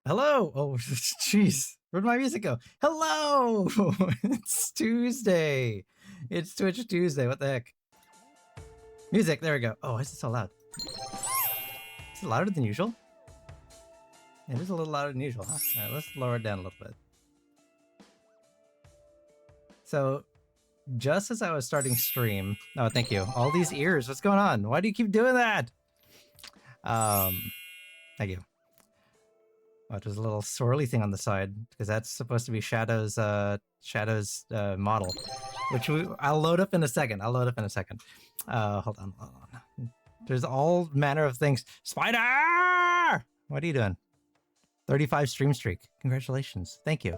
Hello. Oh, jeez. Where'd my music go? Hello. It's Tuesday. It's Twitch Tuesday. What the heck? Music. There we go. Oh, why is it so loud? Is it louder than usual? It is a little louder than usual, huh? All right, let's lower it down a little bit. So, just as I was starting stream, oh, thank you. All these ears. What's going on? Why do you keep doing that? Thank you. Oh, there's a little swirly thing on the side because that's supposed to be Shadow's model, which I'll load up in a second. Hold on. There's all manner of things. Spider! What are you doing? 35 stream streak. Congratulations. Thank you.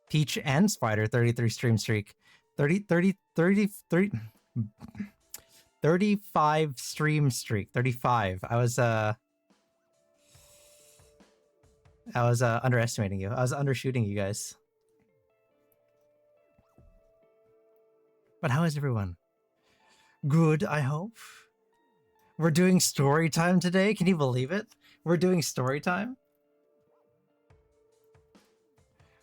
Peach and Spider, 33 stream streak. 35 stream streak. 35. I was underestimating you. I was undershooting you guys. But how is everyone? Good, I hope. We're doing story time today. Can you believe it? We're doing story time.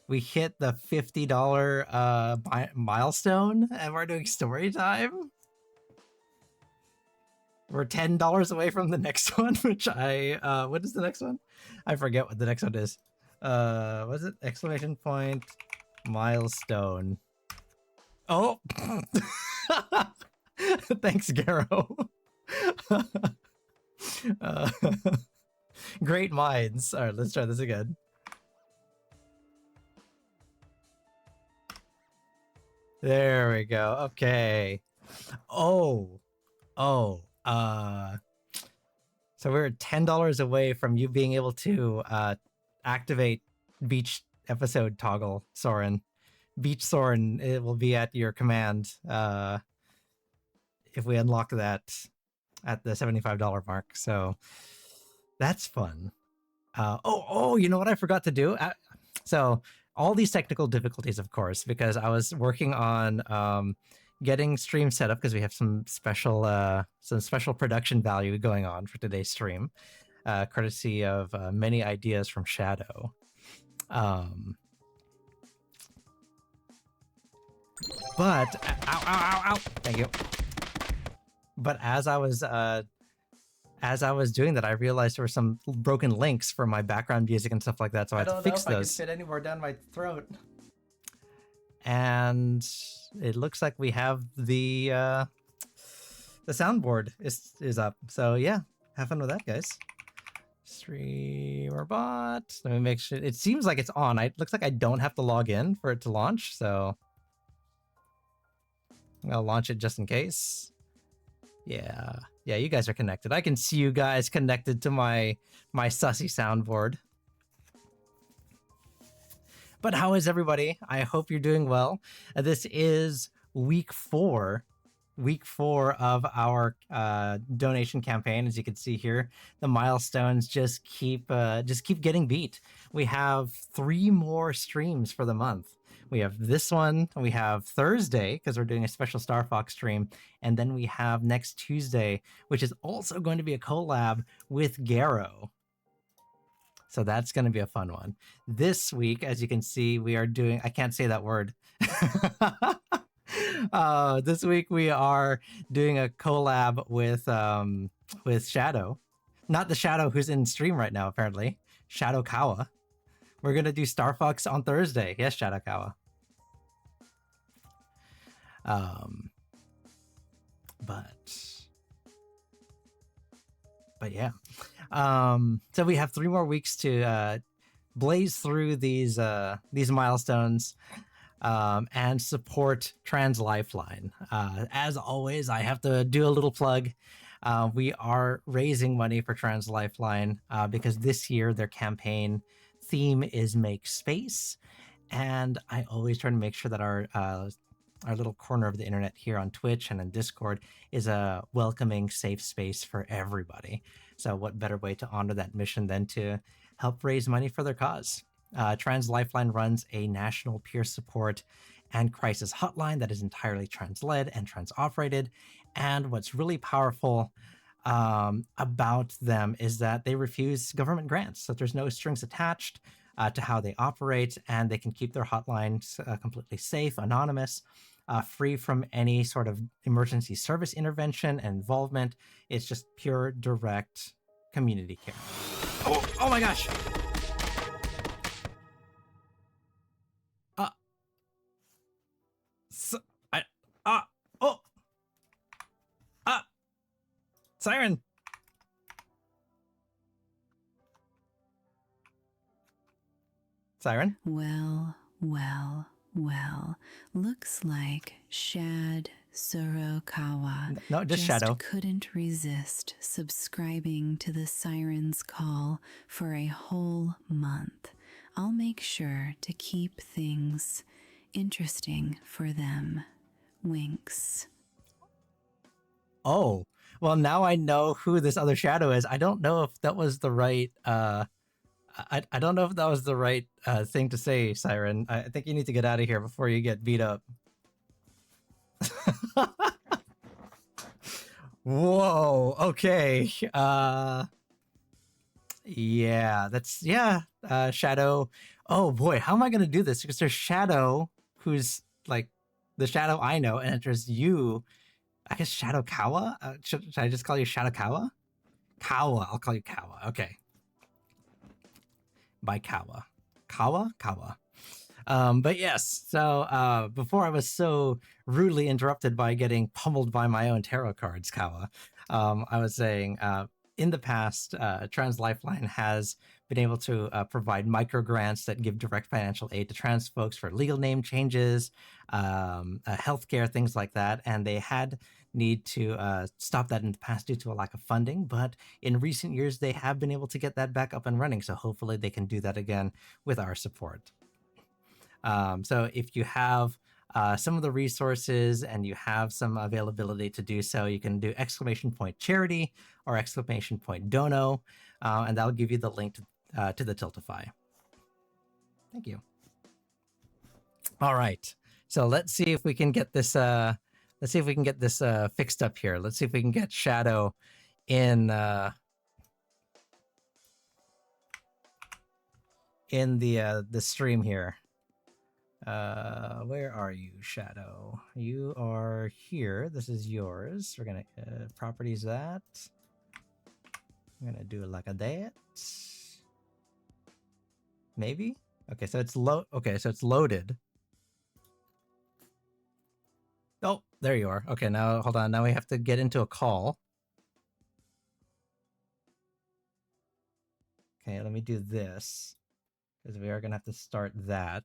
We hit the $50 milestone and we're doing story time. We're $10 away from the next one, which what is the next one? I forget what the next one is. What's it? Exclamation point milestone. Oh, thanks, Garo. Great minds. All right, let's try this again. There we go. Okay. So we're $10 away from you being able to activate beach episode toggle, Soren. Beach Soren, it will be at your command if we unlock that at the $75 mark. So that's fun. You know what I forgot to do? So all these technical difficulties, of course, because I was working on getting stream set up because we have some special production value going on for today's stream, courtesy of many ideas from Shadow. But ow! Thank you. But as I was doing that, I realized there were some broken links for my background music and stuff like that, so I had to fix those. I don't know if I can fit any more down my throat. And it looks like we have the soundboard is up. So yeah, have fun with that, guys. Streamer bot. Let me make sure. It seems like it's on. It looks like I don't have to log in for it to launch, so I'll launch it just in case. Yeah, you guys are connected. I can see you guys connected to my sussy soundboard. But how is everybody? I hope you're doing well. This is week four of our donation campaign. As you can see here, the milestones just keep getting beat. We have 3 more streams for the month. We have this one, we have Thursday, because we're doing a special Star Fox stream, and then we have next Tuesday, which is also going to be a collab with Garo. So that's going to be a fun one. This week, as you can see, we are doing, I can't say that word. This week we are doing a collab with Shadow. Not the Shadow who's in stream right now, apparently. Shadow Kawa. We're going to do Star Fox on Thursday. Yes, Shadow Kawa. But yeah. So we have 3 more weeks to blaze through these milestones and support Trans Lifeline. As always, I have to do a little plug. We are raising money for Trans Lifeline because this year their campaign theme is Make Space, and I always try to make sure that our little corner of the internet here on Twitch and in Discord is a welcoming, safe space for everybody. So what better way to honor that mission than to help raise money for their cause? Trans Lifeline runs a national peer support and crisis hotline that is entirely trans-led and trans-operated. And what's really powerful about them is that they refuse government grants. So there's no strings attached to how they operate, and they can keep their hotlines completely safe, anonymous, free from any sort of emergency service intervention and involvement. It's just pure, direct community care. Oh my gosh! So, I, oh, siren! Siren? Well, well, well. Looks like Shad Surokawa No, just Shadow. couldn't resist subscribing to the siren's call for a whole month. I'll make sure to keep things interesting for them. Winks. Oh, well, now I know who this other Shadow is. I don't know if that was the right I don't know if that was the right thing to say, Siren. I think you need to get out of here before you get beat up. Whoa, okay. Yeah, that's Shadow. Oh boy, how am I gonna do this? Because there's Shadow, who's like the Shadow I know, and there's you. I guess Shadow Kawa? Should I just call you Shadow Kawa? Kawa, I'll call you Kawa. Okay. By Kawa. Kawa. But yes, so before I was so rudely interrupted by getting pummeled by my own tarot cards, Kawa, I was saying in the past, Trans Lifeline has been able to provide micro grants that give direct financial aid to trans folks for legal name changes, healthcare, things like that. And they had need to stop that in the past due to a lack of funding. But in recent years, they have been able to get that back up and running. So hopefully they can do that again with our support. So if you have some of the resources and you have some availability to do so, you can do !charity or !dono, and that'll give you the link to the Tiltify. Thank you. All right. So let's see if we can get this. Let's see if we can get this fixed up here. Let's see if we can get Shadow in the stream here. Where are you, Shadow? You are here. This is yours. We're gonna properties that. I'm gonna do it like a that. Maybe. Okay, so it's loaded. Oh, there you are. Okay, now hold on. Now we have to get into a call. Okay, let me do this because we are gonna have to start that.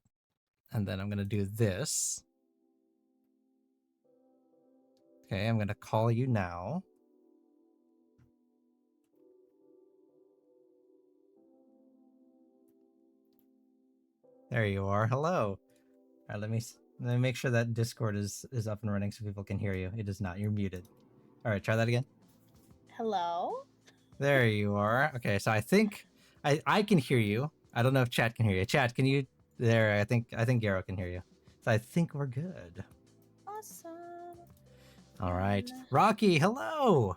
And then I'm going to do this. Okay, I'm going to call you now. There you are. Hello. All right, let me make sure that Discord is up and running so people can hear you. It is not. You're muted. All right, try that again. Hello? There you are. Okay, so I think I can hear you. I don't know if chat can hear you. Chat, can you? There, I think Garo can hear you. So I think we're good. Awesome. All right. Rocky, hello.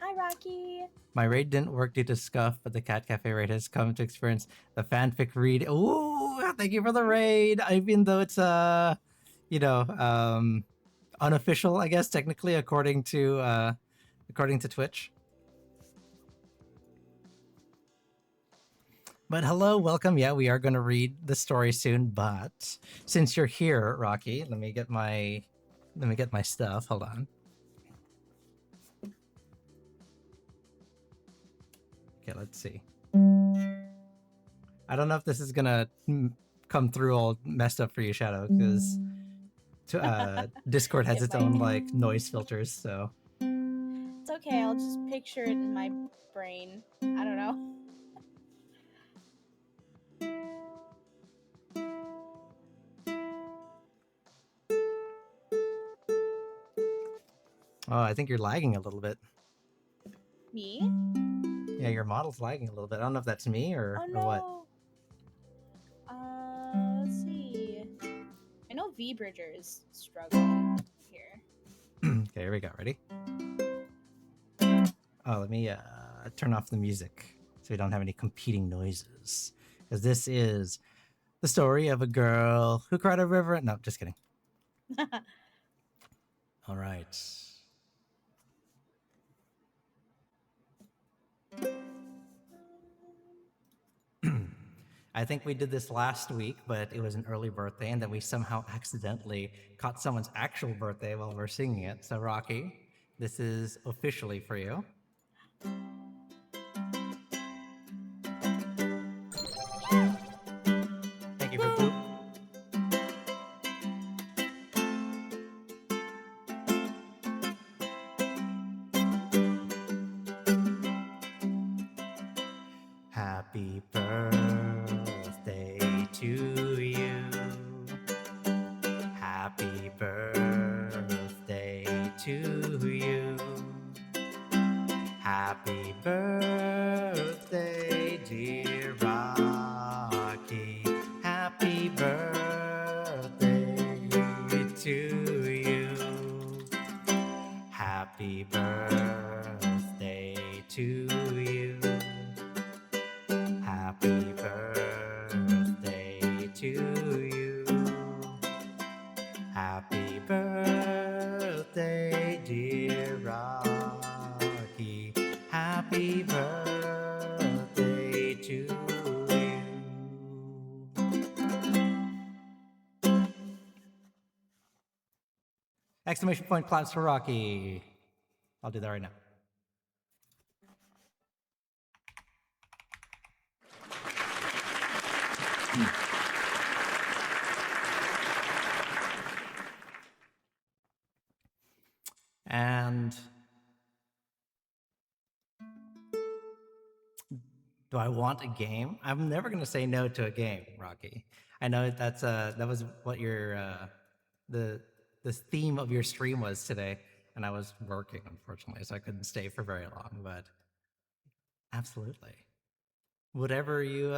Hi, Rocky. My raid didn't work due to scuff, but the Cat Cafe raid has come to experience the fanfic read. Ooh, thank you for the raid. Even though it's unofficial, I guess technically according to Twitch. But hello, welcome. Yeah, we are going to read the story soon. But since you're here, Rocky, let me get my stuff. Hold on. Okay, let's see. I don't know if this is gonna come through all messed up for you, Shadow, because Discord has its own like noise filters. So it's okay. I'll just picture it in my brain. I don't know. Oh, I think you're lagging a little bit. Me? Yeah, your model's lagging a little bit. I don't know if that's me or what. Let's see. I know V Bridger is struggling here. Okay, here we go. Ready? Oh, let me turn off the music so we don't have any competing noises. Because this is the story of a girl who cried a river. No, just kidding. All right. I think we did this last week, but it was an early birthday, and then we somehow accidentally caught someone's actual birthday while we're singing it. So, Rocky, this is officially for you. Thank you for Boop. Happy birthday to you. Happy birthday to you. Happy birthday, dear Rocky. Happy birthday to you. Happy birthday to you. Happy birthday to you. Happy birthday, dear Rocky. Happy birthday to you. Exclamation point claps for Rocky. I'll do that right now. And do I want a game? I'm never going to say no to a game, Rocky. I know that was what your the theme of your stream was today, and I was working unfortunately, so I couldn't stay for very long. But absolutely, whatever you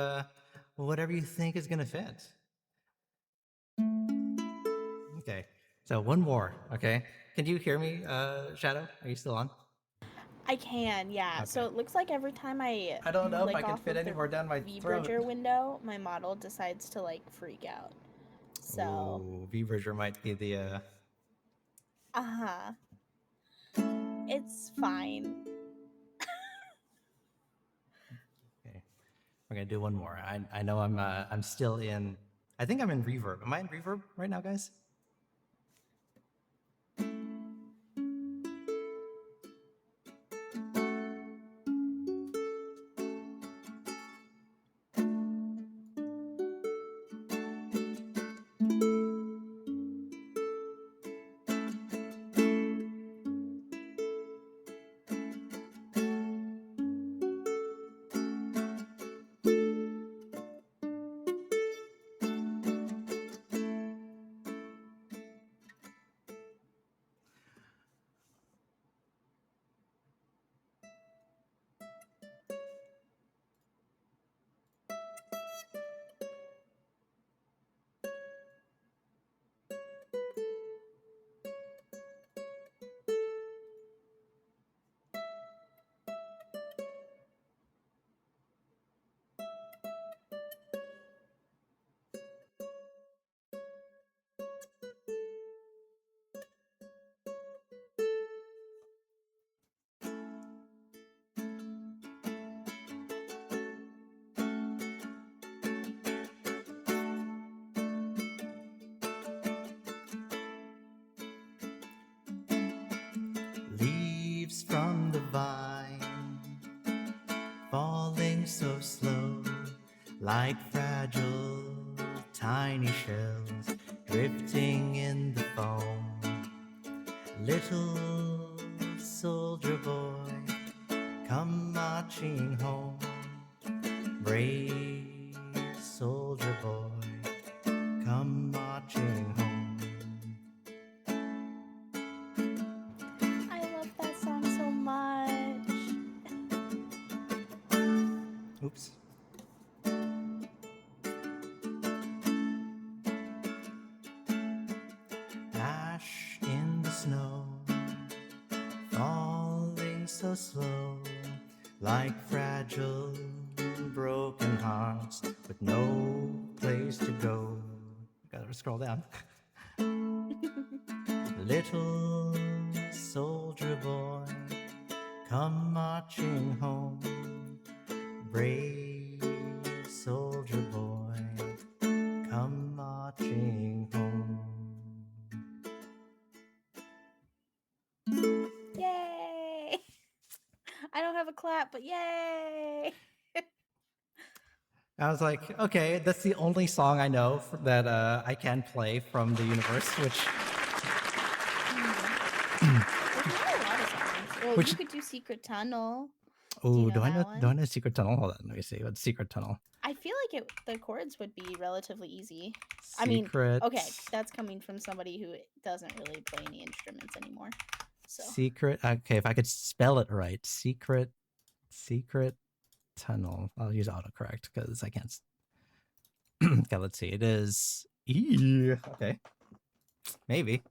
think is going to fit. Okay, so one more. Okay, can you hear me, Shadow? Are you still on? I can, yeah. So Okay. it looks like every time I don't know if click I can off fit of any the more down my throat. V-Bridger window, my model decides to like freak out. So Ooh, V-Bridger might be the uh-huh. It's fine. Okay, we're gonna do one more. I know I'm still in. I think I'm in reverb. Am I in reverb right now, guys? Leaves from the vine falling so slow, like fragile tiny shells drifting in the foam. Little soldier boy, come marching home. Brave soldier boy, come marching home. I love that song so much. Oops. Ash in the snow, so slow, like fragile, broken hearts with no place to go. Gotta scroll down. Little soldier boy, come marching home. Brave soldier boy, come marching home. Yay! I don't have a clap, but yay! I was like, okay, that's the only song I know that I can play from the universe, which There's not a lot of songs. Well, Which- you could do Secret Tunnel. oh, you know that do I one? know Secret Tunnel? Hold on, let me see. What's Secret Tunnel? I feel like the chords would be relatively easy. I mean, Secret. okay, that's coming from somebody who doesn't really play any instruments anymore. So Secret. Okay, if I could spell it right, Secret Tunnel. I'll use autocorrect because I can't. Okay, let's see. It is E. Okay, maybe.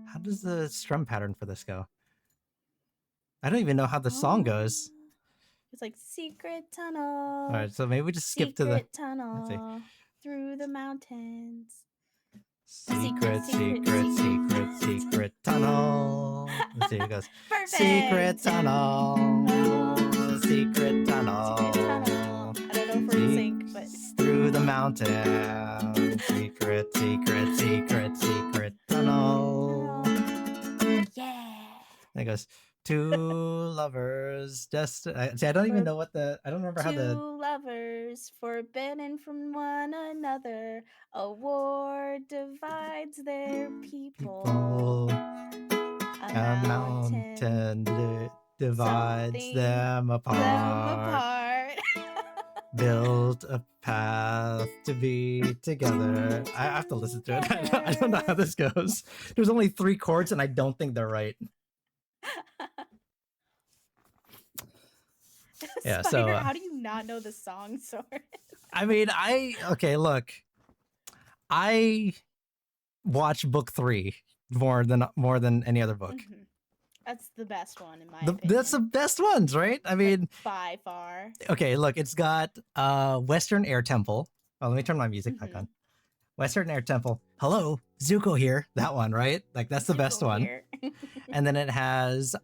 How does the strum pattern for this go? I don't even know how the song goes. It's like Secret Tunnel. All right, so maybe we just skip to the Secret Tunnel through the mountains. secret tunnel. Let's see, it goes Perfect. secret tunnel, secret tunnel. Secret tunnel. I don't know if we're in sync, but through the mountain, secret tunnel. yeah. And it goes two lovers destined. See, I don't even know what I don't remember how the. Two lovers forbidden from one another. A war divides their people. A mountain divides something them apart. Build a path to be together. I have to listen to it. I don't know how this goes. There's only 3 chords, and I don't think they're right. Yeah, Spider, so, how do you not know the song, Sword? I mean, okay, look. I watch book 3 more than any other book. Mhm. That's the best one in my opinion. That's the best ones, right? I mean, by far. okay, look, it's got Western Air Temple. Oh, let me turn my music back on. Western Air Temple. Hello, Zuko here. That one, right? Like that's the best one. And then it has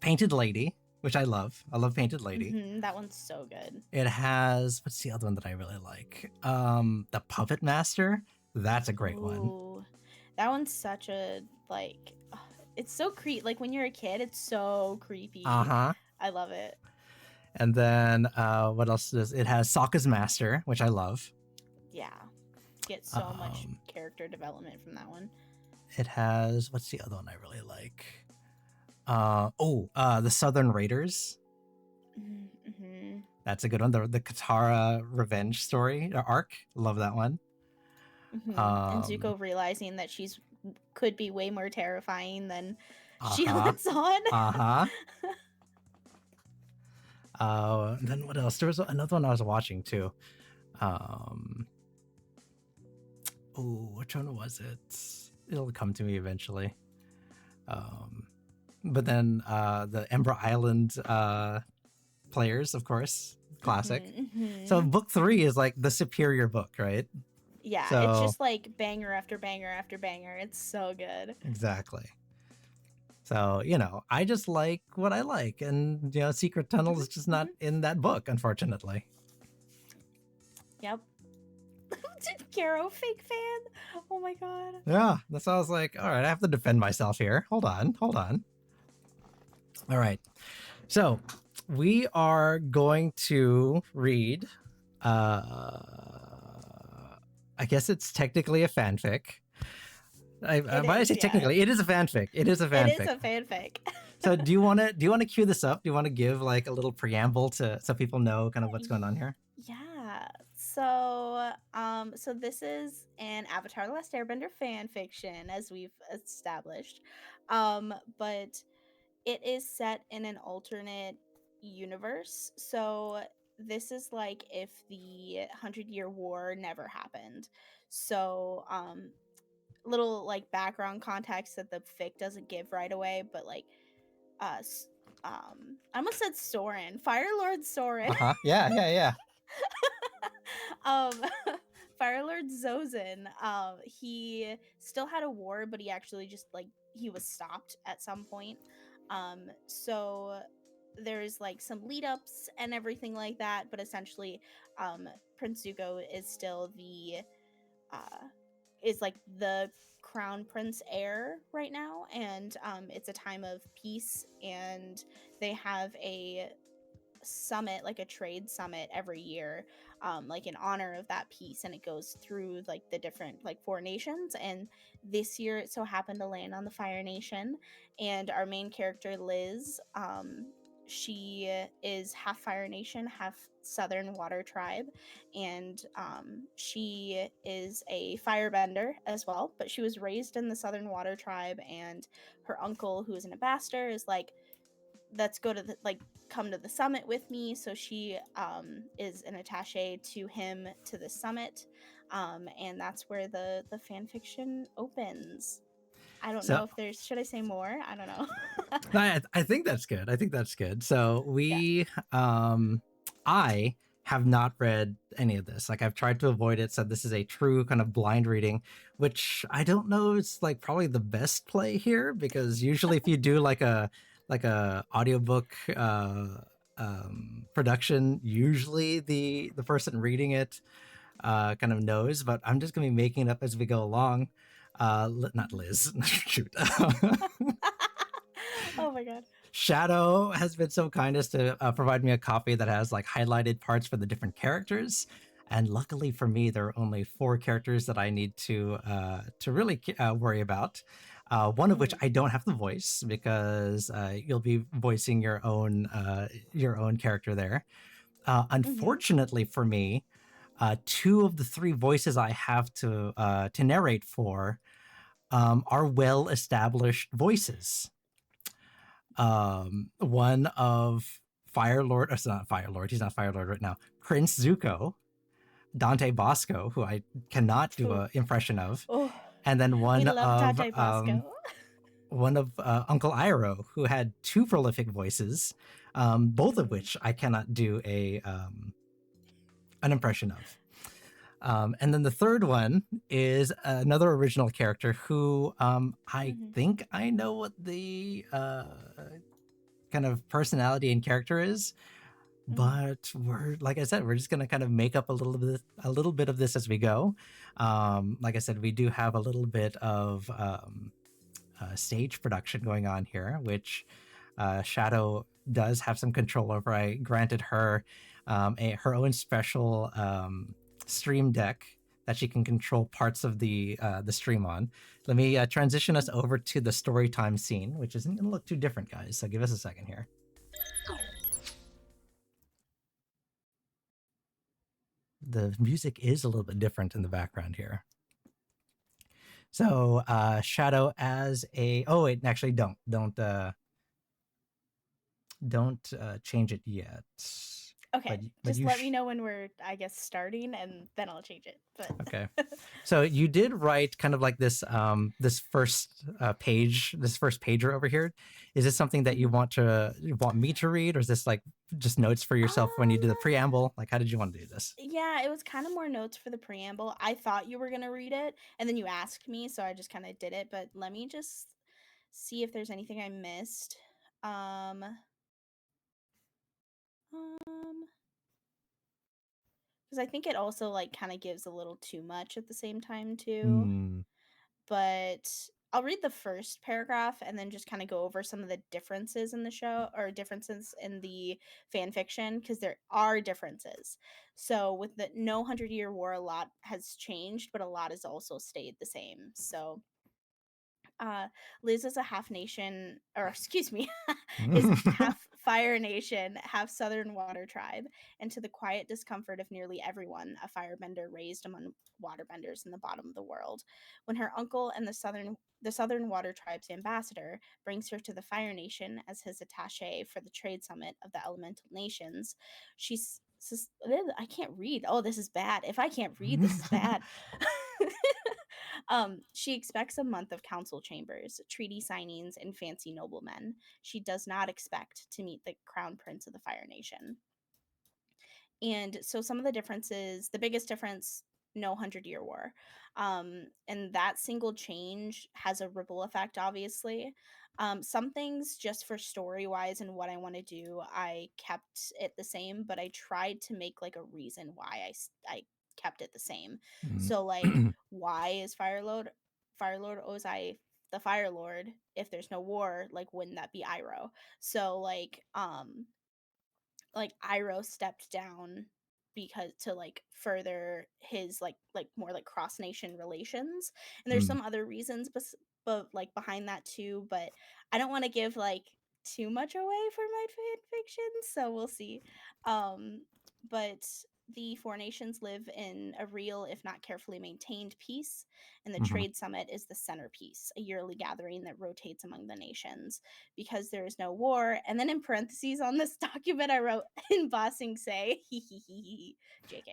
Painted Lady, which I love. I love Painted Lady. That one's so good. It has, what's the other one that I really like? The Puppet Master. That's a great one. That one's such a it's so creepy. Like when you're a kid, it's so creepy. Uh-huh. I love it. And then what else does it has? Sokka's Master, which I love. Yeah. Get so much character development from that one. It has, what's the other one I really like? The Southern Raiders. That's a good one. The Katara revenge story or arc. Love that one. And Zuko realizing that she's could be way more terrifying than she Uh-huh. lets on. Then what else? There was another one I was watching too. Which one was it? It'll come to me eventually. But then the Ember Island players, of course, classic. So book 3 is like the superior book, right? Yeah, it's just like banger after banger after banger. It's so good. Exactly. So, I just like what I like. And, Secret Tunnel is just not in that book, unfortunately. Yep. Caro, fake fan. Oh my god. Yeah, that's why I was like, all right, I have to defend myself here. Hold on. All right. So we are going to read, I guess it's technically a fanfic. Why did I say technically? It is a fanfic. It is a fanfic. So do you want to cue this up? Do you want to give like a little preamble so people know kind of what's going on here? Yeah. So this is an Avatar: The Last Airbender fan fiction, as we've established. But it is set in an alternate universe. So this is like if the 100-Year War never happened. So little like background context that the fic doesn't give right away, but like uh I almost said Soren, Fire Lord Soren. Uh-huh. Yeah, yeah, yeah. um Fire Lord Zozin, he still had a war, but he actually just like he was stopped at some point. So there's like some lead ups and everything like that, but essentially Prince Zuko is still the uh is like the crown prince heir right now, and it's a time of peace, and they have a summit, like a trade summit every year, like in honor of that peace, and it goes through like the different like four nations, and this year it so happened to land on the Fire Nation. And our main character Liz, she is half Fire Nation, half Southern Water Tribe, and she is a firebender as well, but she was raised in the Southern Water Tribe, and her uncle, who is an ambassador, is like, let's go to the like come to the summit with me. So she is an attaché to him to the summit, and that's where the fan fiction opens. I don't So know if there's, should I say more? I don't know. I think that's good. I think that's good. So Yeah. I have not read any of this. Like I've tried to avoid it. So this is a true kind of blind reading, which I don't know is like probably the best play here, because usually if you do like a audiobook production, usually the person reading it kind of knows. But I'm just gonna be making it up as we go along. Not Liz. Shoot. Oh my god. Shadow has been so kind as to provide me a copy that has like highlighted parts for the different characters. And luckily for me, there are only 4 characters that I need to really worry about. One of which Mhm. I don't have the voice, because you'll be voicing your own character there. Mhm. Unfortunately for me, 2 of the 3 voices I have to narrate for are well established voices. One of Fire Lord, it's not Fire Lord, he's not Fire Lord right now, Prince Zuko, Dante Bosco, who I cannot do Ooh. an impression of, Oh, and then we love Dante Bosco. one of Uncle Iroh, who had 2 prolific voices, both of Mhm. which I cannot do a an impression of. And then the third one is another original character who I Mhm. think I know what the kind of personality and character is, Mhm. but we're, like I said, we're just gonna kind of make up a little bit of this as we go. Like I said, we do have a little bit of stage production going on here, which Shadow does have some control over. I granted her her own special stream deck that she can control parts of the stream on. Let me transition us over to the story time scene, which isn't going to look too different, guys. So give us a second here. The music is a little bit different in the background here. So Shadow as a, oh wait, actually don't change it yet. Okay, But just you let me know when we're, I guess, starting, and then I'll change it. okay. But So you did write kind of like this first page, this first pager over here. Is this something that Mhm. you want me to read, or is this like just notes for yourself when you um did the preamble? Like, how did you want to do this? yeah, it was kind of more notes for the preamble. I thought you were going to read it, and then you asked me, so I just kind of did it. But let me just see if there's anything I missed. Um, um, because I think it also like kind of gives a little too much at the same time too. Hmm. But I'll read the first paragraph and then just kind of go over some of the differences in the show, or differences in the fan fiction, because there are differences. So with the No 100-Year War, a lot has changed, but a lot has also stayed the same. So uh, Liz is a half nation, or excuse me, is half Fire Nation, half Southern Water Tribe, and to the quiet discomfort of nearly everyone, a firebender raised among waterbenders in the bottom of the world. When her uncle and the Southern Water Tribe's ambassador brings her to the Fire Nation as his attaché for the trade summit of the Elemental Nations, I can't read. Oh, this is bad. If I can't read, this is bad. She expects a month of council chambers, treaty signings, and fancy noblemen. She does not expect to meet the crown prince of the Fire Nation. And so some of the differences, the biggest difference, no 100-Year War. And that single change has a ripple effect, obviously. Some things, just for story wise and what I want to do, I kept it the same, but I tried to make like a reason why I kept it the same. So, like, why is Firelord Ozai the Fire Lord? If there's no war, like, wouldn't that be Iroh? So, like Iroh stepped down because to like further his like more like cross nation relations, and there's some other reasons but like behind that too, but I don't want to give like too much away for my fan fiction, so we'll see. But the four nations live in a real, if not carefully maintained, peace, and the trade summit is the centerpiece, a yearly gathering that rotates among the nations because there is no war. And then in parentheses on this document, I wrote in Bossing Say, JK,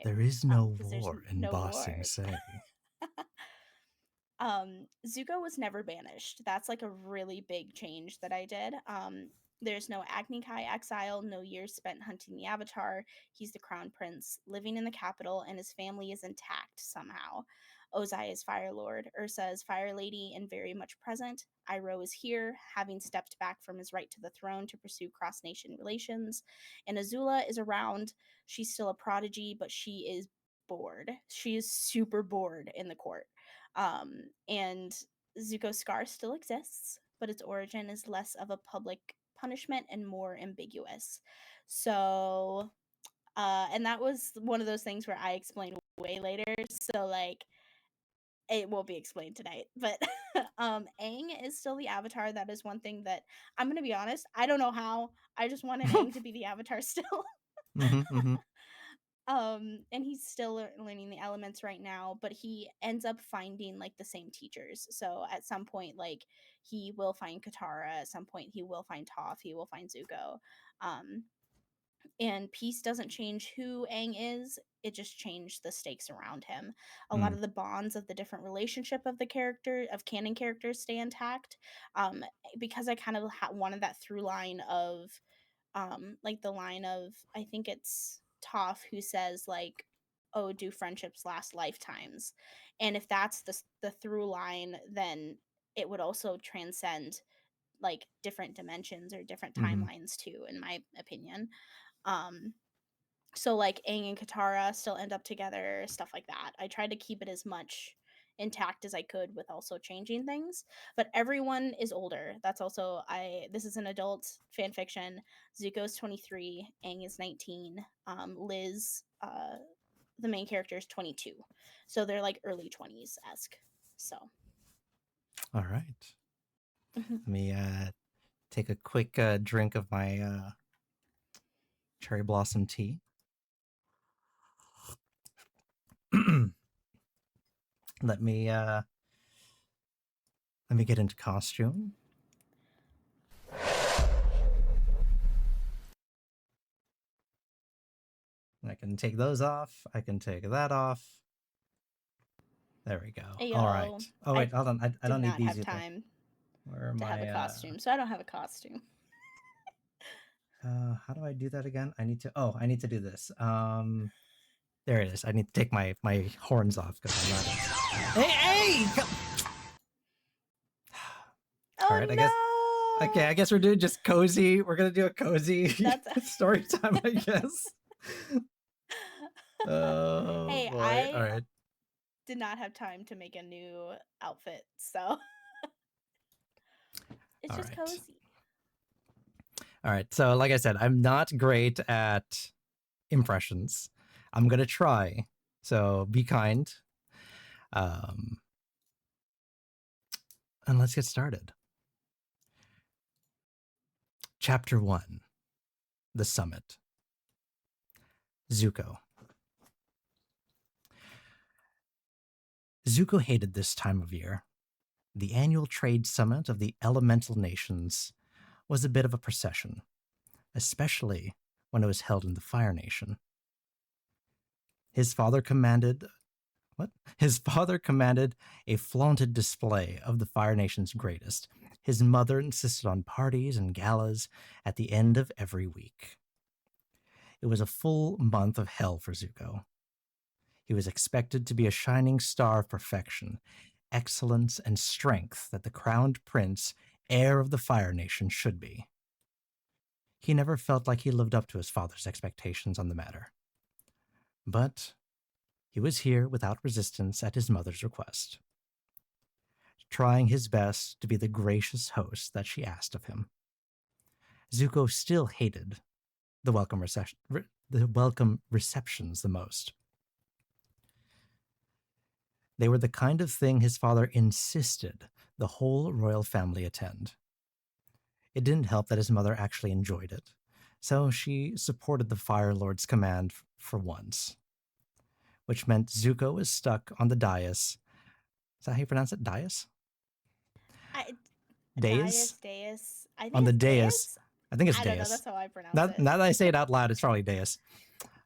There is no because there's war in no Bossing war. Say. Zuko was never banished. That's like a really big change that I did. There's no Agni Kai exile, no years spent hunting the Avatar. He's the crown prince, living in the capital, and his family is intact somehow. Ozai is Fire Lord, Ursa is Fire Lady and very much present. Iroh is here, having stepped back from his right to the throne to pursue cross nation relations. And Azula is around. She's still a prodigy, but she is bored. She is super bored in the court. And Zuko's scar still exists, but its origin is less of a public punishment and more ambiguous. So, and that was one of those things where I explained way later. So, like, it won't be explained tonight. But Aang is still the Avatar. That is one thing that I'm going to be honest. I don't know how. I just wanted Aang to be the Avatar still. And he's still learning the elements right now, but he ends up finding like the same teachers. So at some point, like, he will find Katara, at some point he will find Toph, he will find Zuko. And peace doesn't change who Aang is, it just changed the stakes around him. A lot of the bonds of the different relationship of the character of canon characters stay intact, because I kind of wanted that through line of like the line of, I think it's Toph who says like, oh, do friendships last lifetimes? And if that's the through line, then it would also transcend like different dimensions or different timelines too, in my opinion. um so like Aang and Katara still end up together, stuff like that. I tried to keep it as much intact as I could with also changing things. But everyone is older. That's also, this is an adult fan fiction. Zuko's 23, Aang is 19. Liz, the main character, is 22. So they're like early 20s esque. So All right. Let me take a quick drink of my cherry blossom tea. let me get into costume. I can take those off. I can take that off. There we go. Ayo, all right. Oh wait, hold on. I don't need these have either. time Where am to have I? a costume, so I don't have a costume. How do I do that again? I need to. Oh, I need to do this. There it is. I need to take my horns off because I'm not. Hey! Oh, All right. no! I guess we're doing just cozy. We're gonna do a cozy story time, I guess. Oh hey, boy! All right. did not have time to make a new outfit, so it's All just right. cozy. All right. So, like I said, I'm not great at impressions. I'm gonna try. So be kind. And let's get started. Chapter 1. the summit. Zuko. Zuko hated this time of year. The annual trade summit of the elemental nations was a bit of a procession, especially when it was held in the Fire Nation. His father commanded what? His father commanded a flaunted display of the Fire Nation's greatest. His mother insisted on parties and galas at the end of every week. It was a full month of hell for Zuko. He was expected to be a shining star of perfection, excellence, and strength that the crowned prince, heir of the Fire Nation, should be. He never felt like he lived up to his father's expectations on the matter. But he was here without resistance at his mother's request, trying his best to be the gracious host that she asked of him. Zuko still hated the welcome receptions the most. They were the kind of thing his father insisted the whole royal family attend. It didn't help that his mother actually enjoyed it, so she supported the Fire Lord's command for once, which meant Zuko was stuck on the dais. Is that how you pronounce it? Dais? I, Dais? Dais. I On think the it's dais. Dais. I think it's I don't know. dais. That's how I pronounce Now, it. now that I say it out loud, it's probably dais.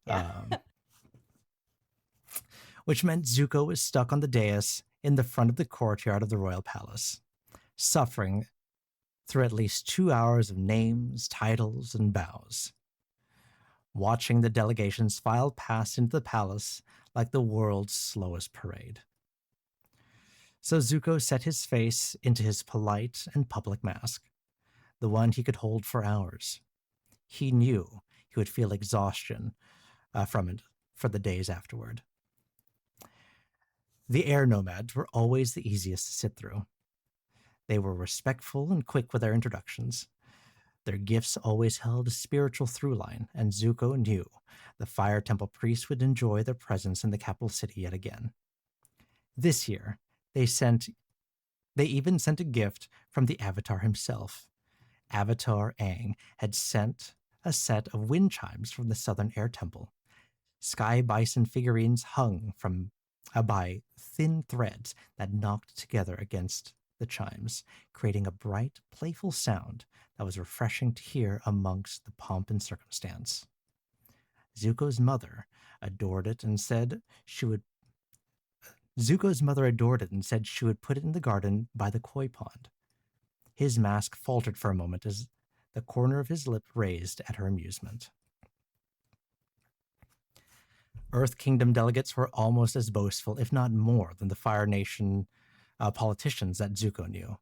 Yeah. Which meant Zuko was stuck on the dais in the front of the courtyard of the royal palace, suffering through at least 2 hours of names, titles, and bows, watching the delegations file past into the palace like the world's slowest parade. So Zuko set his face into his polite and public mask, the one he could hold for hours. He knew he would feel exhaustion from it for the days afterward. The air nomads were always the easiest to sit through. They were respectful and quick with their introductions. Their gifts always held a spiritual through line, and Zuko knew the Fire Temple priests would enjoy their presence in the capital city yet again. This year, they even sent a gift from the Avatar himself. Avatar Aang had sent a set of wind chimes from the Southern Air Temple. Sky Bison figurines hung from by thin threads that knocked together against the chimes, creating a bright, playful sound that was refreshing to hear amongst the pomp and circumstance. Zuko's mother adored it and said she would put it in the garden by the koi pond. His mask faltered for a moment as the corner of his lip raised at her amusement. Earth Kingdom delegates were almost as boastful, if not more, than the Fire Nation politicians that Zuko knew.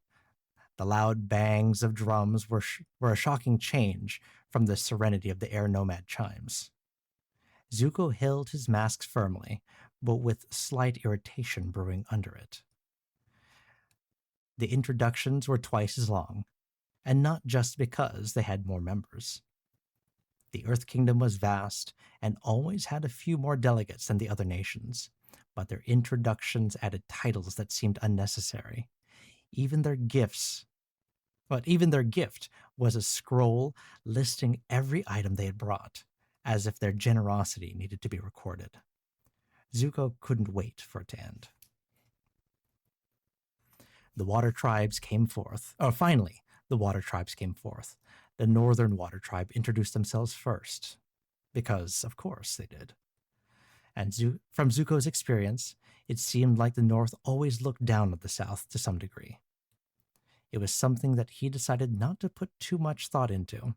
The loud bangs of drums were a shocking change from the serenity of the air nomad chimes. Zuko held his mask firmly, but with slight irritation brewing under it. The introductions were twice as long, and not just because they had more members. The Earth Kingdom was vast and always had a few more delegates than the other nations, but their introductions added titles that seemed unnecessary. Even their gift was a scroll listing every item they had brought, as if their generosity needed to be recorded. Zuko couldn't wait for it to end. The water tribes came forth. Finally, the water tribes came forth. The Northern Water Tribe introduced themselves first, because, of course, they did. And from Zuko's experience, it seemed like the North always looked down at the South to some degree. It was something that he decided not to put too much thought into.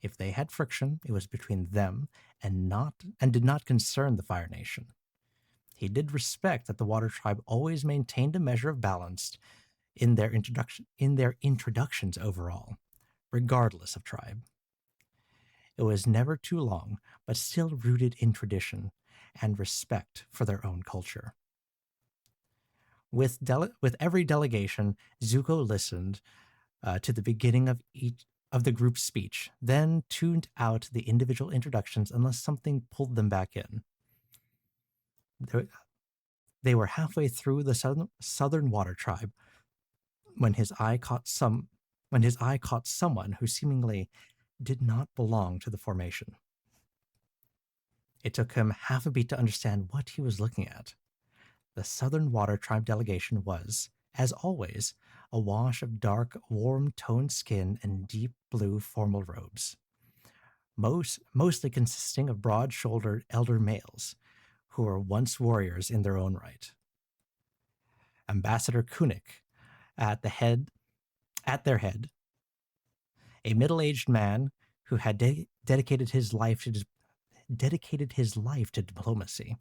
If they had friction, it was between them and did not concern the Fire Nation. He did respect that the Water Tribe always maintained a measure of balance in their introductions overall, regardless of tribe. It was never too long, but still rooted in tradition and respect for their own culture. With every delegation, Zuko listened to the beginning of the group's speech, then tuned out the individual introductions unless something pulled them back in. They were halfway through the Southern Water Tribe when his eye caught someone who seemingly did not belong to the formation. It took him half a beat to understand what he was looking at. The Southern Water Tribe delegation was, as always, a wash of dark, warm-toned skin and deep blue formal robes, mostly consisting of broad-shouldered elder males who were once warriors in their own right. Ambassador Kunik, at their head, a middle-aged man who had dedicated his life to diplomacy.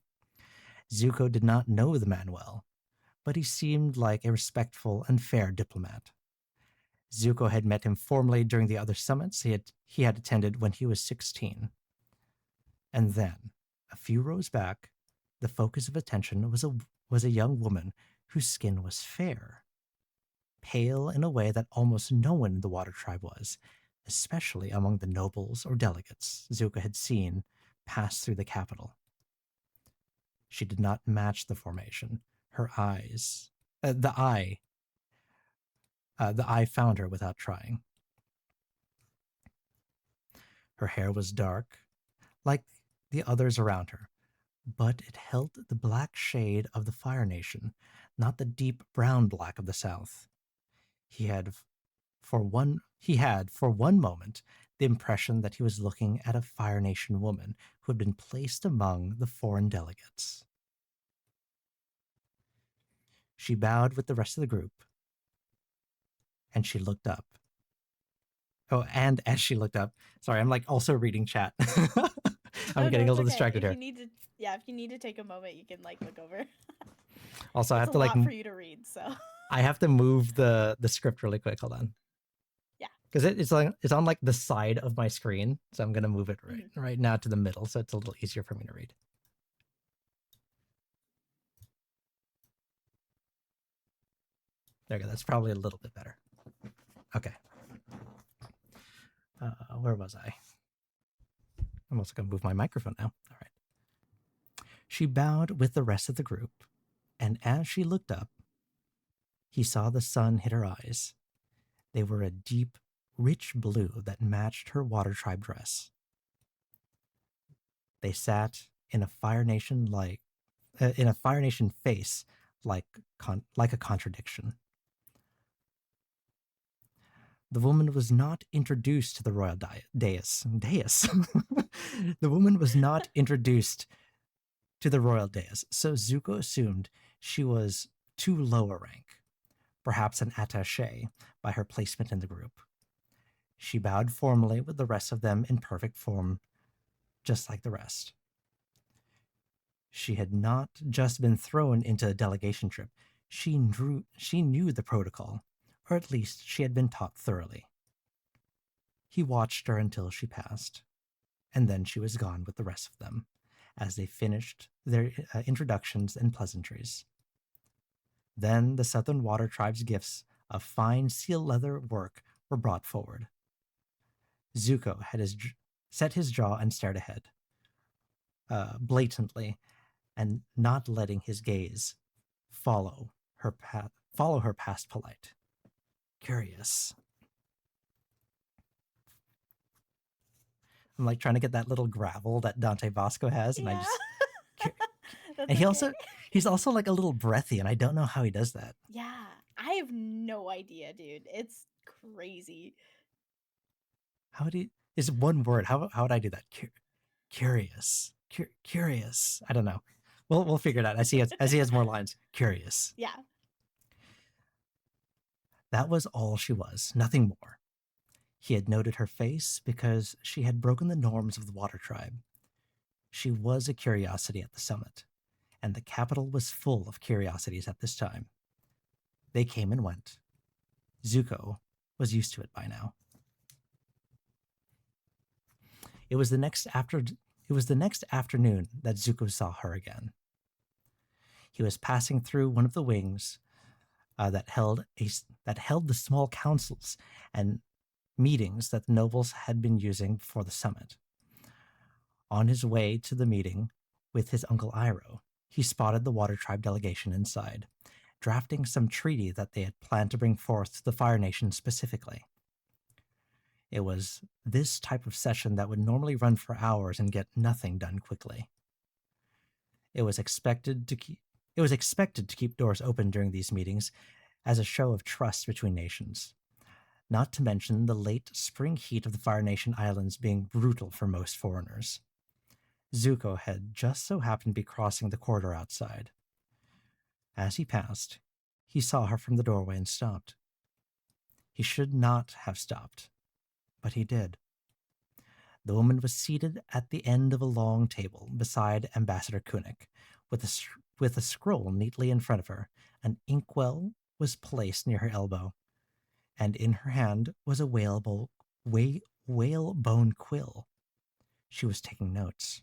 Zuko did not know the man well, but he seemed like a respectful and fair diplomat. Zuko had met him formally during the other summits he had attended when he was 16. And then, a few rows back, the focus of attention was a young woman whose skin was fair, pale in a way that almost no one in the Water Tribe was, especially among the nobles or delegates Zuko had seen pass through the capital. She did not match the formation. Her eyes, the eye found her without trying. Her hair was dark, like the others around her, but it held the black shade of the Fire Nation, not the deep brown black of the South. He had, for one moment, the impression that he was looking at a Fire Nation woman who had been placed among the foreign delegates. She bowed with the rest of the group, and she looked up. Oh, and as she looked up, sorry, I'm like also reading chat. I'm getting a little distracted here. If you need to take a moment, you can like look over. Also, I have to like a lot for you to read, so I have to move the script really quick. Hold on. Yeah. Because it's on like the side of my screen, so I'm gonna move it right now to the middle, so it's a little easier for me to read. There we go. That's probably a little bit better. Okay. Where was I? I'm also gonna move my microphone now. All right. She bowed with the rest of the group, and as she looked up, he saw the sun hit her eyes. They were a deep, rich blue that matched her Water Tribe dress. They sat in a Fire Nation face like a contradiction. The woman was not introduced to the royal dais. The woman was not introduced to the royal dais, so Zuko assumed she was too low a rank, perhaps an attaché, by her placement in the group. She bowed formally with the rest of them in perfect form, just like the rest. She had not just been thrown into a delegation trip. She knew the protocol, or at least she had been taught thoroughly. He watched her until she passed, and then she was gone with the rest of them, as they finished their introductions and pleasantries. Then the Southern Water Tribe's gifts of fine seal leather work were brought forward. Zuko had set his jaw and stared ahead, blatantly, and not letting his gaze follow her past polite. Curious. I'm like trying to get that little gravel that Dante Bosco has, and I just and he's also like a little breathy, and I don't know how he does that. Yeah, I have no idea, dude. It's crazy. How would he? Is one word? How would I do that? Curious. Curious. I don't know. We'll figure it out as he has more lines. Curious. Yeah. That was all she was, nothing more. He had noted her face because she had broken the norms of the Water Tribe. She was a curiosity at the summit, and the capital was full of curiosities at this time. They came and went. Zuko was used to it by now. It was the next afternoon that Zuko saw her again. He was passing through one of the wings that held the small councils and meetings that the nobles had been using before the summit. On his way to the meeting with his uncle Iroh, he spotted the Water Tribe delegation inside, drafting some treaty that they had planned to bring forth to the Fire Nation specifically. It was this type of session that would normally run for hours and get nothing done quickly. It was expected to keep doors open during these meetings as a show of trust between nations, not to mention the late spring heat of the Fire Nation Islands being brutal for most foreigners. Zuko had just so happened to be crossing the corridor outside. As he passed, he saw her from the doorway and stopped. He should not have stopped, but he did. The woman was seated at the end of a long table beside Ambassador Kunik, with a scroll neatly in front of her. An inkwell was placed near her elbow, and in her hand was a whalebone quill. She was taking notes.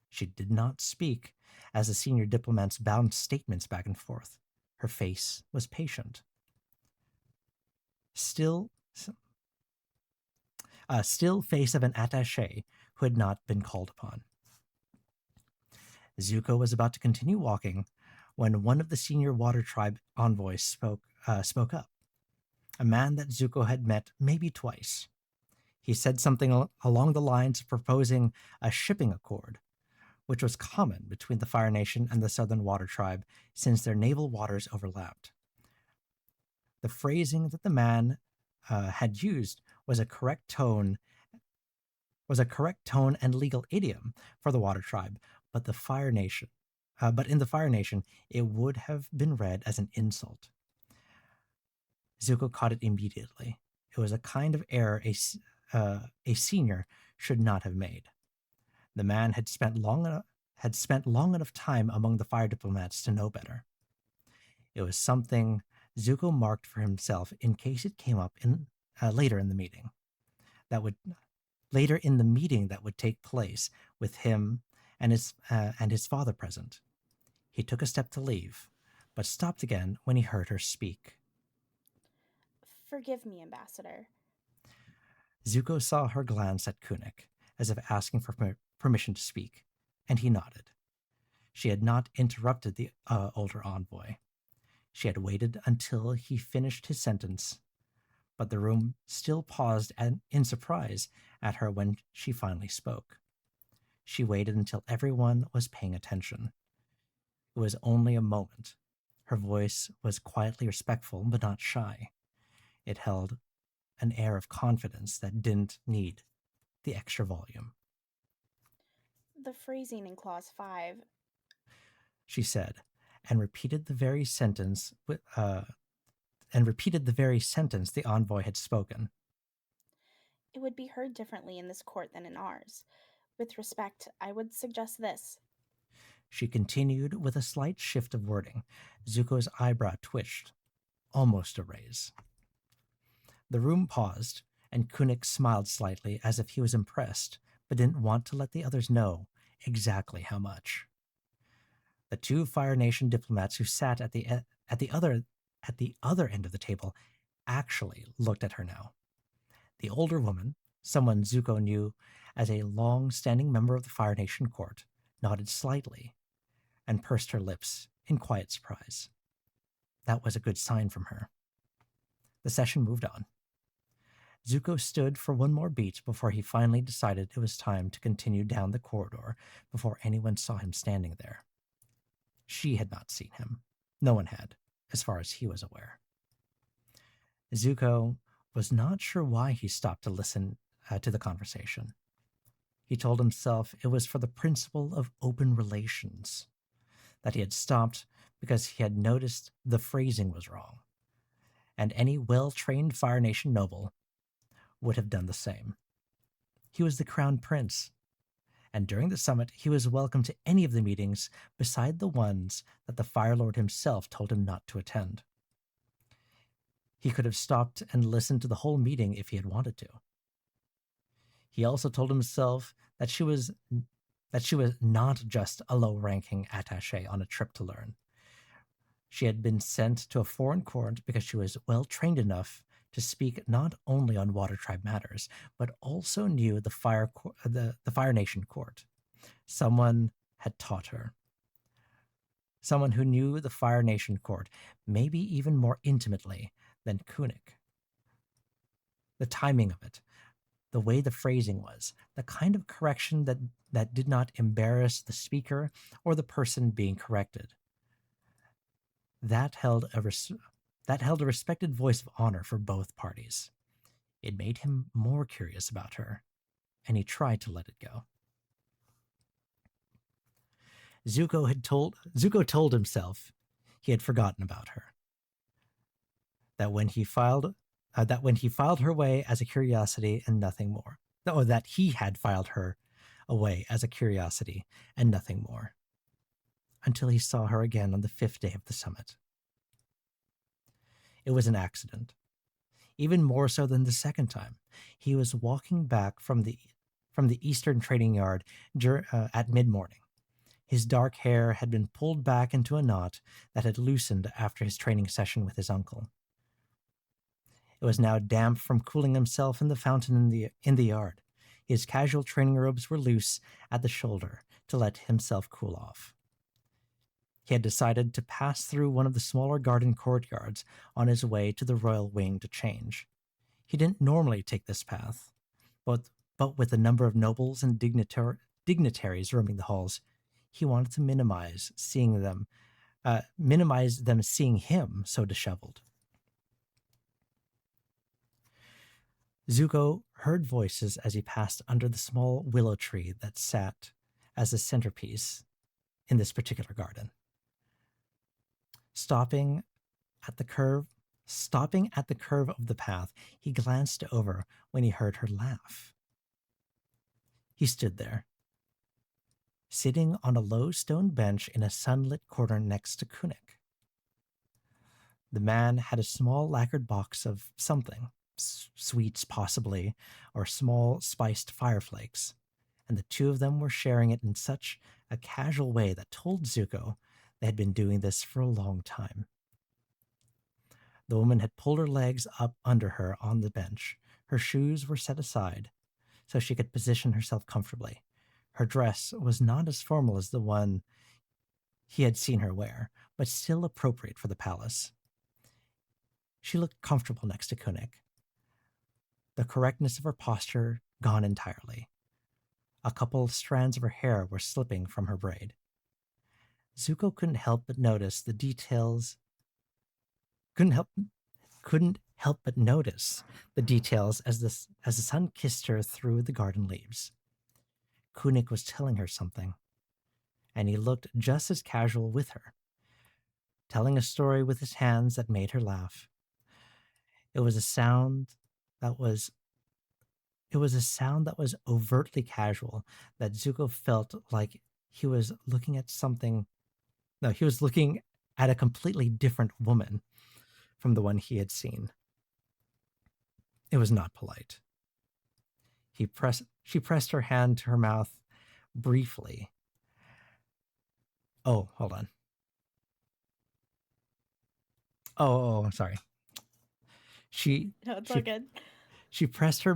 She did not speak as the senior diplomats bounced statements back and forth. Her face was patient. Still face of an attaché who had not been called upon. Zuko was about to continue walking when one of the senior Water Tribe envoys spoke up. A man that Zuko had met maybe twice. He said something along the lines of proposing a shipping accord, which was common between the Fire Nation and the Southern Water Tribe since their naval waters overlapped. The phrasing that the man had used was a correct tone and legal idiom for the Water Tribe, but in the Fire Nation, it would have been read as an insult. Zuko caught it immediately. It was a kind of error a senior should not have made. The man had spent long enough time among the fire diplomats to know better. It was something Zuko marked for himself in case it came up later in the meeting. That would take place with him and his father present. He took a step to leave, but stopped again when he heard her speak. Forgive me, Ambassador. Zuko saw her glance at Kunik, as if asking for permission to speak, and he nodded. She had not interrupted the older envoy. She had waited until he finished his sentence, but the room still paused in surprise at her when she finally spoke. She waited until everyone was paying attention. It was only a moment. Her voice was quietly respectful, but not shy. It held an air of confidence that didn't need the extra volume. The phrasing in Clause 5, she said, and repeated the very sentence the envoy had spoken. It would be heard differently in this court than in ours. With respect, I would suggest this. She continued with a slight shift of wording. Zuko's eyebrow twitched, almost a raise. The room paused, and Kunik smiled slightly as if he was impressed, but didn't want to let the others know exactly how much. The two Fire Nation diplomats who sat at the other end of the table actually looked at her now. The older woman, someone Zuko knew as a long-standing member of the Fire Nation court, nodded slightly and pursed her lips in quiet surprise. That was a good sign from her. The session moved on. Zuko stood for one more beat before he finally decided it was time to continue down the corridor before anyone saw him standing there. She had not seen him. No one had, as far as he was aware. Zuko was not sure why he stopped to listen to the conversation. He told himself it was for the principle of open relations, that he had stopped because he had noticed the phrasing was wrong, and any well-trained Fire Nation noble would have done the same. He was the crown prince, and during the summit he was welcome to any of the meetings beside the ones that the Fire Lord himself told him not to attend. He could have stopped and listened to the whole meeting if he had wanted to. He also told himself that she was not just a low-ranking attaché on a trip to learn. She had been sent to a foreign court because she was well-trained enough to speak not only on Water Tribe matters, but also knew the Fire Nation court. Someone had taught her. Someone who knew the Fire Nation court, maybe even more intimately than Kunik. the timing of it, the way the phrasing was, the kind of correction that did not embarrass the speaker or the person being corrected. That held a respected voice of honor for both parties. It made him more curious about her, and he tried to let it go. Zuko told himself he had forgotten about her. That when he filed her away as a curiosity and nothing more. Or that he had filed her away as a curiosity and nothing more. Until he saw her again on the 5th day of the summit. It was an accident. Even more so than the second time. He was walking back from the eastern trading yard at mid-morning. His dark hair had been pulled back into a knot that had loosened after his training session with his uncle. It was now damp from cooling himself in the fountain in the yard. His casual training robes were loose at the shoulder to let himself cool off. He had decided to pass through one of the smaller garden courtyards on his way to the royal wing to change. He didn't normally take this path, but with a number of nobles and dignitaries roaming the halls, he wanted to minimize them seeing him so disheveled. Zuko heard voices as he passed under the small willow tree that sat as the centerpiece in this particular garden. Stopping at the curve of the path, he glanced over when he heard her laugh. He stood there, sitting on a low stone bench in a sunlit corner next to Kunik. The man had a small lacquered box of something, sweets possibly, or small spiced fireflakes, and the two of them were sharing it in such a casual way that told Zuko they had been doing this for a long time. The woman had pulled her legs up under her on the bench. Her shoes were set aside so she could position herself comfortably. Her dress was not as formal as the one he had seen her wear, but still appropriate for the palace. She looked comfortable next to Kunik. The correctness of her posture gone entirely. A couple of strands of her hair were slipping from her braid. Zuko couldn't help but notice the details as the sun kissed her through the garden leaves. Kunik was telling her something, and he looked just as casual with her, telling a story with his hands that made her laugh. It was a sound that was overtly casual, that Zuko felt like he was looking at something. No, he was looking at a completely different woman from the one he had seen. It was not polite. She pressed her hand to her mouth briefly. Oh, hold on. I'm sorry. No, it's all good. She pressed her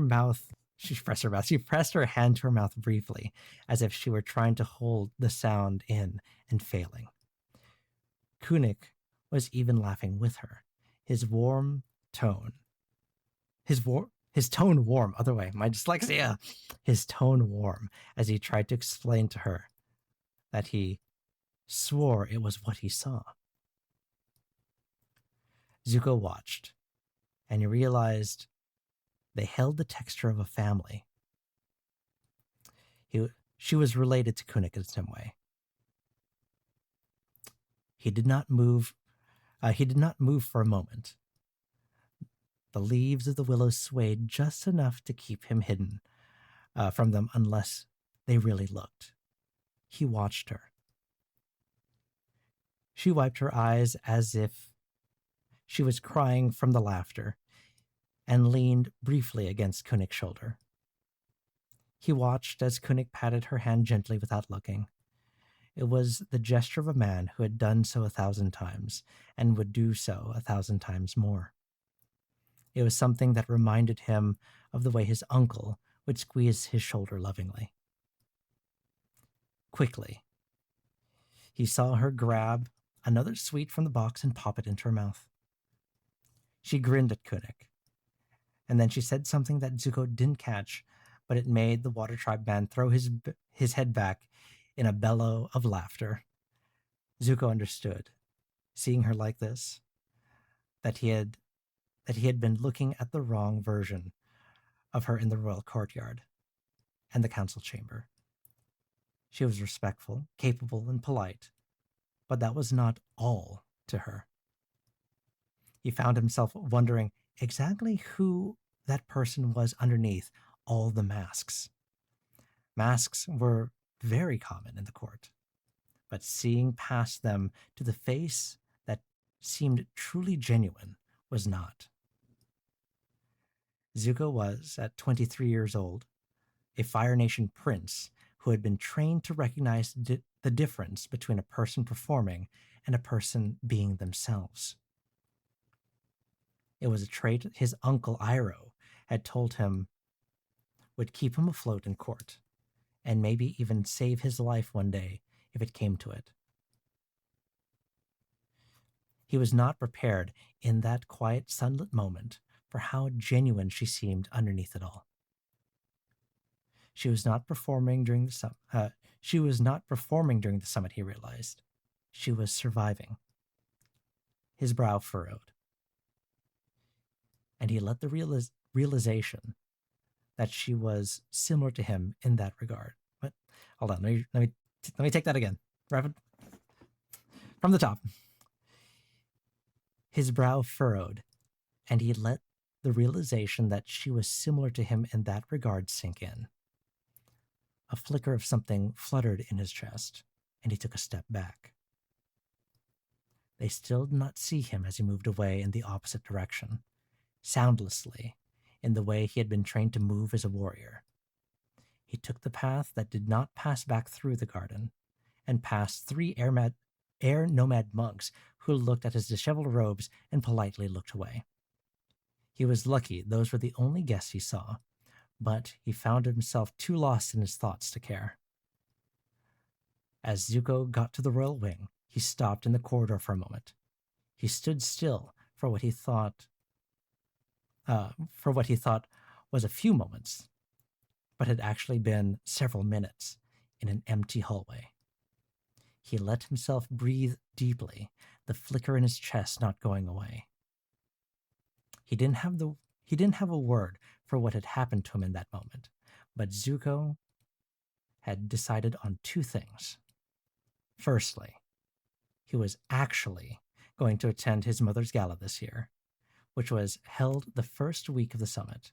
hand to her mouth briefly, as if she were trying to hold the sound in and failing. Kunik was even laughing with her, his tone warm, other way, my dyslexia, his tone warm, as he tried to explain to her that he swore it was what he saw. Zuko watched, and he realized they held the texture of a family. She was related to Kunik in some way. He did not move for a moment. The leaves of the willows swayed just enough to keep him hidden from them unless they really looked. He watched her. She wiped her eyes as if she was crying from the laughter and leaned briefly against Kunik's shoulder. He watched as Kunik patted her hand gently without looking. It was the gesture of a man who had done so 1,000 times and would do so 1,000 times more. It was something that reminded him of the way his uncle would squeeze his shoulder lovingly. Quickly, he saw her grab another sweet from the box and pop it into her mouth. She grinned at Kunik, And then she said something that Zuko didn't catch, but it made the Water Tribe man throw his head back in a bellow of laughter. Zuko understood, seeing her like this, that he had been looking at the wrong version of her in the royal courtyard and the council chamber. She was respectful, capable, and polite, but that was not all to her. He found himself wondering exactly who that person was underneath all the masks. Masks were very common in the court, but seeing past them to the face that seemed truly genuine was not. Zuko was, at 23 years old, a Fire Nation prince who had been trained to recognize the difference between a person performing and a person being themselves. It was a trait his uncle Iroh had told him would keep him afloat in court, and maybe even save his life one day if it came to it. He was not prepared in that quiet, sunlit moment for how genuine she seemed underneath it all. She was not performing during the summit, he realized. She was surviving. His brow furrowed. And he let the realization that she was similar to him in that regard. But hold on, let me take that again. Rapid from the top. His brow furrowed, and he let the realization that she was similar to him in that regard sink in. A flicker of something fluttered in his chest, and he took a step back. They still did not see him as he moved away in the opposite direction, soundlessly, in the way he had been trained to move as a warrior. He took the path that did not pass back through the garden, and past 3 air nomad monks who looked at his disheveled robes and politely looked away. He was lucky those were the only guests he saw, but he found himself too lost in his thoughts to care. As Zuko got to the royal wing, he stopped in the corridor for a moment. He stood still for what he thought was a few moments, but had actually been several minutes in an empty hallway. He let himself breathe deeply, the flicker in his chest not going away. He didn't have a word for what had happened to him in that moment, but Zuko had decided on 2 things. Firstly, he was actually going to attend his mother's gala this year, which was held the first week of the summit.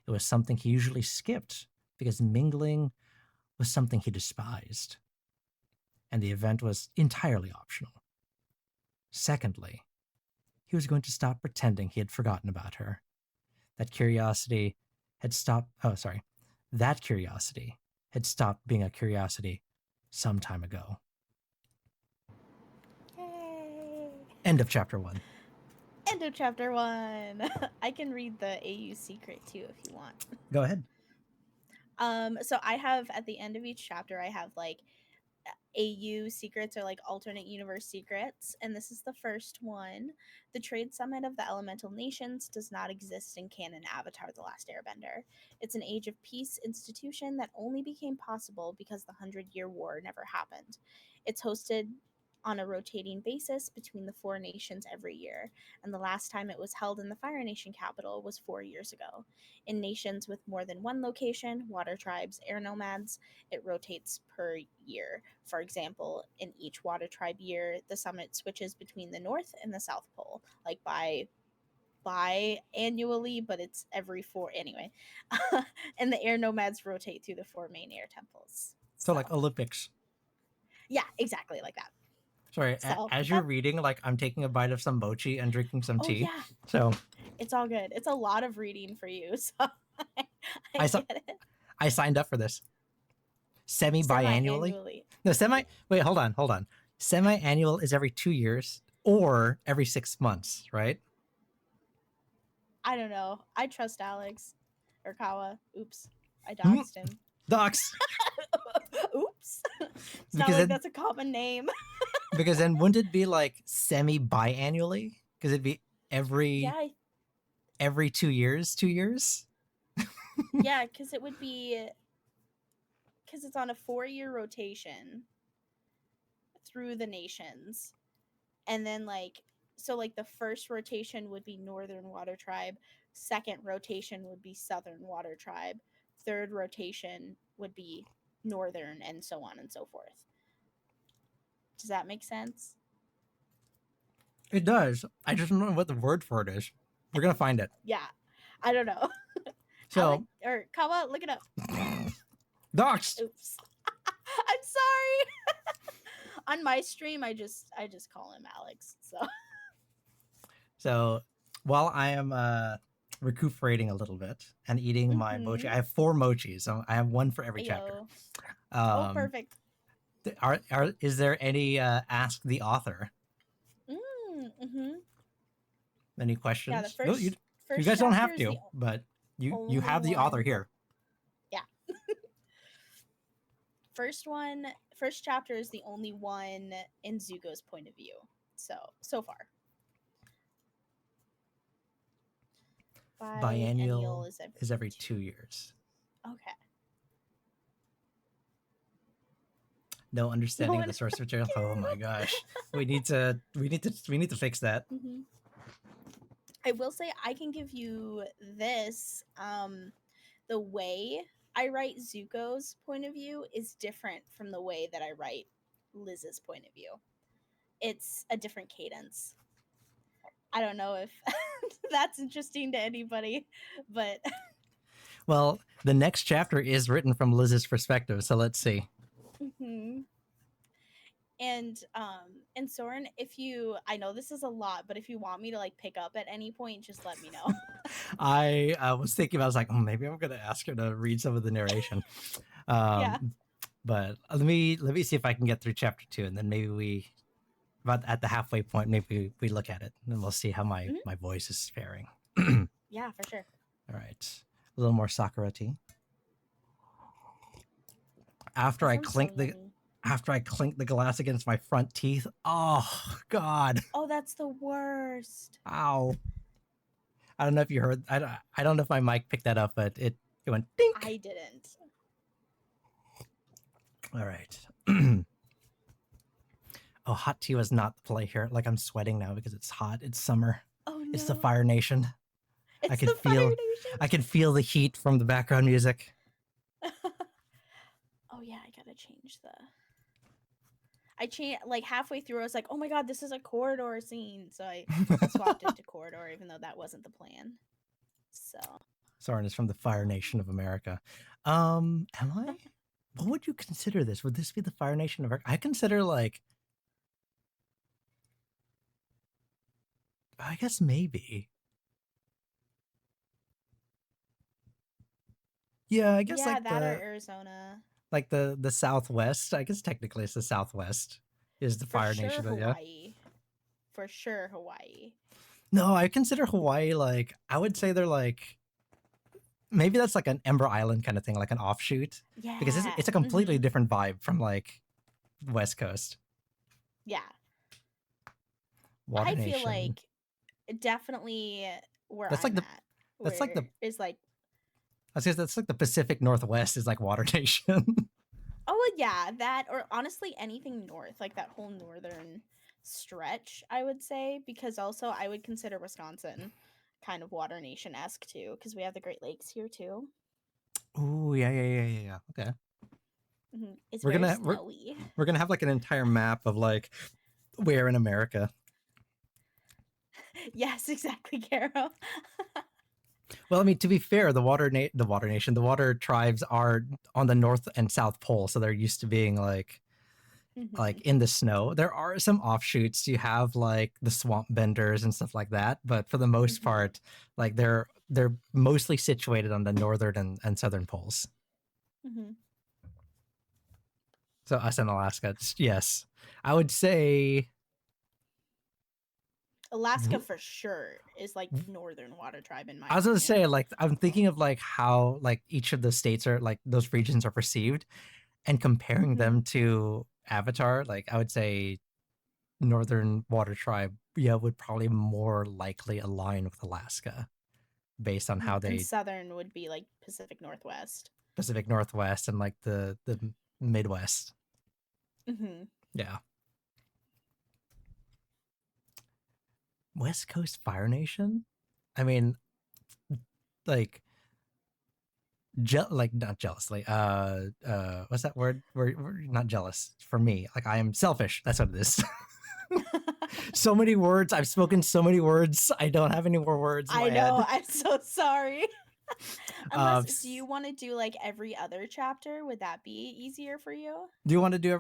It was something he usually skipped because mingling was something he despised, and the event was entirely optional. Secondly, he was going to stop pretending he had forgotten about her. That curiosity had stopped being a curiosity some time ago. Yay! End of chapter 1. End of chapter 1. I can read the AU secret too if you want. Go ahead. So I have at the end of each chapter, I have like AU secrets or like alternate universe secrets, and this is the first one. The Trade Summit of the Elemental Nations does not exist in canon Avatar: The Last Airbender. It's an age of peace institution that only became possible because the 100-Year War never happened. It's hosted on a rotating basis between the 4 nations every year, and the last time it was held in the Fire Nation capital was 4 years ago. In nations with more than one location, water tribes, air nomads, it rotates per year. For example, in each water tribe year, the summit switches between the North and the South Pole, like bi-annually, but it's every 4 anyway. And the air nomads rotate through the 4 main air temples. So like Olympics. Yeah, exactly like that. Sorry, So, as you're reading, like I'm taking a bite of some mochi and drinking some tea. Yeah. So it's all good. It's a lot of reading for you, so I get it. I signed up for this. Semi-biannually? No, wait, hold on. Semi-annual is every 2 years or every 6 months, right? I don't know. I trust Alex or Kawa. Oops. I doxed him. Dox. Oops. It's not like that's a common name. Because then wouldn't it be like semi-biannually? Because it'd be every every 2 years, 2 years. Yeah, because it would be because it's on a 4-year rotation through the nations, and then like so like the first rotation would be Northern Water Tribe, second rotation would be Southern Water Tribe, third rotation would be Northern, and so on and so forth. Does that make sense? It does. I just don't know what the word for it is. We're gonna find it. Yeah, I don't know. Alec So, or Kawa, look it up. docs. Oops. I'm sorry. On my stream, I just call him Alex. So, while I am recuperating a little bit and eating my mochi, I have 4 mochis. So I have one for every chapter. Ayo. Oh, perfect. Is there any ask the author? Mm-hmm. Any Yeah, the questions? No, first you guys don't have chapter is to, the but you only have the author one. here. Yeah. First chapter is the only one in Zuko's point of view. So far. Biennial is is every 2 years. Okay. No understanding of the source material. Oh my gosh, we need to fix that. Mm-hmm. I will say I can give you this. The way I write Zuko's point of view is different from the way that I write Liz's point of view. It's a different cadence. I don't know if that's interesting to anybody, but Well, the next chapter is written from Liz's perspective, so let's see. mm-hmm. And Soren, if you, I know this is a lot, but if you want me to like pick up at any point, just let me know. I was thinking, I was like, oh, maybe I'm gonna ask her to read some of the narration. Yeah. But let me see if I can get through chapter 2, and then maybe we, about at the halfway point, maybe we look at it, and we'll see how my voice is faring. Yeah, for sure. All right, a little more Sakura tea. After I clink the glass against my front teeth. Oh God. Oh, that's the worst. Ow. I don't know if you heard. I don't know if my mic picked that up, but it went dink. I didn't. All right. Oh, hot tea was not the play here. Like I'm sweating now because it's hot. It's summer. Oh no. It's the Fire Nation. It's I can the feel. Fire Nation. I can feel the heat from the background music. Oh yeah, I gotta change the. I changed like halfway through. I was like, "Oh my god, this is a corridor scene," so I swapped it to corridor, even though that wasn't the plan. So. Soren is from the Fire Nation of America. Am I? What would you consider this? Would this be the Fire Nation of America? I consider like. I guess maybe. Yeah, I guess Yeah, like that or Arizona. like the Southwest. I guess technically it's the Southwest is the Fire Nation. Hawaii. Yeah. For sure, Hawaii. No, I consider Hawaii like I would say they're like maybe that's like an Ember Island kind of thing, like an offshoot. Yeah. Because it's a completely different vibe from like West Coast. Yeah. Water I Nation. feel like definitely where that's I'm like at. That's like the. Is like. I was that's like the Pacific Northwest is like Water Nation. Oh yeah, that or honestly anything north, like that whole northern stretch, I would say, because also I would consider Wisconsin kind of Water Nation esque too, because we have the Great Lakes here too. Oh yeah. Okay. Mm-hmm. It's We're very gonna snowy. we're gonna have like an entire map of like where in America. Yes, exactly, Caro. Well, I mean, to be fair, the Water Nation, the Water tribes are on the North and South Pole, so they're used to being like in the snow. There are some offshoots. You have like the swamp benders and stuff like that, but for the most part, like they're mostly situated on the northern and southern poles. So us in Alaska, yes, I would say Alaska for sure is like northern water tribe in my I was gonna opinion. say, like, I'm thinking of like how like each of the states are like those regions are perceived and comparing them to Avatar. Like I would say Northern Water Tribe, yeah, would probably more likely align with Alaska. based on how And they southern would be like Pacific Northwest. Pacific Northwest and like the Midwest. Mm-hmm. Yeah. West Coast Fire Nation? I mean, like like not jealously. What's that word? We're not jealous for me. Like I am selfish. That's what it is. So many words. I've spoken so many words. I don't have any more words in I my know. head. I'm so sorry. Unless, do S- you want to do like every other chapter? Would that be easier for you? do you want to do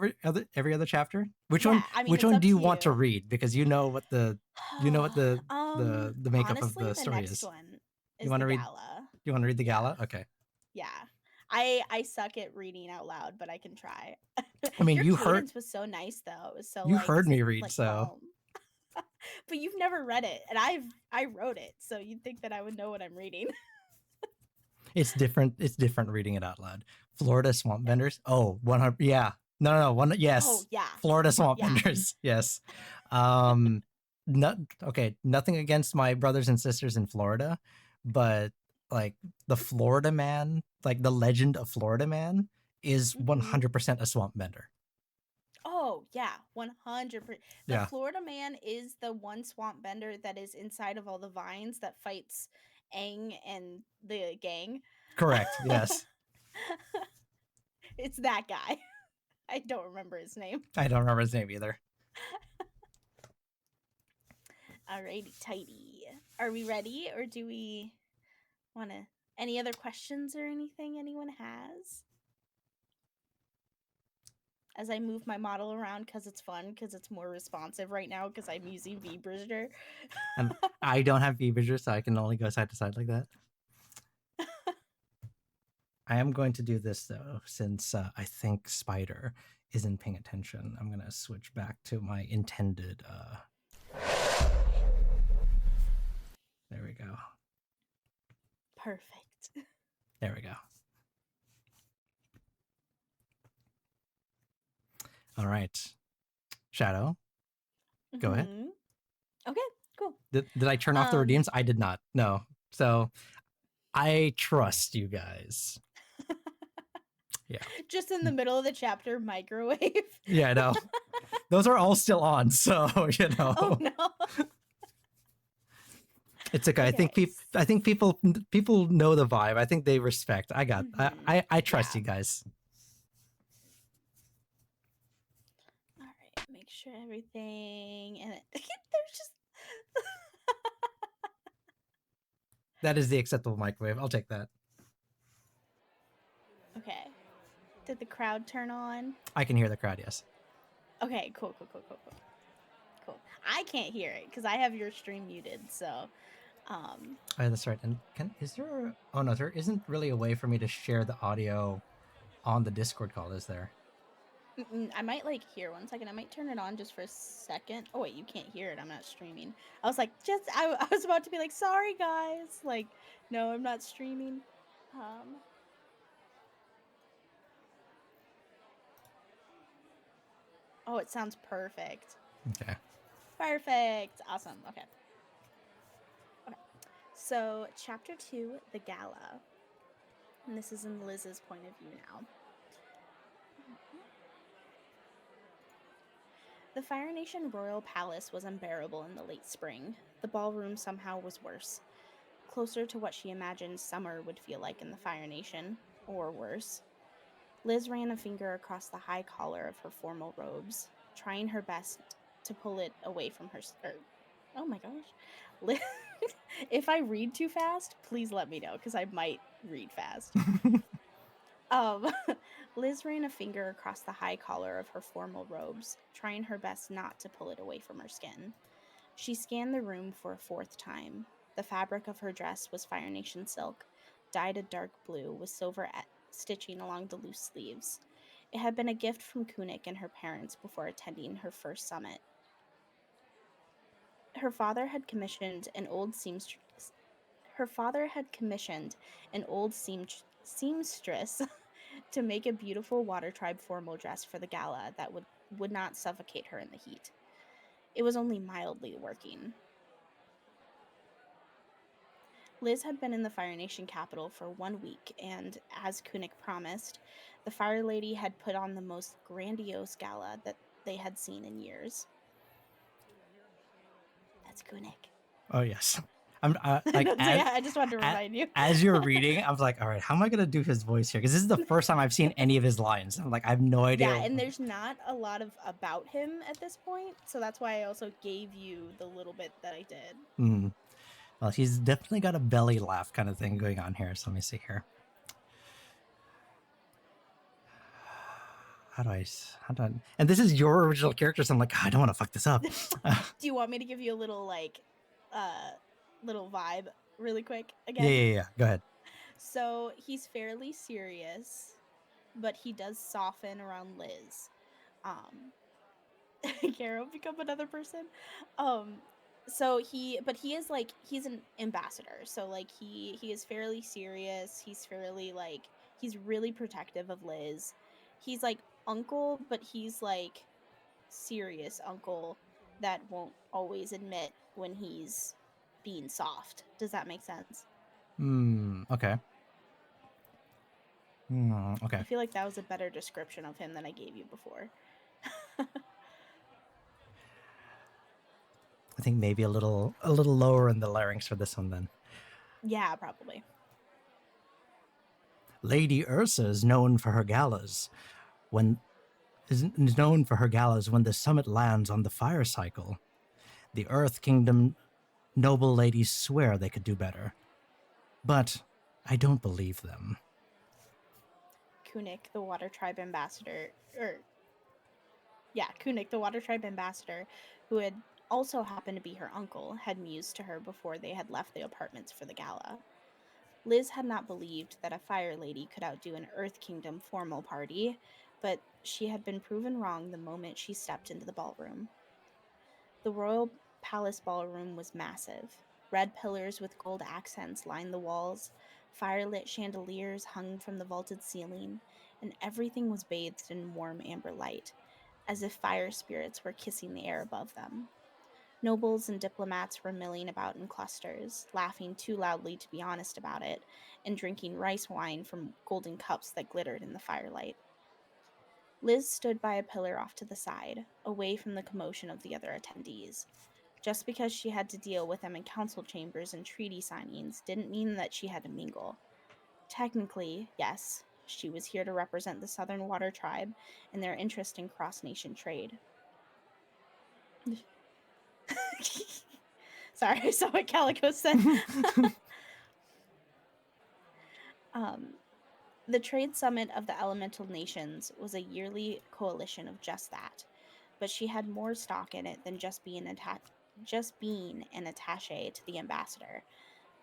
every other chapter? Which Yeah, one? I mean, Which it's one up do to you want to you. read? Because you know what the makeup of Honestly, the the story next is. one You is want the to read? gala. You want to read the Yeah, gala? Okay. yeah. I suck at reading out loud, but I can try. I mean, Your cadence was so nice, though. It was so you heard me read, like so calm. But you've never read it, and I wrote it, so you'd think that I would know what I'm reading. it's different. It's different reading it out loud. Florida swamp Yeah. vendors. Oh, 100. Yeah. No. One. Oh Yes. yeah, Florida swamp yeah. vendors. Yes. Um. Not okay. Nothing against my brothers and sisters in Florida, but like the Florida man, like the legend of Florida man, is Mm-hmm. 100% a swamp vendor. Oh yeah, 100%. The Yeah. Florida man is the one swamp bender that is inside of all the vines that fights Aang and the gang. Correct. Yes. It's that guy. I don't remember his name. I don't remember his name either. Alrighty, tidy. Are we ready, or do we want to? Any other questions or anything anyone has? As I move my model around because it's fun, because it's more responsive right now because I'm using VBridger. And I don't have V-Vision, so I can only go side to side like that. I am going to do this though, since I think Spider isn't paying attention. I'm gonna switch back to my intended. There we go. Perfect. There we go. All right, Shadow, go ahead. Mhm. Okay, cool. Did I turn off the redeems? I did not. No. So I trust you guys. Yeah. Just in the middle of the chapter, microwave. Yeah, I know. Those are all still on, so you know. Oh no. It's okay. Okay. I think people know the vibe. I think they respect. I got. Mhm. I trust Yeah. you guys. All right. Make sure everything and there's just That is the acceptable microwave. I'll take that. okay. Did the crowd turn on? I can hear the crowd. Yes. Okay. Cool. Cool. I can't hear it because I have your stream muted. So, Oh, that's right. And is there? Oh no, there isn't really a way for me to share the audio on the Discord call, is there? I might like hear 1 second. I might turn it on just for a second. Oh wait, you can't hear it. I'm not streaming. I was like, I was about to be like, sorry guys. Like, no, I'm not streaming. Um. Oh, it sounds perfect. Okay. Perfect. Awesome. Okay. Okay. So, chapter 2, the gala. And this is in Liz's point of view now. The Fire Nation Royal Palace was unbearable in the late spring. The ballroom somehow was worse. Closer to what she imagined summer would feel like in the Fire Nation, or worse. Liz ran a finger across the high collar of her formal robes, trying her best to pull it away from her skirt. Oh my gosh. Liz, if I read too fast, please let me know, because I might read fast. Um, Liz ran a finger across the high collar of her formal robes, trying her best not to pull it away from her skin. She scanned the room for a fourth time. The fabric of her dress was Fire Nation silk, dyed a dark blue with silver stitching along the loose sleeves. It had been a gift from Kunik and her parents before attending her first summit. Her father had commissioned an old seamstress. Her father had commissioned an old seamstress to make a beautiful water tribe formal dress for the gala that would not suffocate her in the heat. It was only mildly working. Liz had been in the Fire Nation capital for 1 week, and as Kunik promised, the Fire Lady had put on the most grandiose gala that they had seen in years. That's Kunik. Oh yes. I'm like That's, yeah, I just wanted to remind you. as you're reading, I was like, all right, how am I gonna do his voice here? Because this is the first time I've seen any of his lines. I'm like, I have no idea. Yeah, and there's not a lot of about him at this point, so that's why I also gave you the little bit that I did. Mm. Well, he's definitely got a belly laugh kind of thing going on here. So let me see here. How do I, and this is your original character, so I'm like, I don't want to fuck this up. Do you want me to give you a little uh little vibe really quick Yeah, again? yeah, yeah. Go ahead. So he's fairly serious, but he does soften around Liz. Um Caro become another person. Um so he is like he's an ambassador. So like he is fairly serious. He's fairly like he's really protective of Liz. He's like uncle, but he's like serious uncle that won't always admit when he's being soft. Does that make sense? Okay. I Okay. feel like that was a better description of him than I gave you before. I think maybe a little lower in the larynx for this one then. Yeah, probably. Lady Ursa is known for her galas. When is known for her galas when the summit lands on the fire cycle. The Earth Kingdom noble ladies swear they could do better. But I don't believe them. Kunik, the Water Tribe ambassador, Kunik, the Water Tribe ambassador, who had also happened to be her uncle, had mused to her before they had left the apartments for the gala. Liz had not believed that a fire lady could outdo an Earth Kingdom formal party, but she had been proven wrong the moment she stepped into the ballroom. The royal palace ballroom was massive. Red pillars with gold accents lined the walls, firelit chandeliers hung from the vaulted ceiling, and everything was bathed in warm amber light, as if fire spirits were kissing the air above them. Nobles and diplomats were milling about in clusters, laughing too loudly to be honest about it, and drinking rice wine from golden cups that glittered in the firelight. Liz stood by a pillar off to the side, away from the commotion of the other attendees. Just because she had to deal with them in council chambers and treaty signings didn't mean that she had to mingle. Technically, yes, she was here to represent the Southern Water Tribe and their interest in cross nation trade. Sorry, I saw what Calico said. um, the Trade Summit of the Elemental Nations was a yearly coalition of just that, but she had more stock in it than just being an attaché to the ambassador.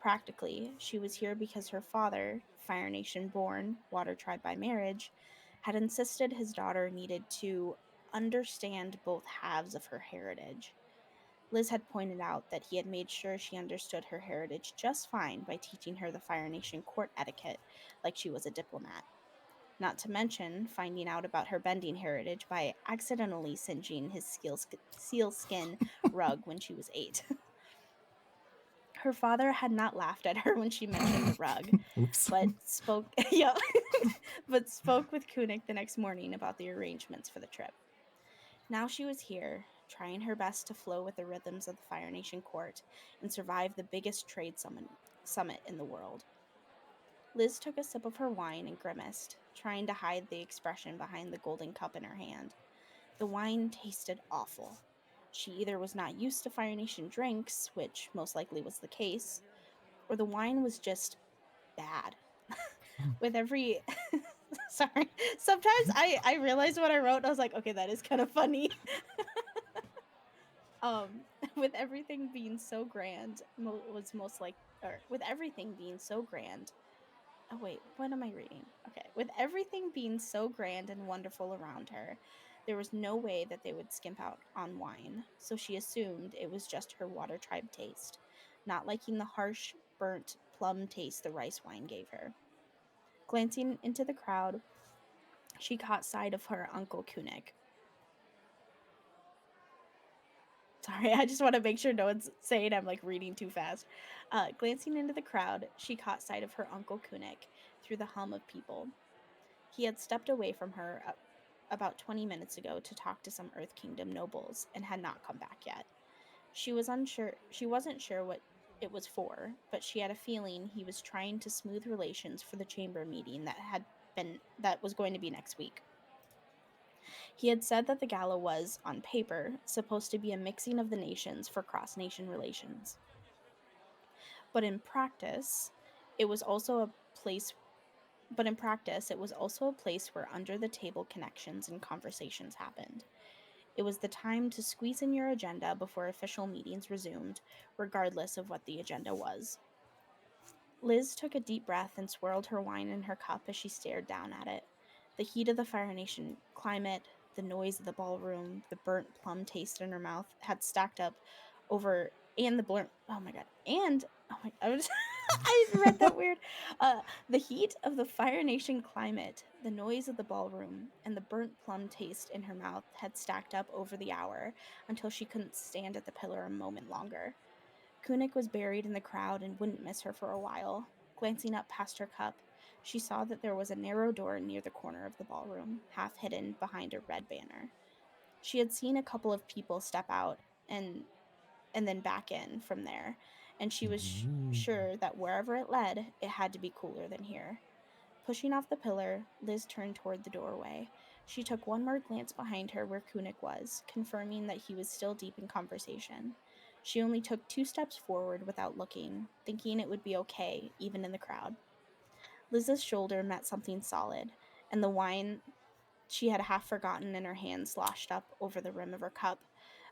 Practically, she was here because her father, Fire Nation born, Water Tribe by marriage, had insisted his daughter needed to understand both halves of her heritage. Liz had pointed out that he had made sure she understood her heritage just fine by teaching her the Fire Nation court etiquette like she was a diplomat. Not to mention finding out about her bending heritage by accidentally singeing his sealskin rug when she was 8. Her father had not laughed at her when she mentioned the rug, Oops. but spoke yeah, but spoke with Kunik the next morning about the arrangements for the trip. Now she was here, trying her best to flow with the rhythms of the Fire Nation court and survive the biggest summit in the world. Liz took a sip of her wine and grimaced, trying to hide the expression behind the golden cup in her hand. The wine tasted awful. She either was not used to Fire Nation drinks, which most likely was the case, or the wine was just bad. With every sorry, sometimes I realized what I wrote and I was like, okay, that is kind of funny. With everything being so grand, was most like, or with everything being so grand. Oh wait, what am I reading? Okay, with everything being so grand and wonderful around her, there was no way that they would skimp out on wine. So she assumed it was just her water tribe taste, not liking the harsh, burnt plum taste the rice wine gave her. Glancing into the crowd, she caught sight of her uncle Kunik. Sorry, I just want to make sure no one's saying I'm like reading too fast. Glancing into the crowd, she caught sight of her Uncle Kunik through the hum of people. He had stepped away from her about 20 minutes ago to talk to some Earth Kingdom nobles and had not come back yet. She wasn't sure what it was for, but she had a feeling he was trying to smooth relations for the chamber meeting that was going to be next week. He had said that the gala was, on paper, supposed to be a mixing of the nations for cross-nation relations. But in practice, it was also a place it was also a place where under the table connections and conversations happened. It was the time to squeeze in your agenda before official meetings resumed, regardless of what the agenda was. Liz took a deep breath and swirled her wine in her cup as she stared down at it. The heat of the Fire Nation climate, the noise of the ballroom, the burnt plum taste in her mouth had stacked up over, and the blur. Oh my god! And oh my, I was, I read that weird. The heat of the Fire Nation climate, the noise of the ballroom, and the burnt plum taste in her mouth had stacked up over the hour until she couldn't stand at the pillar a moment longer. Kunik was buried in the crowd and wouldn't miss her for a while. Glancing up past her cup, she saw that there was a narrow door near the corner of the ballroom, half hidden behind a red banner. She had seen a couple of people step out and then back in from there, and she was Ooh. sure that wherever it led, it had to be cooler than here. Pushing off the pillar, Liz turned toward the doorway. She took one more glance behind her where Kunik was, confirming that he was still deep in conversation. She only took 2 steps forward without looking, thinking it would be okay, even in the crowd. Liz's shoulder met something solid, and the wine she had half forgotten in her hand sloshed up over the rim of her cup.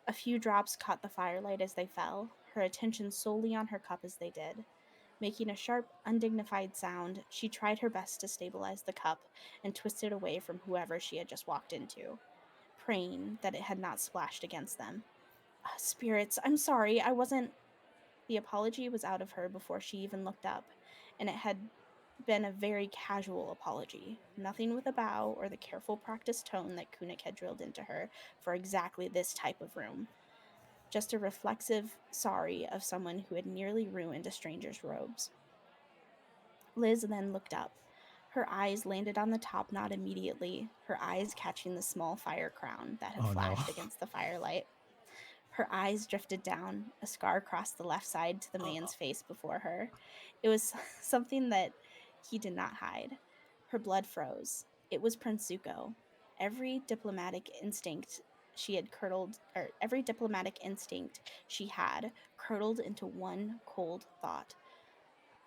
A few drops caught the firelight as they fell, her attention solely on her cup as they did. Making a sharp, undignified sound, she tried her best to stabilize the cup and twist it away from whoever she had just walked into, praying that it had not splashed against them. Spirits, I'm sorry, I wasn't. The apology was out of her before she even looked up, and it had been a very casual apology, nothing with a bow or the careful practiced tone that Kunik had drilled into her for exactly this type of room. Just a reflexive sorry of someone who had nearly ruined a stranger's robes. Liz then looked up. Her eyes landed on the top knot immediately, her eyes catching the small fire crown that had Oh no. flashed against the firelight. Her eyes drifted down, a scar crossed the left side to the man's face before her. It was something that he did not hide. Her blood froze. It was Prince Zuko. Every diplomatic instinct every diplomatic instinct she had curdled into one cold thought.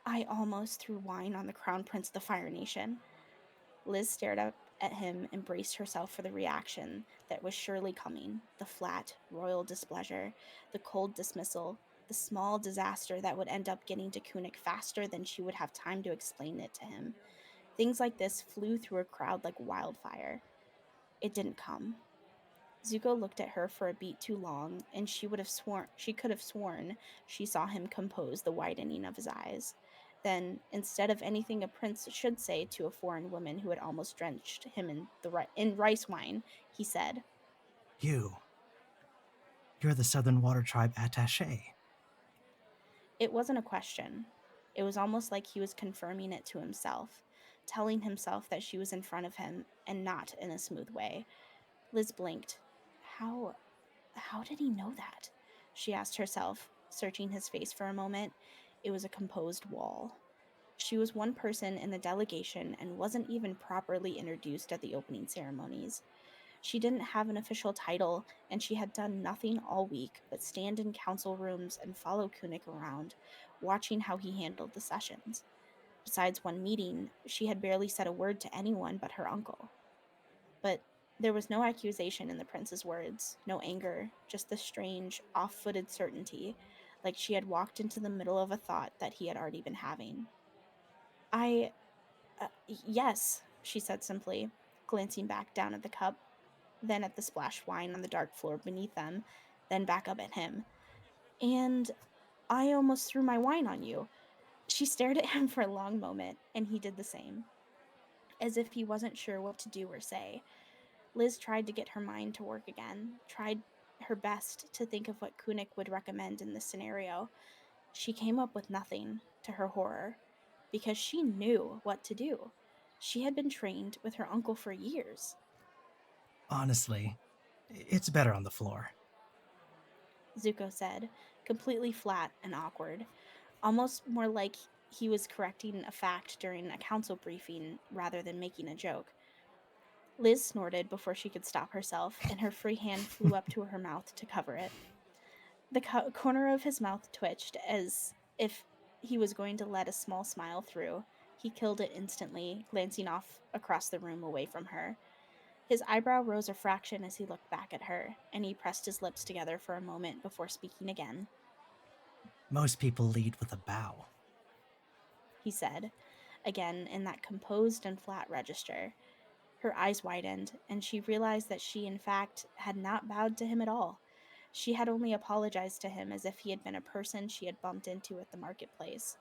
I almost threw wine on the crown prince of the Fire Nation. Liz stared up at him and braced herself for the reaction that was surely coming, the flat, royal displeasure, the cold dismissal, the small disaster that would end up getting to Kunik faster than she would have time to explain it to him. Things like this flew through a crowd like wildfire. It didn't come. Zuko looked at her for a beat too long, and she could have sworn she saw him compose the widening of his eyes. Then, instead of anything a prince should say to a foreign woman who had almost drenched him in rice wine, he said, You. You're the Southern Water Tribe attaché. it wasn't a question. It was almost like he was confirming it to himself, telling himself that she was in front of him, and not in a smooth way. Liz blinked. How How did he know that? She asked herself, searching his face for a moment. It was a composed wall. She was one person in the delegation and wasn't even properly introduced at the opening ceremonies. She didn't have an official title, and she had done nothing all week but stand in council rooms and follow Kunik around, watching how he handled the sessions. Besides one meeting, she had barely said a word to anyone but her uncle. But there was no accusation in the prince's words, no anger, just the strange, off footed certainty, like she had walked into the middle of a thought that he had already been having. I, yes, she said simply, glancing back down at the cup, then at the splashed wine on the dark floor beneath them, then back up at him. And I almost threw my wine on you. She stared at him for a long moment, and he did the same, as if he wasn't sure what to do or say. Liz tried to get her mind to work again, tried her best to think of what Kunik would recommend in this scenario. She came up with nothing, to her horror, because she knew what to do. She had been trained with her uncle for years. Honestly, it's better on the floor. Zuko said, completely flat and awkward, almost more like he was correcting a fact during a council briefing rather than making a joke. Liz snorted before she could stop herself, and her free hand flew up to her mouth to cover it. The corner of his mouth twitched as if he was going to let a small smile through. He killed it instantly, glancing off across the room away from her. His eyebrow rose a fraction as he looked back at her, and he pressed his lips together for a moment before speaking again. Most people lead with a bow. He said, again in that composed and flat register. Her eyes widened, and she realized that she, in fact, had not bowed to him at all. She had only apologized to him as if he had been a person she had bumped into at the marketplace.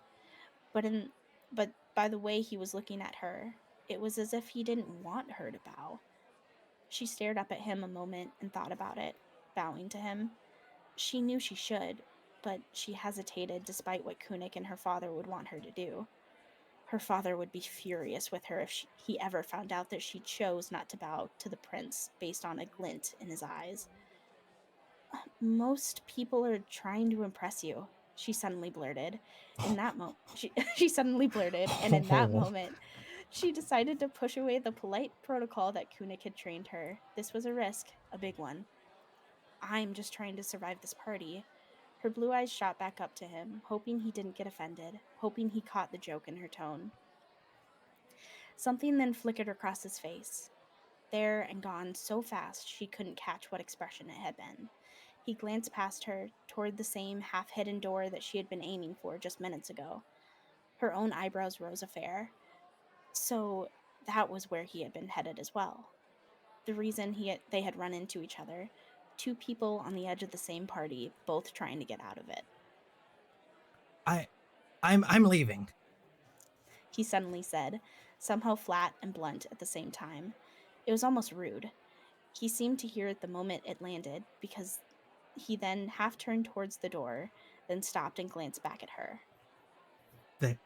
But in but by the way he was looking at her, it was as if he didn't want her to bow. She stared up at him a moment and thought about it, bowing to him. She knew she should, but she hesitated despite what Kunik and her father would want her to do. Her father would be furious with her if he ever found out that she chose not to bow to the prince based on a glint in his eyes. Most people are trying to impress you, she suddenly blurted. In that moment, she suddenly blurted, and in that Oh, moment, she decided to push away the polite protocol that Kunik had trained her. This was a risk, a big one. I'm just trying to survive this party. Her blue eyes shot back up to him, hoping he didn't get offended, hoping he caught the joke in her tone. Something then flickered across his face, there and gone so fast she couldn't catch what expression it had been. He glanced past her, toward the same half hidden door that she had been aiming for just minutes ago. Her own eyebrows rose a fair. So that was where he had been headed as well. The reason they had run into each other. Two people on the edge of the same party, both trying to get out of it. I, I'm leaving. He suddenly said, somehow flat and blunt at the same time. It was almost rude. He seemed to hear it the moment it landed, because he then half turned towards the door, then stopped and glanced back at her. The,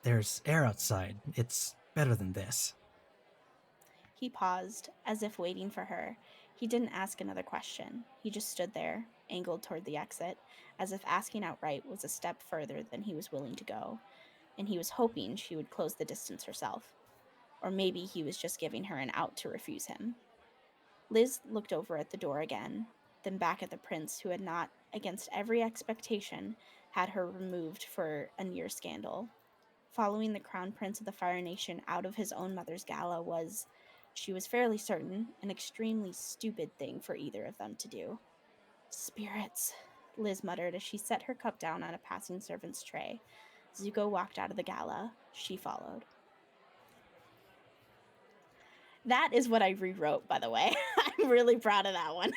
there's air outside. It's better than this. He paused, as if waiting for her. He didn't ask another question. He just stood there, angled toward the exit, as if asking outright was a step further than he was willing to go, and he was hoping she would close the distance herself. Or maybe he was just giving her an out to refuse him. Liz looked over at the door again, then back at the prince who had not, against every expectation, had her removed for a near scandal. Following the crown prince of the Fire Nation out of his own mother's gala was, she was fairly certain, an extremely stupid thing for either of them to do. Spirits, Liz muttered as she set her cup down on a passing servant's tray. Zuko walked out of the gala. She followed. That is what I rewrote, by the way. I'm really proud of that one.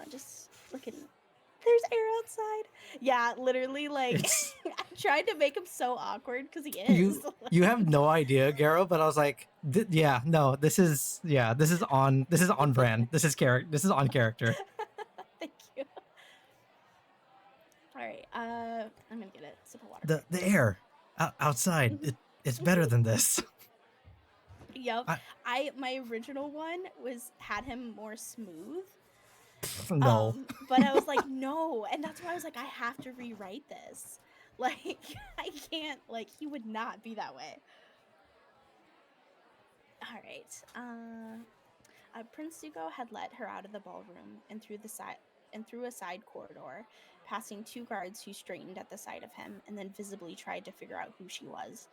Just looking. There's air outside. Yeah, literally, like It's I tried to make him so awkward because he is. you have no idea, Garo, but I was like, yeah, no, this is on brand. This is on character. Thank you. All right. I'm gonna get a sip of water The quick. air outside, it's better than this. Yep. I, My original one was had him more smooth. no. But I was like, no, and that's why I was like, I have to rewrite this. Like, I can't. Like, he would not be that way. All right. Prince Zuko had led her out of the ballroom and through a side corridor, passing two guards who straightened at the sight of him and then visibly tried to figure out who she was.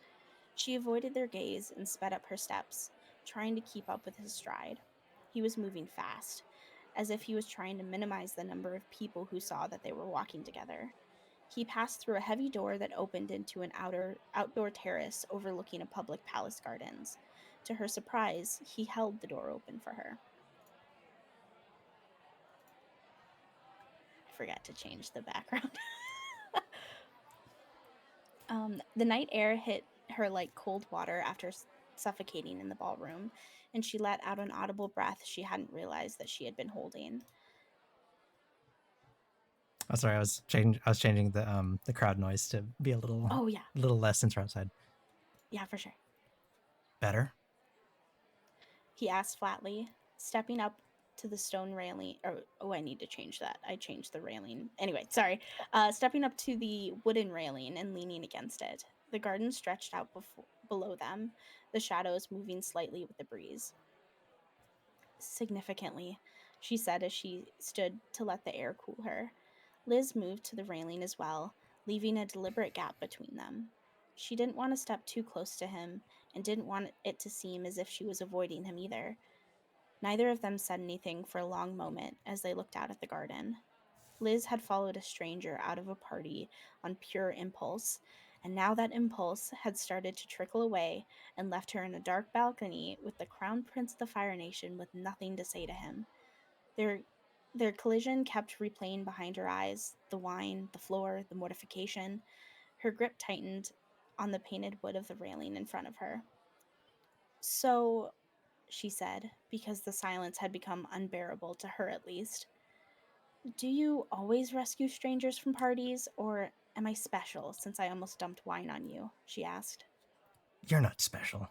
She avoided their gaze and sped up her steps, trying to keep up with his stride. He was moving fast, as if he was trying to minimize the number of people who saw that they were walking together. He passed through a heavy door that opened into an outdoor terrace overlooking a public palace gardens. To her surprise, he held the door open for her. I forgot to change the background. The night air hit her like cold water after suffocating in the ballroom, and she let out an audible breath she hadn't realized that she had been holding. Oh, sorry, I was changing the crowd noise to be Oh, yeah. a little less since we're outside. Yeah, for sure. Better? He asked flatly, stepping up to the stone railing. Or, oh, I need to change that. I changed the railing. Anyway, sorry. Stepping up to the wooden railing and leaning against it. The garden stretched out below them, the shadows moving slightly with the breeze. Significantly, she said as she stood to let the air cool her. Liz moved to the railing as well, leaving a deliberate gap between them. She didn't want to step too close to him and didn't want it to seem as if she was avoiding him either. Neither of them said anything for a long moment as they looked out at the garden. Liz had followed a stranger out of a party on pure impulse, and now that impulse had started to trickle away and left her in a dark balcony with the crown prince of the Fire Nation with nothing to say to him. Their their collision kept replaying behind her eyes, the wine, the floor, the mortification. Her grip tightened on the painted wood of the railing in front of her. So, she said, because the silence had become unbearable to her at least. Do you always rescue strangers from parties, or am I special since I almost dumped wine on you? She asked. You're not special.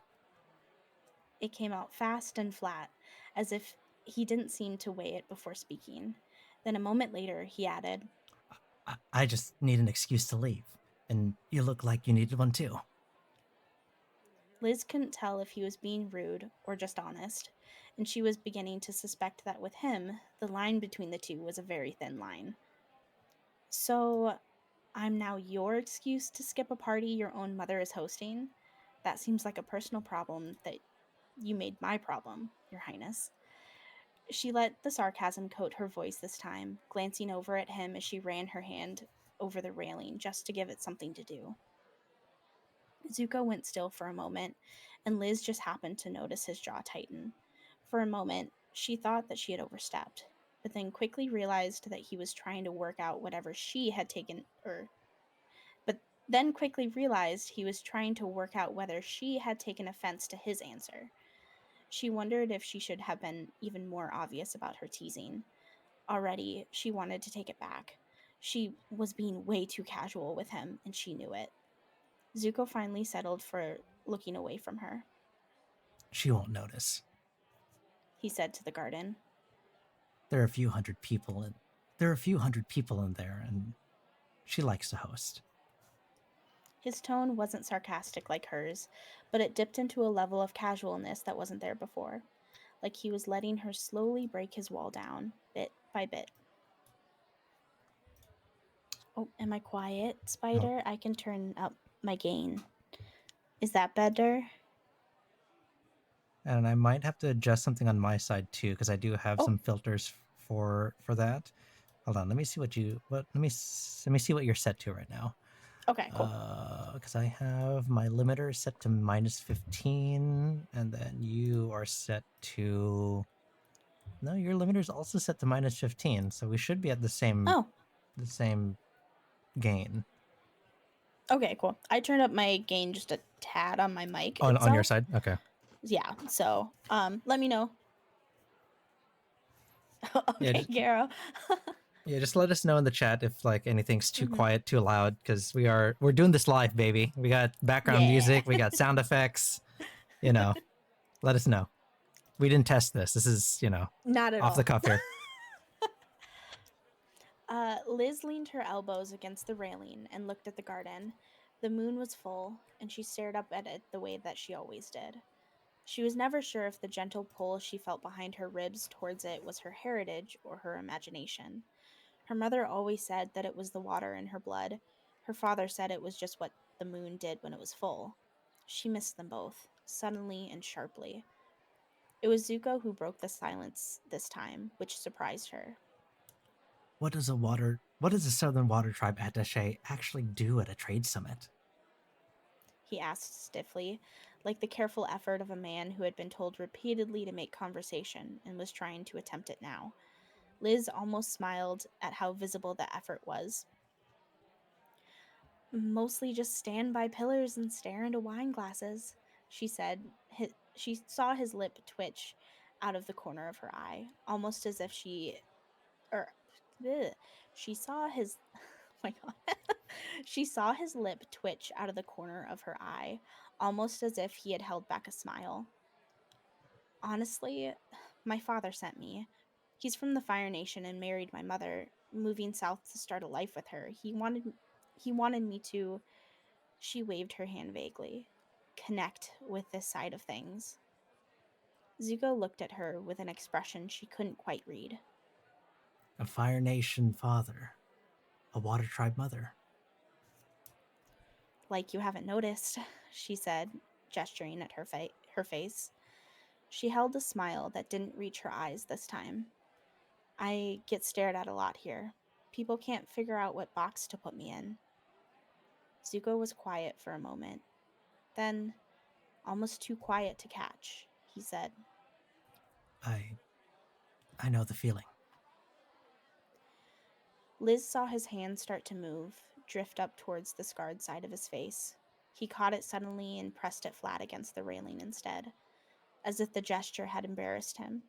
It came out fast and flat, as if he didn't seem to weigh it before speaking. Then a moment later, he added, I just need an excuse to leave. And you look like you needed one too. Liz couldn't tell if he was being rude or just honest, and she was beginning to suspect that with him, the line between the two was a very thin line. So, I'm now your excuse to skip a party your own mother is hosting? That seems like a personal problem that you made my problem, Your Highness. She let the sarcasm coat her voice this time, glancing over at him as she ran her hand over the railing just to give it something to do. Zuko went still for a moment, and Liz just happened to notice his jaw tighten. For a moment, she thought that she had overstepped, but then quickly realized that he was trying to work out whatever she had taken, but then quickly realized he was trying to work out whether she had taken offense to his answer. She wondered if she should have been even more obvious about her teasing. Already, she wanted to take it back. She was being way too casual with him, and she knew it. Zuko finally settled for looking away from her. She won't notice. He said to the garden. There are a few hundred people in there are a few hundred people in there, and she likes to host. His tone wasn't sarcastic like hers, but it dipped into a level of casualness that wasn't there before, like he was letting her slowly break his wall down, bit by bit. Oh, am I quiet, Oh, Spider? I can turn up my gain. Is that better? and I might have to adjust something on my side too, because I do have Oh, some filters for that. Hold on, let me see what you what let me see what you're set to right now. okay, cool. Because I have my limiter set to -15, and then you are set to no, your limiter is also set to -15, so we should be at Oh, the same gain okay, cool. I turned up my gain just a tad on my mic on your itself. side. Okay. Yeah, so let me know. Yeah, Okay, Garo. yeah, just let us know in the chat if like anything's too Hmm. quiet, too loud, because we're doing this live, baby. We got background Yeah. music, we got sound effects. You know, let us know. We didn't test this. This is Not at off the all. cuff here. Liz leaned her elbows against the railing and looked at the garden. The moon was full, and she stared up at it the way that she always did. She was never sure if the gentle pull she felt behind her ribs towards it was her heritage or her imagination. Her mother always said that it was the water in her blood. Her father said it was just what the moon did when it was full. She missed them both, suddenly and sharply. It was Zuko who broke the silence this time, which surprised her. What does a Southern Water Tribe attaché actually do at a trade summit? He asked stiffly, like the careful effort of a man who had been told repeatedly to make conversation and was trying to attempt it now. Liz almost smiled at how visible the effort was. Mostly just stand by pillars and stare into wine glasses, she said, She saw his lip twitch out of the corner of her eye, almost as if she or ugh, she saw his oh my god. She saw his lip twitch out of the corner of her eye, almost as if he had held back a smile. Honestly, my father sent me. He's from the Fire Nation and married my mother, moving south to start a life with her. He wanted me to, she waved her hand vaguely, connect with this side of things. Zuko looked at her with an expression she couldn't quite read. A Fire Nation father, a Water Tribe mother. Like you haven't noticed, she said, gesturing at her face. She held a smile that didn't reach her eyes this time. I get stared at a lot here. People can't figure out what box to put me in. Zuko was quiet for a moment. Then, almost too quiet to catch, he said, I I know the feeling. Liz saw his hand start to move, drift up towards the scarred side of his face. He caught it suddenly and pressed it flat against the railing instead, as if the gesture had embarrassed him.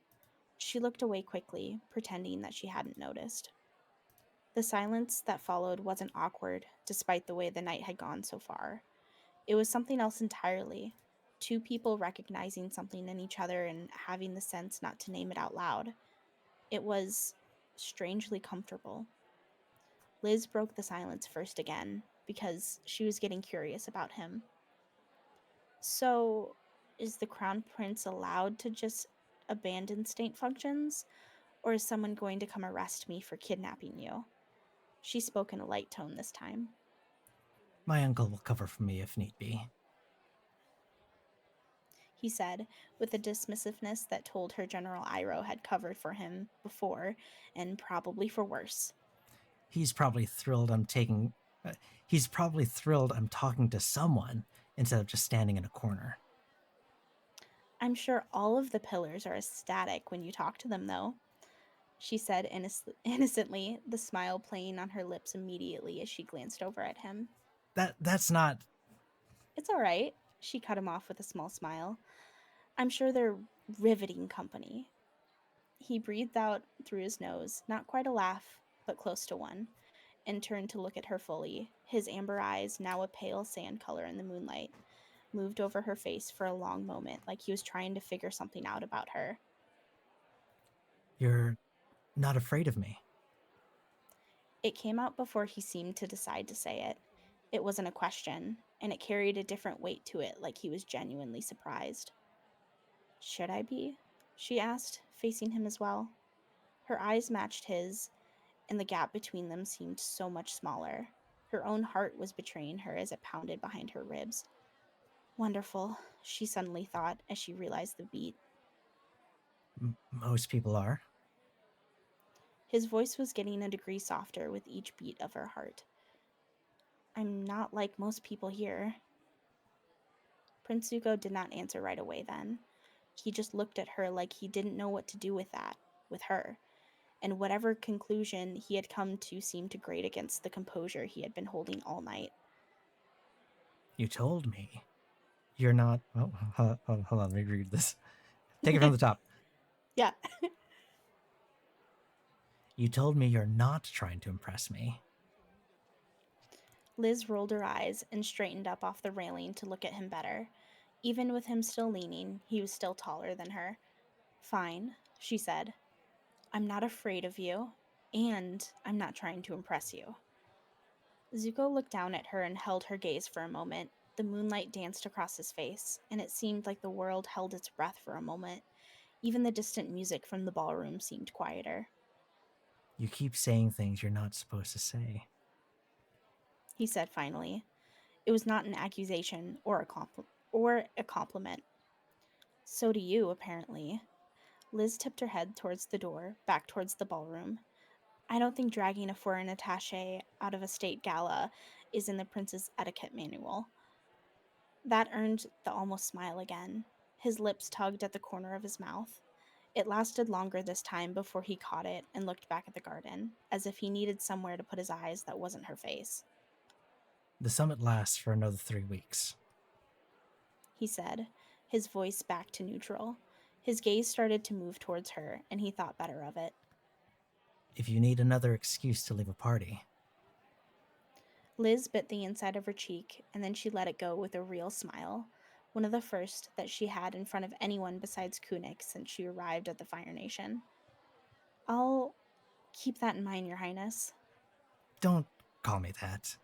She looked away quickly, pretending that she hadn't noticed. The silence that followed wasn't awkward, despite the way the night had gone so far. It was something else entirely. Two people recognizing something in each other and having the sense not to name it out loud. It was strangely comfortable. Liz broke the silence first again, because she was getting curious about him. So, is the Crown Prince allowed to just abandon state functions? Or is someone going to come arrest me for kidnapping you? She spoke in a light tone this time. My uncle will cover for me if need be. He said, with a dismissiveness that told her General Iroh had covered for him before, and probably for worse. He's probably thrilled I'm taking. He's probably thrilled I'm talking to someone instead of just standing in a corner. I'm sure all of the pillars are ecstatic when you talk to them, though, she said innocently, the smile playing on her lips immediately as she glanced over at him. That's not. It's all right, she cut him off with a small smile. I'm sure they're riveting company. He breathed out through his nose, not quite a laugh, but close to one, and turned to look at her fully. His amber eyes, now a pale sand color in the moonlight, moved over her face for a long moment, like he was trying to figure something out about her. You're not afraid of me. It came out before he seemed to decide to say it. It wasn't a question, and it carried a different weight to it, like he was genuinely surprised. Should I be? She asked, facing him as well. Her eyes matched his, and the gap between them seemed so much smaller. Her own heart was betraying her as it pounded behind her ribs. Wonderful, she suddenly thought as she realized the beat. Most people are. His voice was getting a degree softer with each beat of her heart. I'm not like most people here. Prince Zuko did not answer right away then. He just looked at her like he didn't know what to do with that, with her, and whatever conclusion he had come to seemed to grate against the composure he had been holding all night. You told me. You're not. Oh, hold on. Let me read this. Take it from the top. Yeah. You told me you're not trying to impress me. Liz rolled her eyes and straightened up off the railing to look at him better. Even with him still leaning, he was still taller than her. Fine, she said. I'm not afraid of you, and I'm not trying to impress you. Zuko looked down at her and held her gaze for a moment. The moonlight danced across his face, and it seemed like the world held its breath for a moment. Even the distant music from the ballroom seemed quieter. You keep saying things you're not supposed to say. He said finally. It was not an accusation or a compliment. So do you, apparently. Liz tipped her head towards the door, back towards the ballroom. I don't think dragging a foreign attaché out of a state gala is in the prince's etiquette manual. That earned the almost smile again. His lips tugged at the corner of his mouth. It lasted longer this time before he caught it and looked back at the garden, as if he needed somewhere to put his eyes that wasn't her face. The summit lasts for another 3 weeks. He said, his voice back to neutral. His gaze started to move towards her, and he thought better of it. If you need another excuse to leave a party. Liz bit the inside of her cheek, and then she let it go with a real smile, one of the first that she had in front of anyone besides Kunik since she arrived at the Fire Nation. I'll keep that in mind, Your Highness. Don't call me that.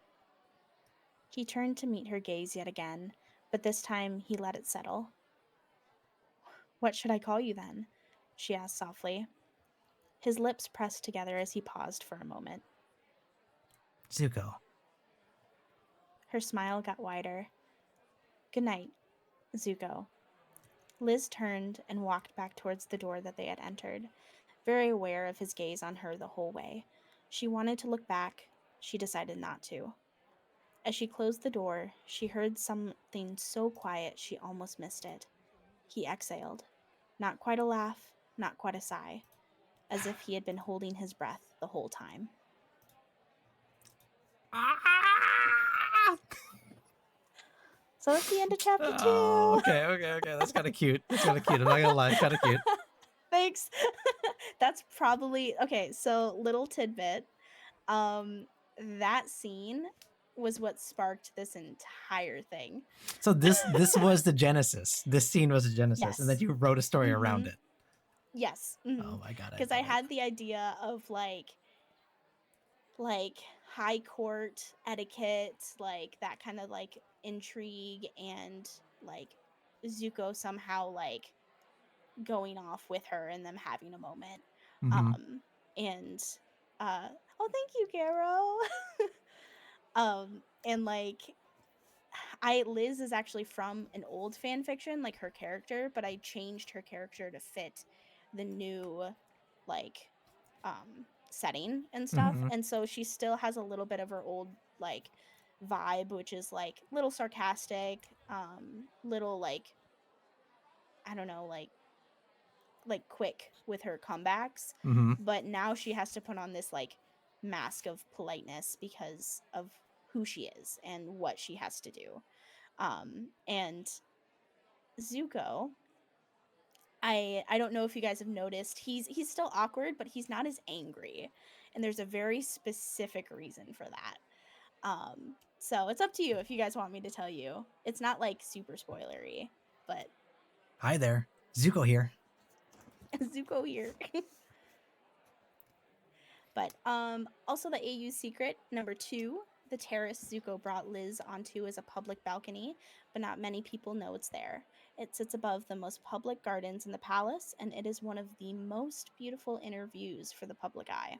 He turned to meet her gaze yet again, but this time he let it settle. What should I call you then? She asked softly. His lips pressed together as he paused for a moment. Zuko. Her smile got wider. Good night, Zuko. Liz turned and walked back towards the door that they had entered, very aware of his gaze on her the whole way. She wanted to look back. She decided not to. As she closed the door, she heard something so quiet she almost missed it. He exhaled. Not quite a laugh, not quite a sigh, as if he had been holding his breath the whole time. So that's the end of chapter 2. Oh, okay. That's kind of cute. I'm not gonna lie, kind of cute. Thanks. That's probably okay. So little tidbit. That scene was what sparked this entire thing. So this was the genesis. This scene was the genesis, and then Yes. you wrote a story around it. Yes. Oh my god! Because I had the idea of like high court etiquette, like that kind of like intrigue, and like Zuko somehow like going off with her and them having a moment. Mm-hmm. And oh, thank you, Garo. And like Liz is actually from an old fan fiction, like her character, but I changed her character to fit the new like setting and stuff. Mm-hmm. And so she still has a little bit of her old like vibe, which is like little sarcastic, little like I don't know, like quick with her comebacks. Mm-hmm. But now she has to put on this like mask of politeness because of who she is and what she has to do. And Zuko, I don't know if you guys have noticed, he's still awkward, but he's not as angry. And there's a very specific reason for that. So it's up to you if you guys want me to tell you. It's not like super spoilery, but Hi there, Zuko here. Zuko here. But also the AU secret number 2, the terrace Zuko brought Liz onto is a public balcony, but not many people know it's there. It sits above the most public gardens in the palace, and it is one of the most beautiful inner views for the public eye.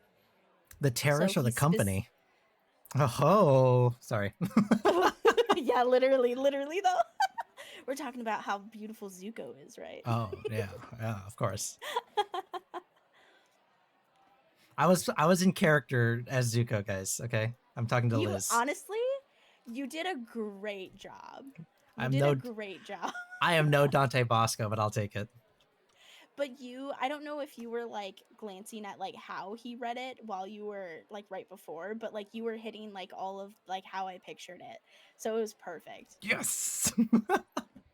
The terrace or the company? Oh, sorry. Yeah, literally though. We're talking about how beautiful Zuko is, right? Oh yeah, of course. I was in character as Zuko, guys. Okay, I'm talking to Liz. Honestly, you did a great job. A great job. I am no Dante Bosco, but I'll take it. But I don't know if you were like glancing at like how he read it while you were like right before, but like you were hitting like all of like how I pictured it. So it was perfect. Yes.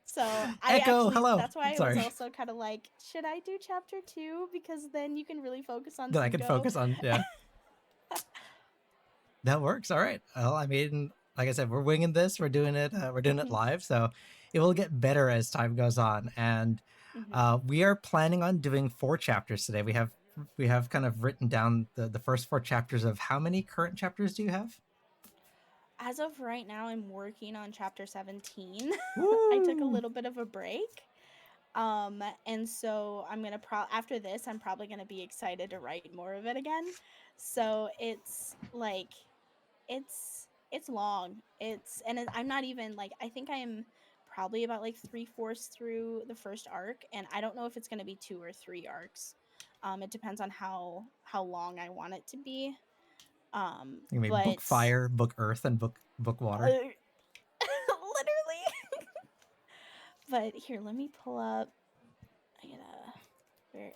So hello. That's why Sorry. I was also kind of like, should I do chapter 2? Because then you can really focus on Then Zuko. I can focus on, yeah. That works. All right. Well, I mean, like I said, we're winging this. We're doing it. We're doing it live, so it will get better as time goes on. And we are planning on doing 4 chapters today. We have kind of written down the first 4 chapters of how many current chapters do you have? As of right now, I'm working on chapter 17. I took a little bit of a break. And so I'm gonna after this, I'm probably gonna be excited to write more of it again. So it's like it's long. I'm not even like, I think I am probably about like 3/4 through the first arc, and I don't know if it's gonna be 2 or 3 arcs. It depends on how long I want it to be. You mean but book fire, book earth, and book water. Literally. But here, let me pull up. Where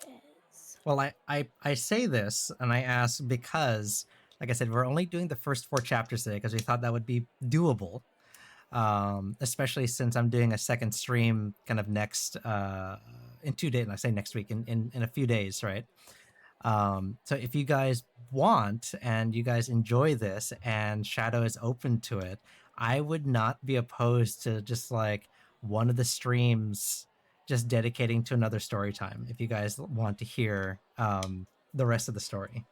is? Well, I say this and I ask because, like I said, we're only doing the first 4 chapters today because we thought that would be doable. Especially since I'm doing a second stream kind of next in 2 days. I say next week in a few days, right? So if you guys want and you guys enjoy this and Shadow is open to it, I would not be opposed to just like one of the streams just dedicating to another story time if you guys want to hear the rest of the story.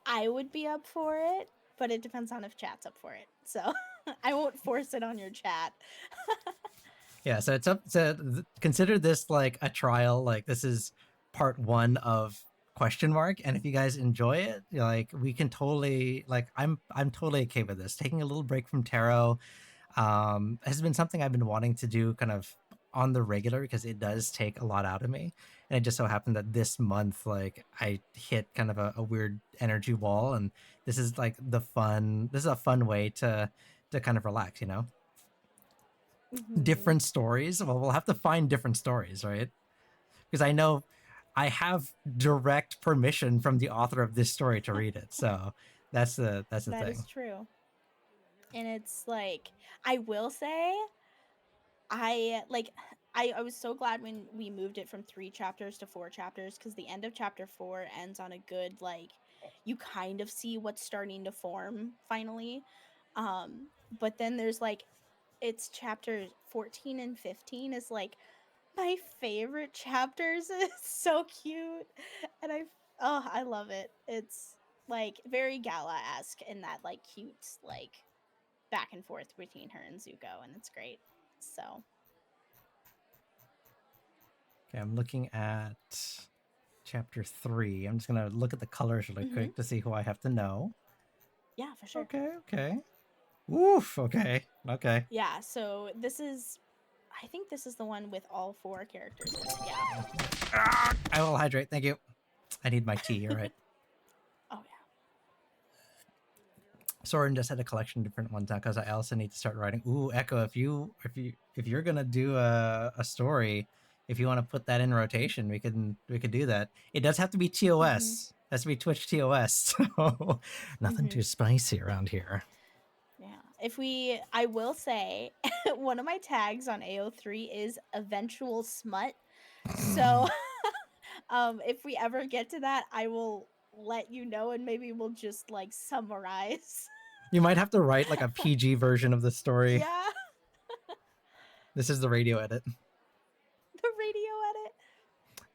I would be up for it, but it depends on if chat's up for it. So I won't force it on your chat. Yeah, so it's up to consider this like a trial. Like this is part one of question mark, and if you guys enjoy it, like we can totally like I'm totally okay with this. Taking a little break from tarot has been something I've been wanting to do kind of on the regular because it does take a lot out of me. And it just so happened that this month, like I hit kind of a weird energy wall, and this is like this is a fun way to kind of relax, you know? Mm-hmm. Different stories. Well, we'll have to find different stories, right? Because I know I have direct permission from the author of this story to read it. So that's the That is thing. true. And it's like, I will say, I like I was so glad when we moved it from 3 chapters to 4 chapters, because the end of chapter 4 ends on a good, like, you kind of see what's starting to form finally. But then there's like, it's chapters 14 and 15 is like my favorite chapters. It's so cute. And I love it. It's like very Gala-esque in that like cute like back and forth between her and Zuko, and it's great. So Okay, I'm looking at chapter 3. I'm just gonna look at the colors really mhm. quick to see who I have to know. Yeah, for sure. Okay, okay. Oof, okay, okay. Yeah, so this is, I think this is the one with all 4 characters in it. Yeah. Ah, I will hydrate, thank you. I need my tea, all right. Oh yeah. Soren just had a collection of different ones now because I also need to start writing. Ooh, Echo, if you're gonna do a story, if you want to put that in rotation, we could do that. It does have to be Mhm. TOS. It has to be Twitch TOS. So nothing Mhm. too spicy around here. Yeah. If we I will say one of my tags on AO3 is eventual smut. So if we ever get to that, I will let you know, and maybe we'll just like summarize. You might have to write like a PG version of the story. Yeah, This is the radio edit. the radio edit.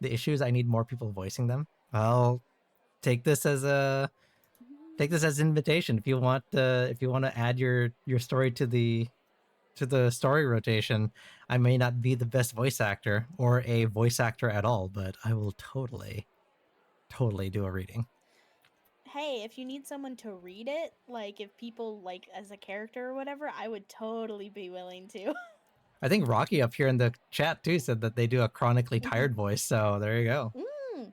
The issue is I need more people voicing them. I'll take this as a take this as an invitation. If you want to add your story to the story rotation, I may not be the best voice actor or a voice actor at all, but I will totally do a reading. Hey, if you need someone to read it, like if people like as a character or whatever, I would totally be willing to. I think Rocky up here in the chat too said that they do a chronically Mhm. tired voice, so there you go. Mm.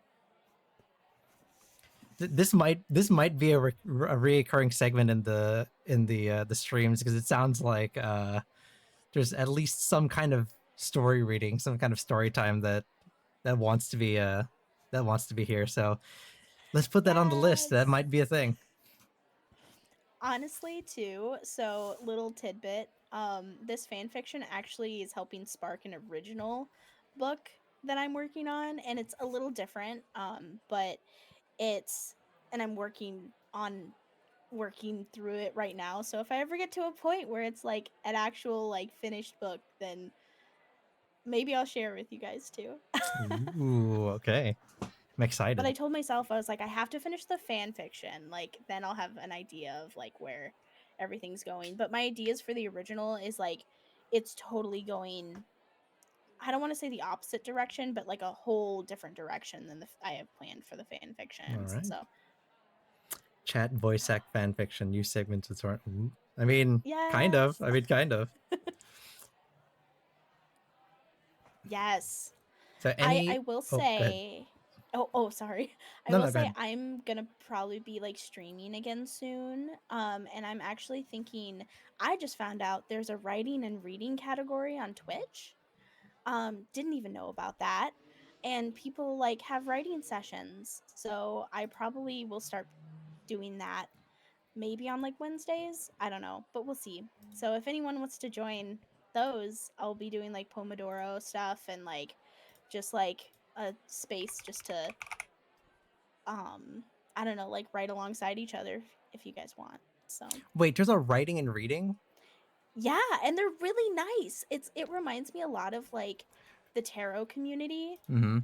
This might be a reoccurring segment in the streams because it sounds like there's at least some kind of story reading, some kind of story time that wants to be that wants to be here. So let's put that on the list. That Yes. might be a thing. Honestly, too, so little tidbit, this fan fiction actually is helping spark an original book that I'm working on, and it's a little different, but it's and I'm working through it right now. So if I ever get to a point where it's like an actual like finished book, then maybe I'll share it with you guys too. Ooh, okay. I'm But I excited. told myself, I was like, I have to finish the fan fiction. Like, then I'll have an idea of like where everything's going. But my ideas for the original is like, it's totally going. I don't want to say the opposite direction, but like a whole different direction than I have planned for the fan All fictions. right. So, Chat voice act fan fiction, new segments with Soren. Ooh. I mean, kind of. yes, I mean, kind of. yes. So I any. will Oh, go ahead. say, oh sorry. I No, will no, go say ahead. I'm gonna probably be like streaming again soon. And I'm actually thinking, I just found out there's a writing and reading category on Twitch. Didn't even know about that. And people like have writing sessions. So I probably will start doing that. maybe on like Wednesdays. I don't know, but we'll see. So if anyone wants to join those, I'll be doing like Pomodoro stuff and like just like a space just to um I don't know, like write alongside each other if you guys want. So Wait, there's a writing and reading? yeah, and they're really nice. It reminds me a lot of like the tarot community, Mm-hmm.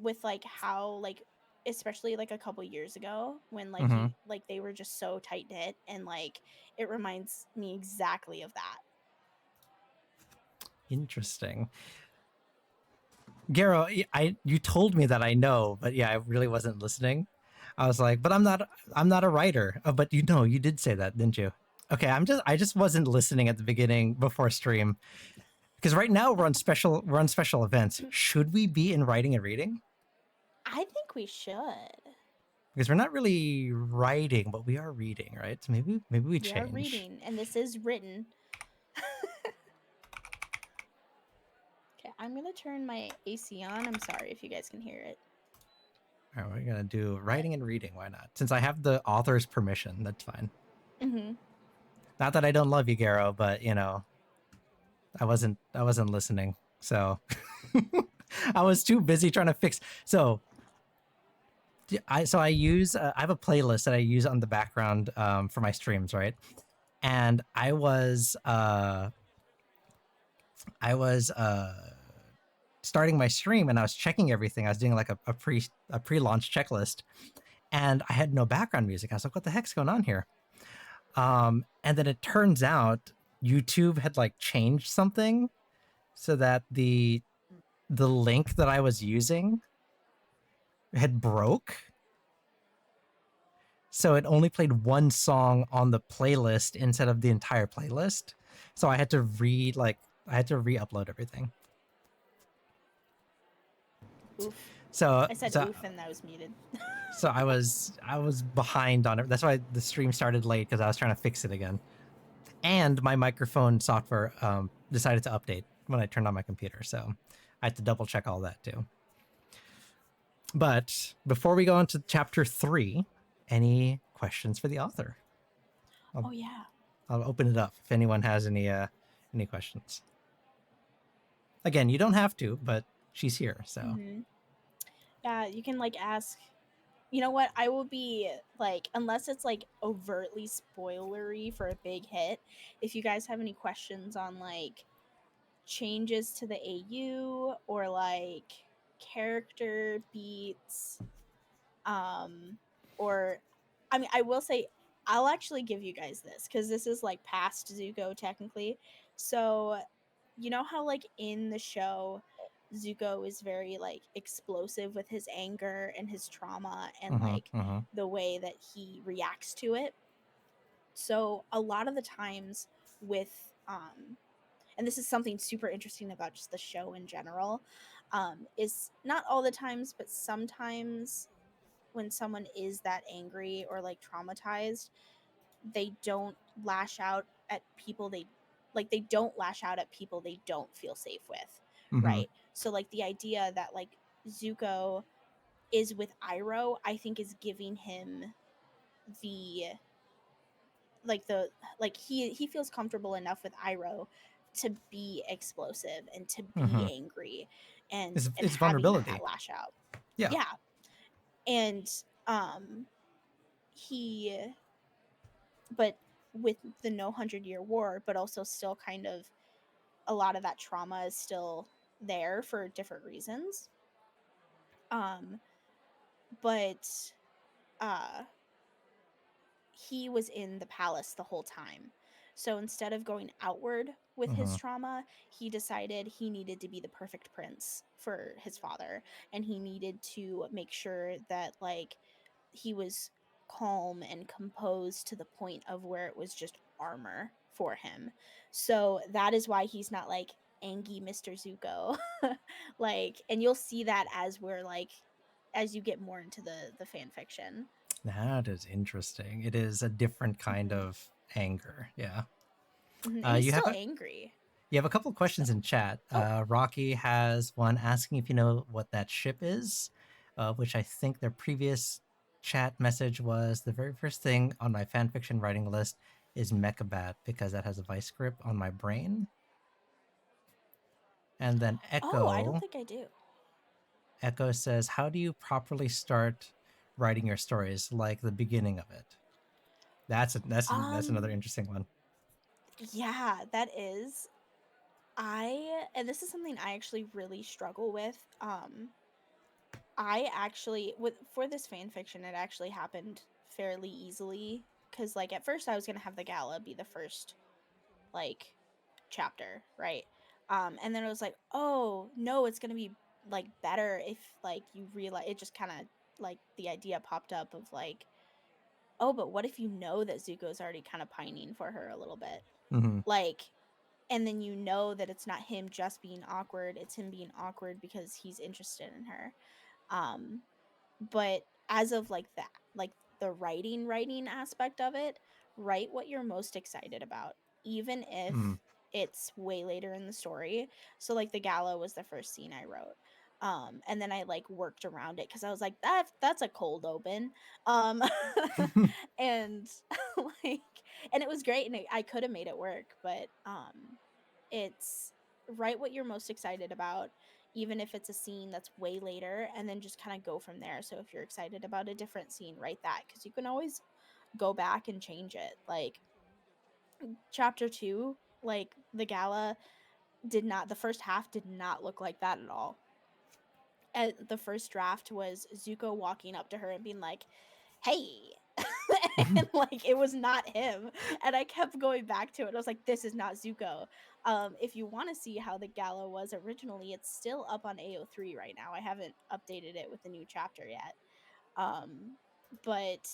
with like how like especially like a couple years ago when like Mm-hmm. you like they were just so tight knit, and like it reminds me exactly of that. Interesting. Garo, you told me that I know, but yeah, I really wasn't listening. I was like, but I'm not a writer. Oh, but you know, you did say that, didn't you? Okay, I just wasn't listening at the beginning before stream because right now we're on special events. Should we be in writing and reading? I think we should. Because we're not really writing, but we are reading, right? So maybe we We are change. reading, and this is written. Okay, I'm gonna turn my AC on. I'm sorry if you guys can hear it, All right, we're gonna do but writing and reading. Why not? Since I have the author's permission, that's fine. mm-hmm. Not that I don't love you, Garo, but you know, I wasn't listening. So I was too busy trying to fix. So I use I have a playlist that I use on the background for my streams, right? And I was starting my stream and I was checking everything. I was doing like a pre launch checklist, and I had no background music. I was like, what the heck's going on here? And then it turns out YouTube had like changed something so that the link that I was using had broke. So it only played one song on the playlist instead of the entire playlist. So I had to re-upload everything. Oof. So I said so oof, and that was muted. so I was behind on it. That's why the stream started late because I was trying to fix it again. And my microphone software decided to update when I turned on my computer. So I had to double check all that too. But before we go into chapter 3, any questions for the author? Oh I'll, yeah. I'll open it up if anyone has any questions. Again, you don't have to, but she's here, so. Mm-hmm. Yeah, you can like ask. You know what? I will be like, unless it's like overtly spoilery for a big hit, if you guys have any questions on like changes to the AU or like character beats, um, or I mean, I will say I'll actually give you guys this because this is like past Zuko technically. So, you know how like in the show, Zuko is very like explosive with his anger and his trauma and Mm-hmm, like mm-hmm, the way that he reacts to it. So a lot of the times with and this is something super interesting about just the show in general, is not all the times, but sometimes when someone is that angry or like traumatized, they don't lash out at people they don't lash out at people they don't feel safe with, mm-hmm, right? So like the idea that like Zuko is with Iroh, I think is giving him the the like he feels comfortable enough with Iroh to be explosive and to be mm-hmm. angry and It's having that vulnerability. lash out. Yeah. Yeah. And he but with the No 100 Year War, but also still kind of a lot of that trauma is still there for different reasons. Um but uh he was in the palace the whole time. So instead of going outward with his Mm-hmm, trauma, he decided he needed to be the perfect prince for his father, and he needed to make sure that like he was calm and composed to the point of where it was just armor for him. So that is why he's not like angy Mr. Zuko. Like, and you'll see that as we're like as you get more into the fan fiction. that is interesting. It is a different kind Hmm. of anger. Yeah. And he's You have still a angry. you have a couple So, questions in chat. oh, Rocky has one asking if you know what that ship is, which I think their previous chat message was the very first thing on my fanfiction writing list is Mechabat because that has a vice grip on my brain. And then Oh, I don't Echo think I do. Echo says, "How do you properly start writing your stories? Like the beginning of it." That's another Um, interesting one. yeah, that is. And this is something I actually really struggle with. I actually with for this fan fiction, it actually happened fairly easily because like at first I was gonna have the gala be the first like chapter, right? And then it was like, oh no, it's gonna be like better if like you realize it just kind of like the idea popped up of like, oh, but what if you know that Zuko's already kind of pining for her a little bit, Mm-hmm. like, and then you know that it's not him just being awkward, it's him being awkward because he's interested in her. Um, but as of like that, like the writing aspect of it, write what you're most excited about, even if Mm-hmm. it's way later in the story. So like the gala was the first scene I wrote. And then I like worked around it because I was like, that's a cold open. um and like, and it was great, and I could have made it work, but it's write what you're most excited about, even if it's a scene that's way later, and then just kind of go from there. So if you're excited about a different scene, write that, because you can always go back and change it. Like chapter 2, like the gala did not, the first half did not look like that at all. And the first draft was Zuko walking up to her and being like, hey. And like it was not him, and I kept going back to it. I was like, this is not Zuko. If you want to see how the gala was originally, it's still up on AO3 right now. I haven't updated it with the new chapter yet. um but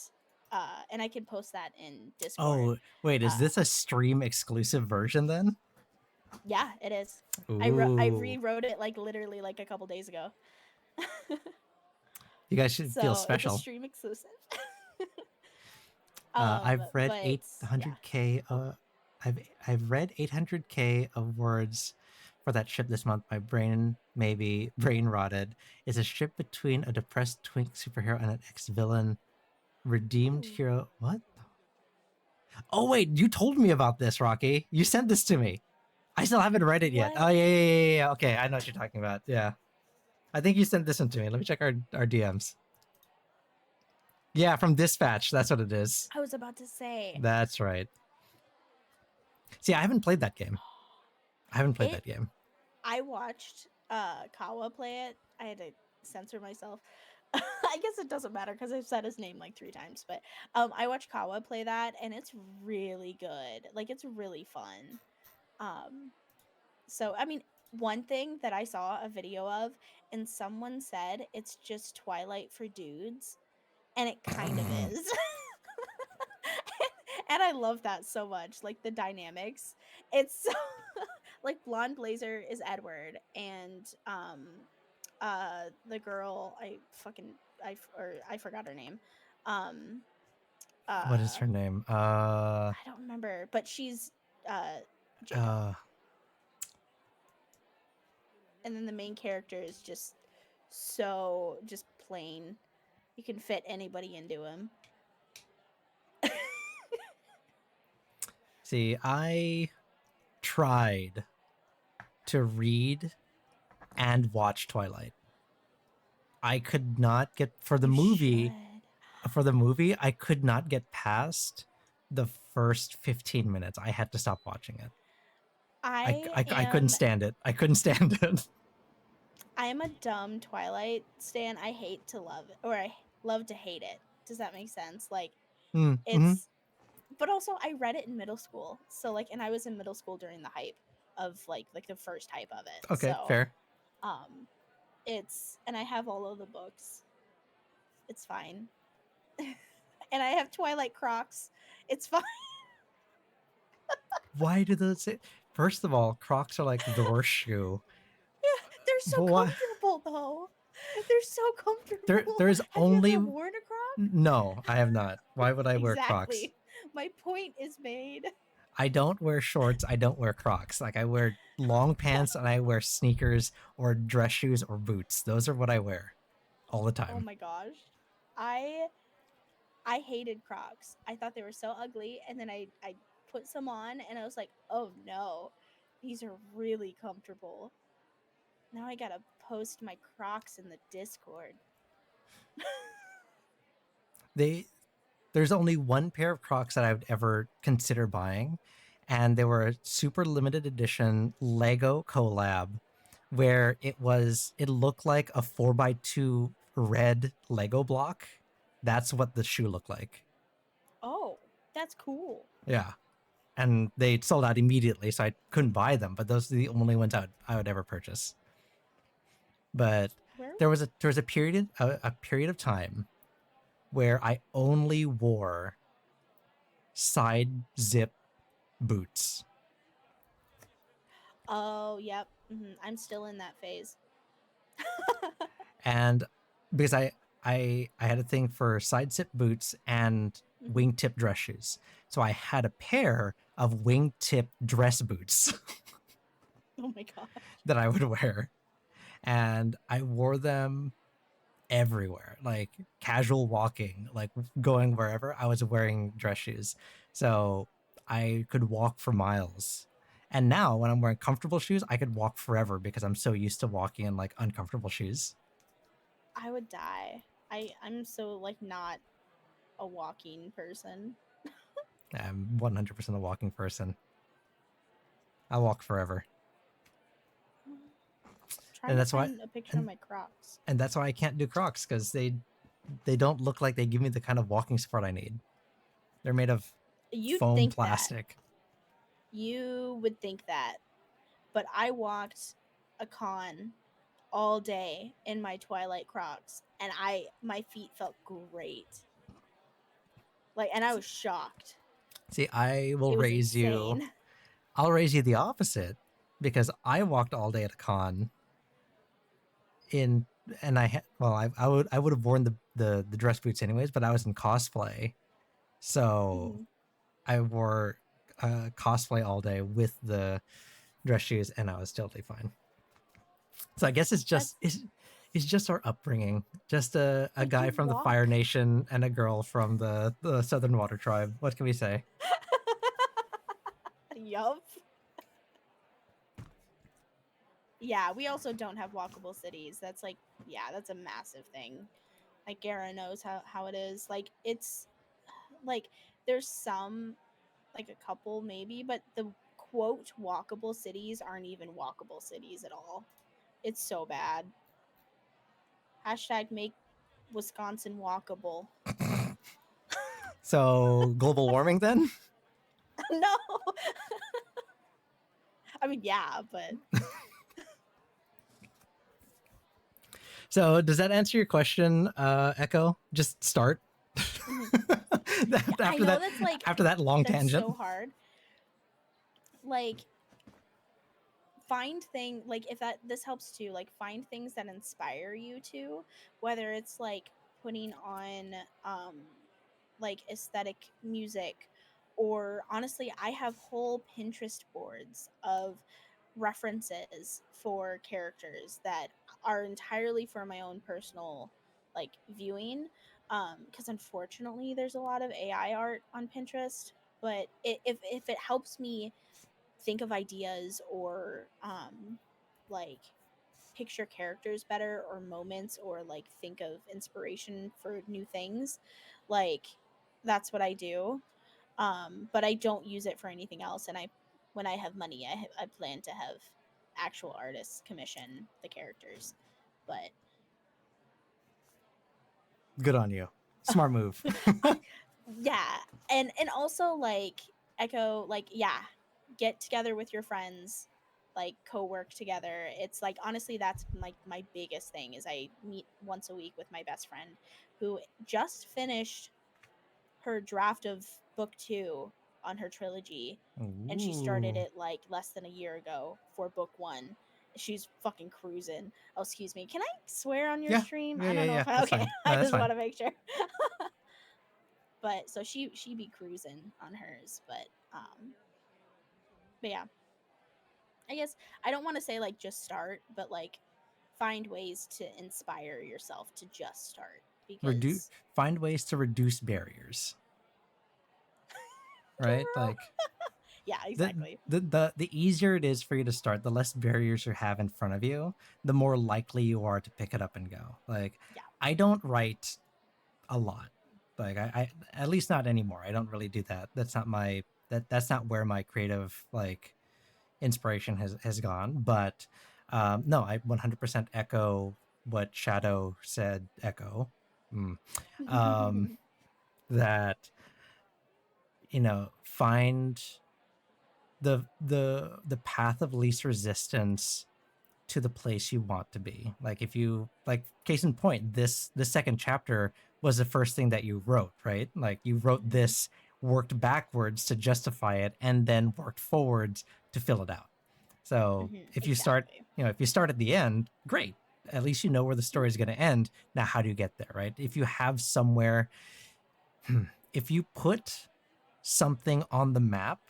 and I can post that in Discord. Oh, wait, is uh this a stream exclusive version then? yeah, it is. I Ooh. rewrote it like literally like a couple days ago. You guys should feel So it's a special. stream exclusive. I've read But yeah. 800k. I've read 800k of words for that ship this month. My brain may be brain rotted. It's a ship between a depressed twink superhero and an ex-villain redeemed Ooh, hero. What? Oh wait, you told me about this, Rocky. You sent this to me. I still haven't read it yet. what? Oh yeah. Okay, I know what you're talking about. Yeah, I think you sent this one to me. Let me check our DMs. Yeah, from Dispatch. That's what it is. I was about to say That's right. See, I haven't played that game. I haven't played it. that game. I watched Kawa play it. I had to censor myself. I guess it doesn't matter because I've said his name like 3 times. But I watched Kawa play that, and it's really good. Like it's really fun. Um, so I mean, one thing that I saw a video of, and someone said it's just Twilight for dudes, and it kind of is. And I love that so much. Like the dynamics. It's so like Blonde Blazer is Edward, and the girl I forgot her name. Um What is uh her name? I don't remember, but she's Jacob. Uh, And then the main character is just so just plain. You can fit anybody into him. See, I tried to read and watch Twilight. I could not get for the You movie. should. For the movie, I could not get past the first 15 minutes. I had to stop watching it. I I couldn't am stand it. I couldn't stand it. I am a dumb Twilight stan. I hate to love it, or I love to hate it. Does that make sense? Like Mm-hmm. it's, but also I read it in middle school. So like, and I was in middle school during the hype of like the first hype of it. Okay, So fair. um it's, and I have all of the books. It's fine. And I have Twilight Crocs. It's fine. Why do those say? First of all, Crocs are like the worst shoe. They're so But why? comfortable though. They're so comfortable. There's Have you only ever worn a Croc? no. I have not. Why would I wear Crocs? Exactly. My point is made. I don't wear shorts. I don't wear Crocs. Like I wear long pants and I wear sneakers or dress shoes or boots. Those are what I wear all the Oh time. my gosh. I I hated Crocs. I thought they were so ugly, and then I put some on, and I was like, oh no, these are really comfortable. Now I gotta post my Crocs in the Discord. They there's only one pair of Crocs that I would ever consider buying, and they were a super limited edition Lego collab where it looked like a 4x2 red Lego block. That's what the shoe looked like. Oh, that's cool. Yeah. And they sold out immediately, so I couldn't buy them, but those are the only ones I would ever purchase. But Where? there was a period of time where I only wore side zip boots. Oh, yep. I'm still in that phase. And because I had a thing for side zip boots and Mhm. wingtip dress shoes. So I had a pair of wingtip dress boots Oh my gosh. that I would wear. And I wore them everywhere, like casual walking, like going wherever. I was wearing dress shoes. So I could walk for miles. And now when I'm wearing comfortable shoes, I could walk forever because I'm so used to walking in like uncomfortable shoes. I would die. I'm so like not a walking person. I'm 100% a walking person. I walk forever. Trying And to that's why find a picture of and my Crocs. and that's why I can't do Crocs cuz they don't look like they give me the kind of walking support I need. They're made of You'd foam think that. plastic. You would think that. But I walked a con all day in my Twilight Crocs, and my feet felt great. Like, and I was shocked. See, I will It was raise you insane. I'll raise you the opposite because I walked all day at a con in and I had well I would have worn the dress boots anyways, but I was in cosplay. So Mhm. I wore cosplay all day with the dress shoes and I was totally fine. So I guess That's it's just our upbringing. Just a like guy you from the Fire walk. Nation and a girl from the Southern Water Tribe. What can we say? Yup. Yeah, we also don't have walkable cities. That's like, yeah, that's a massive thing. Like Gara knows how it is. Like it's like there's some like a couple maybe, but the quote walkable cities aren't even walkable cities at all. It's so bad. Hashtag make Wisconsin walkable. So global warming then? No. I mean, yeah, but So does that answer your question, Echo? Just start. mhm. I after know that that's like after that long that's tangent. so hard. Like find thing like if that this helps too, like find things that inspire you to, whether it's like putting on like aesthetic music, or honestly I have whole Pinterest boards of references for characters that are entirely for my own personal like viewing, because unfortunately there's a lot of AI art on Pinterest, but if it helps me think of ideas or like picture characters better or moments or like think of inspiration for new things, like that's what I do. But I don't use it for anything else, and I when I have money I plan to have actual artists commission the characters, but Good on you. Smart move. I yeah, and also like Echo, like yeah, get together with your friends, like co-work together. It's like honestly that's like my biggest thing is I meet once a week with my best friend who just finished her draft of book 2 on her trilogy, and she started Ooh. it like less than a year ago for book 1. She's fucking cruising. Oh, excuse me. Can I swear on your Yeah. stream? Yeah, I yeah, don't know yeah. if I That's okay. fine. No, I that's just fine. want to make sure. But so she be cruising on hers, but yeah, I guess I don't want to say like just start, but like find ways to inspire yourself to just start, reduce because find ways to reduce barriers, right? true. Like Yeah, the exactly. the easier it is for you to start, the less barriers you have in front of you, the more likely you are to pick it up and go. Like Yeah. I don't write a lot. Like I at least not anymore. I don't really do that. That's not my that's not where my creative like inspiration has gone. But no, I 100% echo what Shadow said. Echo. Mm. Um, that find the path of least resistance to the place you want to be. Like if you like case in point, this second chapter was the first thing that you wrote, right? Like you wrote Mhm. this, worked backwards to justify it, and then worked forwards to fill it out. So Mhm. if you start, Exactly. if you start at the end, great. At least you know where the story is going to end. Now, how do you get there, right? If you have somewhere, if you put something on the map,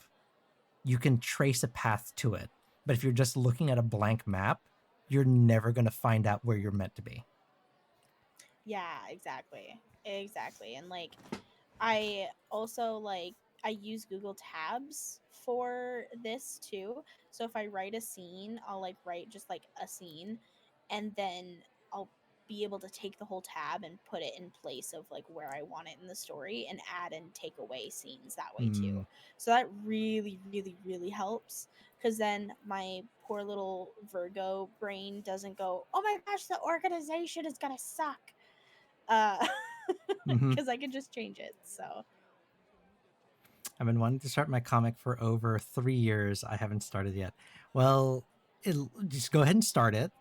you can trace a path to it. But if you're just looking at a blank map, you're never going to find out where you're meant to be. Yeah, exactly. Exactly. And like I also like I use Google Tabs for this too. So if I write a scene, I'll like write just like a scene and then I'll be able to take the whole tab and put it in place of like where I want it in the story and add and take away scenes that way too. Hmm. So that really really really helps cuz then my poor little Virgo brain doesn't go, "Oh my gosh, the organization is going to suck." Uh Mm-hmm. cuz I can just change it. So I've been wanting to start my comic for over 3 years. I haven't started yet. Well, just go ahead and start it,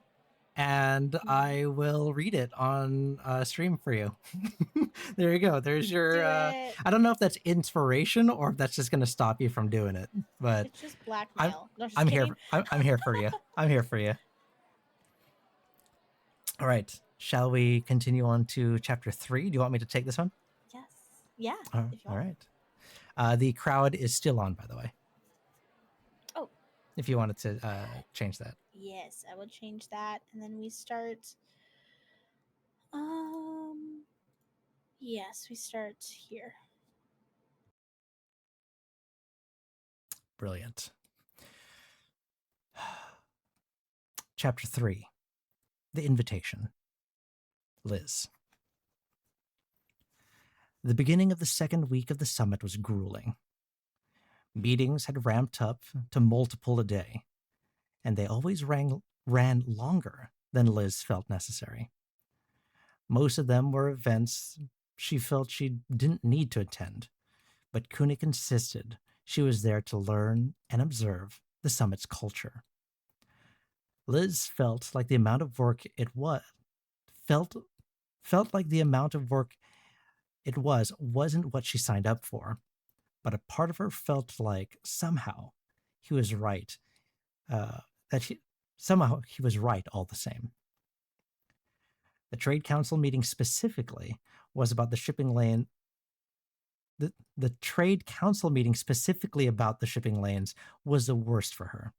and mhm. I will read it on stream for you. There you go. There's your. Do it. I don't know if that's inspiration or if that's just going to stop you from doing it, but It's just I'm blackmail. No, just I'm kidding. here. I'm here for you. I'm here for you. All right. Shall we continue on to chapter 3? Do you want me to take this one? Yes. Yeah, if you All want. right. The crowd is still on, by the way. Oh, If you wanted to change that, yes, I will change that. And then we start. Um, yes, we start here. brilliant. Chapter 3: The Invitation. Liz. The beginning of the second week of the summit was grueling. Meetings had ramped up to multiple a day, and they always ran longer than Liz felt necessary. Most of them were events she felt she didn't need to attend, but Kunik insisted she was there to learn and observe the summit's culture. Liz felt like the amount of work it was felt felt like the amount of work it wasn't what she signed up for, but a part of her felt like he was right. Uh, that he, somehow he was right all the same. The trade council meeting specifically was about the shipping lane. The trade council meeting specifically about the shipping lanes was the worst for her.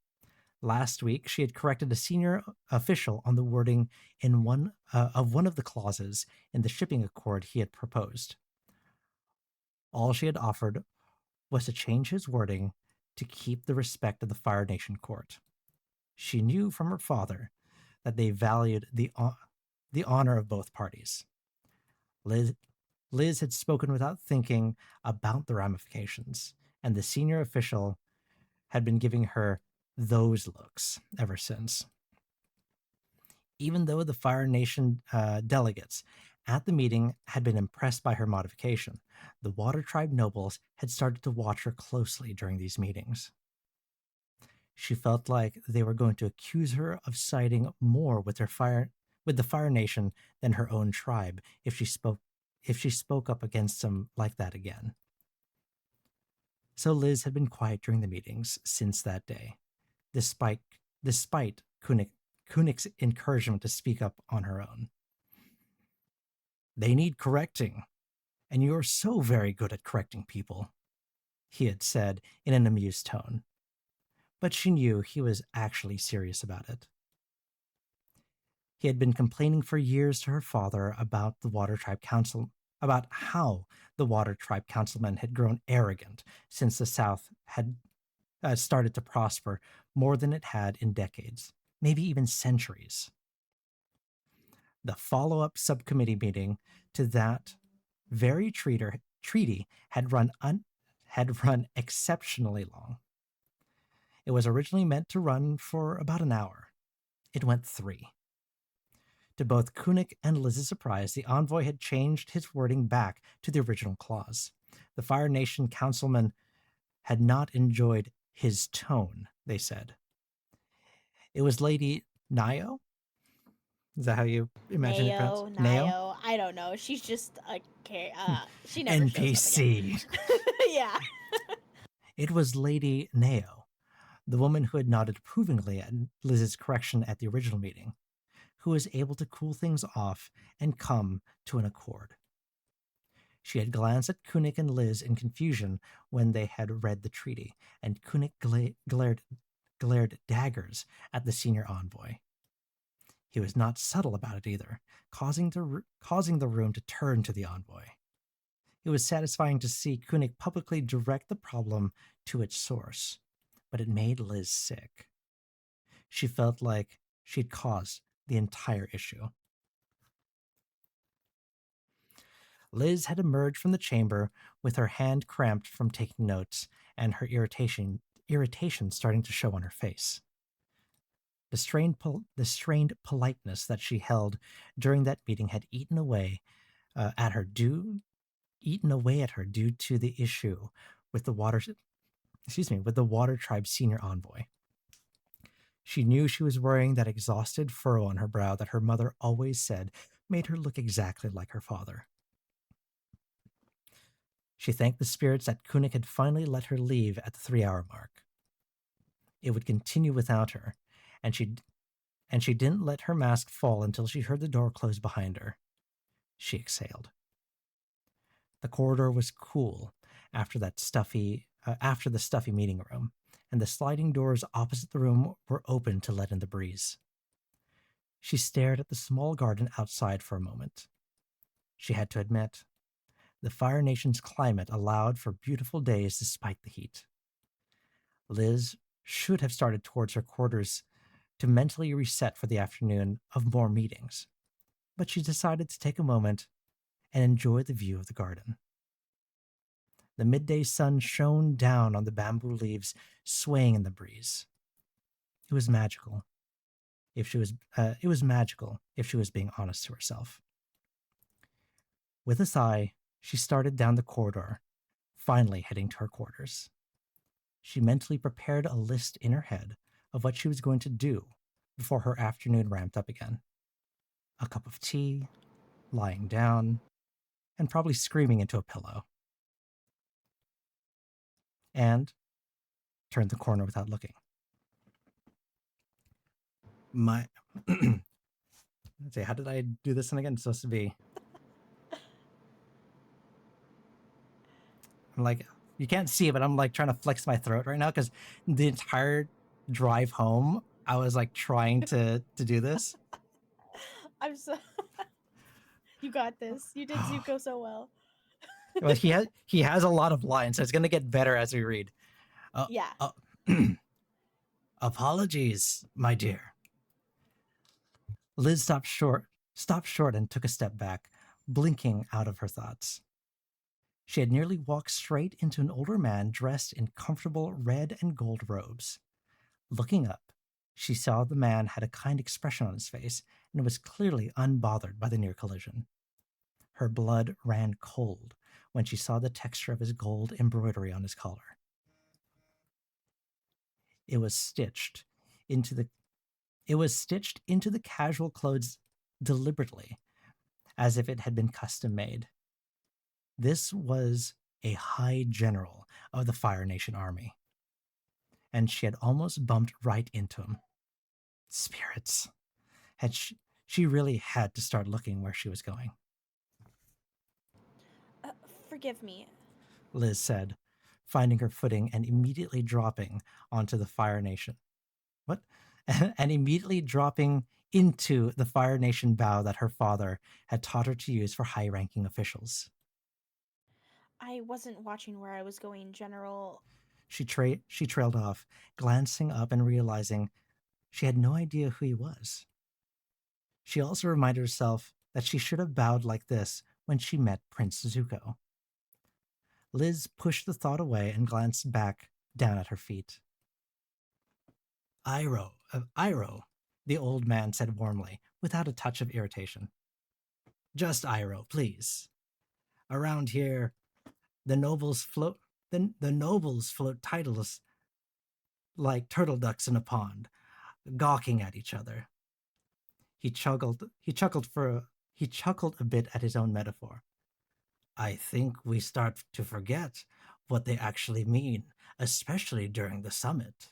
Last week, she had corrected a senior official on the wording in one of the clauses in the shipping accord he had proposed. All she had offered was to change his wording to keep the respect of the Fire Nation court. She knew from her father that they valued the honor of both parties. Liz, Liz had spoken without thinking about the ramifications, and the senior official had been giving her those looks ever since. Even though the Fire Nation delegates at the meeting had been impressed by her modification, the Water Tribe nobles had started to watch her closely during these meetings. She felt like they were going to accuse her of siding more with the Fire Nation than her own tribe if she spoke up against them like that again. So Liz had been quiet during the meetings since that day, despite Kunik's encouragement to speak up on her own. They need correcting, and you're so very good at correcting people, he had said in an amused tone. But she knew he was actually serious about it. He had been complaining for years to her father about how the Water Tribe councilmen had grown arrogant since the South had started to prosper more than it had in decades, maybe even centuries. The follow up subcommittee meeting to that very treaty had run exceptionally long. It was originally meant to run for about an hour. It went 3. To both Kunik and Liz's surprise, the envoy had changed his wording back to the original clause. The Fire Nation councilman had not enjoyed his tone, they said. It was Lady Nio? Is that how you imagine it pronounced? Nio. I don't know. She's just a she never shows up NPC. again. Yeah. It was Lady Neo, the woman who had nodded approvingly at Liz's correction at the original meeting, who was able to cool things off and come to an accord. She had glanced at Kunik and Liz in confusion when they had read the treaty, and Kunik glared daggers at the senior envoy. He was not subtle about it either, causing the room to turn to the envoy. It was satisfying to see Kunik publicly direct the problem to its source, but it made Liz sick. She felt like she'd caused the entire issue. Liz had emerged from the chamber with her hand cramped from taking notes and her irritation starting to show on her face. The strained politeness that she held during that meeting had eaten away at her due to the issue with the Water Tribe senior envoy. She knew she was wearing that exhausted furrow on her brow that her mother always said made her look exactly like her father. She thanked the spirits that Kunik had finally let her leave at the 3-hour mark. It would continue without her, and she didn't let her mask fall until she heard the door close behind her. She exhaled. The corridor was cool after the stuffy meeting room, and the sliding doors opposite the room were open to let in the breeze. She stared at the small garden outside for a moment. She had to admit, the Fire Nation's climate allowed for beautiful days despite the heat. Liz should have started towards her quarters to mentally reset for the afternoon of more meetings, but she decided to take a moment and enjoy the view of the garden. The midday sun shone down on the bamboo leaves swaying in the breeze. It was magical. It was magical if she was being honest to herself. With a sigh, she started down the corridor, finally heading to her quarters. She mentally prepared a list in her head of what she was going to do before her afternoon ramped up again. A cup of tea, lying down, and probably screaming into a pillow. And turned the corner without looking. Let's see, how did I do this one again? It's supposed to be. I'm like, you can't see it, but I'm like trying to flex my throat right now because the entire drive home, I was like trying to do this. I'm so. You got this. You did Zuko so well. Well, he has a lot of lines, so it's gonna get better as we read. Yeah. Apologies, my dear. Liz stopped short and took a step back, blinking out of her thoughts. She had nearly walked straight into an older man dressed in comfortable red and gold robes. Looking up, she saw the man had a kind expression on his face and was clearly unbothered by the near collision. Her blood ran cold when she saw the texture of his gold embroidery on his collar. It was stitched into the casual clothes deliberately, as if it had been custom made. This was a high general of the Fire Nation army, and she had almost bumped right into him. Spirits. She really had to start looking where she was going. Forgive me. Liz said, finding her footing and immediately dropping onto the Fire Nation. What? And immediately dropping into the Fire Nation bow that her father had taught her to use for high ranking officials. I wasn't watching where I was going, General. She trailed off, glancing up and realizing she had no idea who he was. She also reminded herself that she should have bowed like this when she met Prince Zuko. Liz pushed the thought away and glanced back down at her feet. Iroh, the old man said warmly, without a touch of irritation. Just Iroh, please. Around here, the nobles float the nobles float titles like turtle ducks in a pond, gawking at each other. He chuckled a bit at his own metaphor. I think we start to forget what they actually mean, especially during the summit.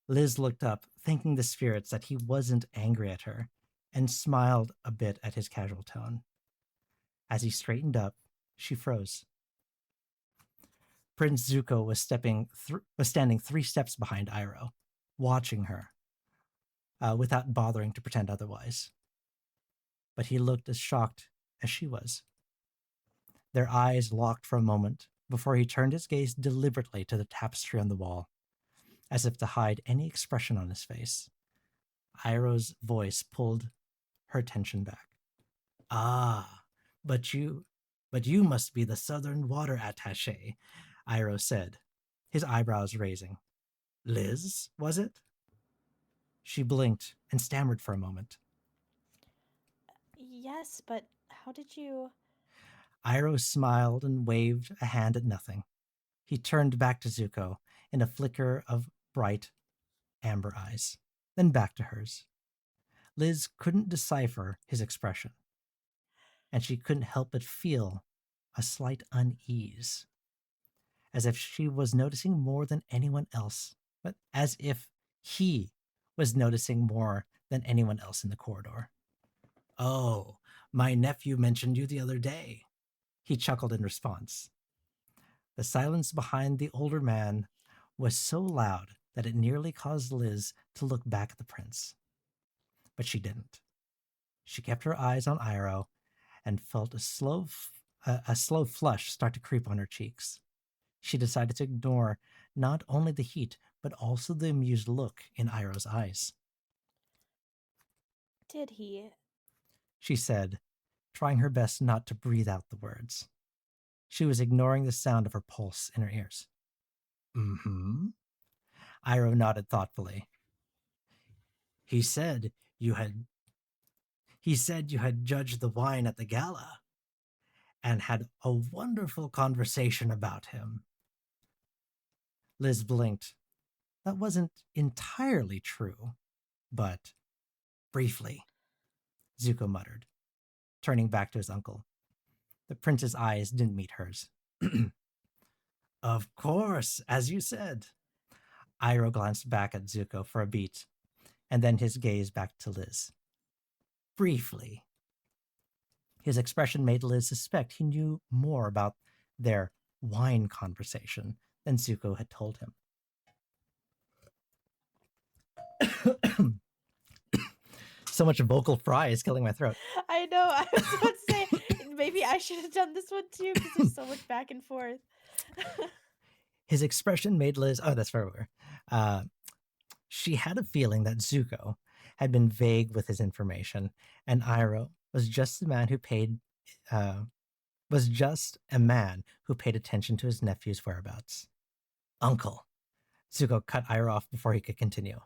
Liz looked up, thanking the spirits that he wasn't angry at her, and smiled a bit at his casual tone. As he straightened up, she froze. Prince Zuko was standing 3 steps behind Iroh, watching her, without bothering to pretend otherwise. But he looked as shocked as she was. Their eyes locked for a moment before he turned his gaze deliberately to the tapestry on the wall, as if to hide any expression on his face. Iroh's voice pulled her attention back. Ah, but you must be the Southern Water Attaché, Iroh said, his eyebrows raising. Liz, was it? She blinked and stammered for a moment. Yes, but how did you. Iroh smiled and waved a hand at nothing. He turned back to Zuko in a flicker of bright amber eyes, then back to hers. Liz couldn't decipher his expression, and she couldn't help but feel a slight unease, as if she was noticing more than anyone else, but as if he was noticing more than anyone else in the corridor. Oh, my nephew mentioned you the other day, he chuckled in response. The silence behind the older man was so loud that it nearly caused Liz to look back at the prince. But she didn't. She kept her eyes on Iroh and felt a slow flush start to creep on her cheeks. She decided to ignore not only the heat, but also the amused look in Iroh's eyes. Did he? She said, trying her best not to breathe out the words. She was ignoring the sound of her pulse in her ears. Mm-hmm. Iroh nodded thoughtfully. He said you had judged the wine at the gala and had a wonderful conversation about him. Liz blinked. That wasn't entirely true, but briefly, Zuko muttered, turning back to his uncle. The prince's eyes didn't meet hers. Of course, as you said. Iroh glanced back at Zuko for a beat, and then his gaze back to Liz. Briefly. His expression made Liz suspect he knew more about their wine conversation than Zuko had told him. So much vocal fry is killing my throat. I know, I was about to say, maybe I should have done this one too, because there's so much back and forth. His expression made Liz. Oh, that's very weird. She had a feeling that Zuko had been vague with his information, and Iroh was just a man who paid attention to his nephew's whereabouts. Uncle. Zuko cut Iroh off before he could continue.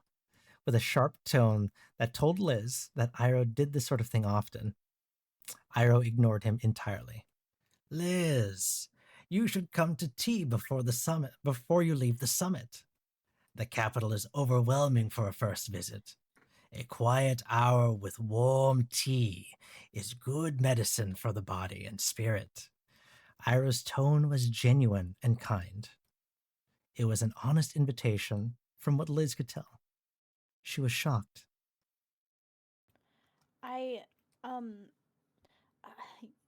With a sharp tone that told Liz that Iroh did this sort of thing often, Iroh ignored him entirely. Liz, you should come to tea before you leave the summit. The capital is overwhelming for a first visit. A quiet hour with warm tea is good medicine for the body and spirit. Iroh's tone was genuine and kind. It was an honest invitation from what Liz could tell. She was shocked. I, um, uh,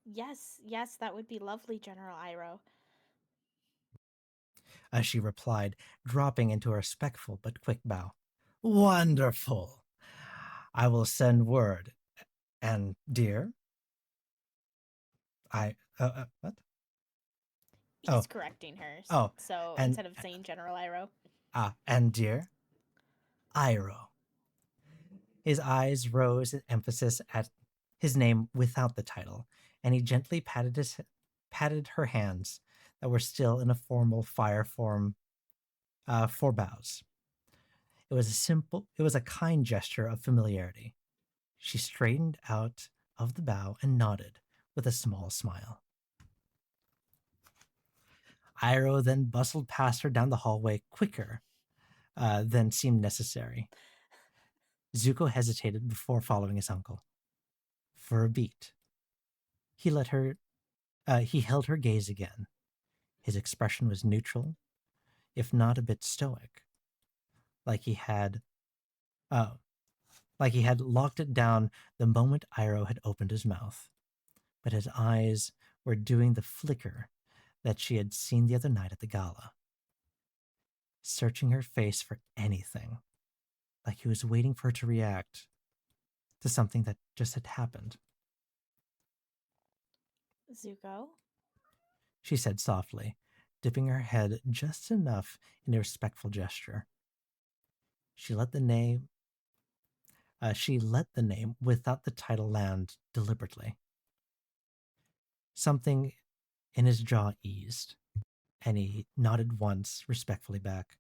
yes, that would be lovely, General Iroh. As she replied, dropping into a respectful but quick bow. Wonderful! I will send word. And dear, what? He's Oh, correcting her. oh, So and instead of saying General Iroh, and dear, Iroh. His eyes rose in emphasis at his name without the title, and he gently patted her hands that were still in a formal fire form for bows. It was a kind gesture of familiarity. She straightened out of the bow and nodded with a small smile. Iroh then bustled past her down the hallway quicker than seemed necessary. Zuko hesitated before following his uncle. For a beat, he let her. He held her gaze again. His expression was neutral, if not a bit stoic, like he had, uh, like he had locked it down the moment Iroh had opened his mouth. But his eyes were doing the flicker that she had seen the other night at the gala, searching her face for anything, like he was waiting for her to react to something that just had happened. Zuko. She said softly, dipping her head just enough in a respectful gesture. She let the name she let the name without the title land deliberately. Something in his jaw eased, and he nodded once respectfully back,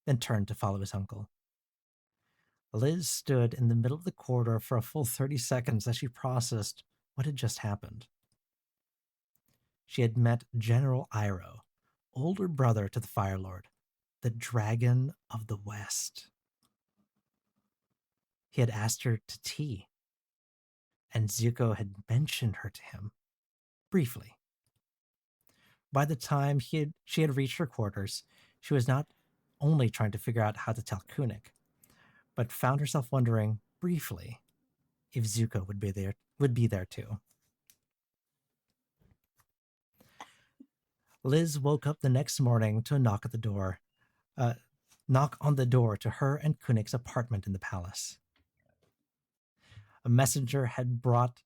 then turned to follow his uncle. Liz stood in the middle of the corridor for a full 30 seconds as she processed what had just happened. She had met General Iroh, older brother to the Fire Lord, the Dragon of the West. He had asked her to tea, and Zuko had mentioned her to him, briefly. By the time she had reached her quarters, she was not only trying to figure out how to tell Kunik, but found herself wondering, briefly, if Zuko would be there too. Liz woke up the next morning to a knock at the door. Knock on the door to her and Kunik's apartment in the palace. A messenger had brought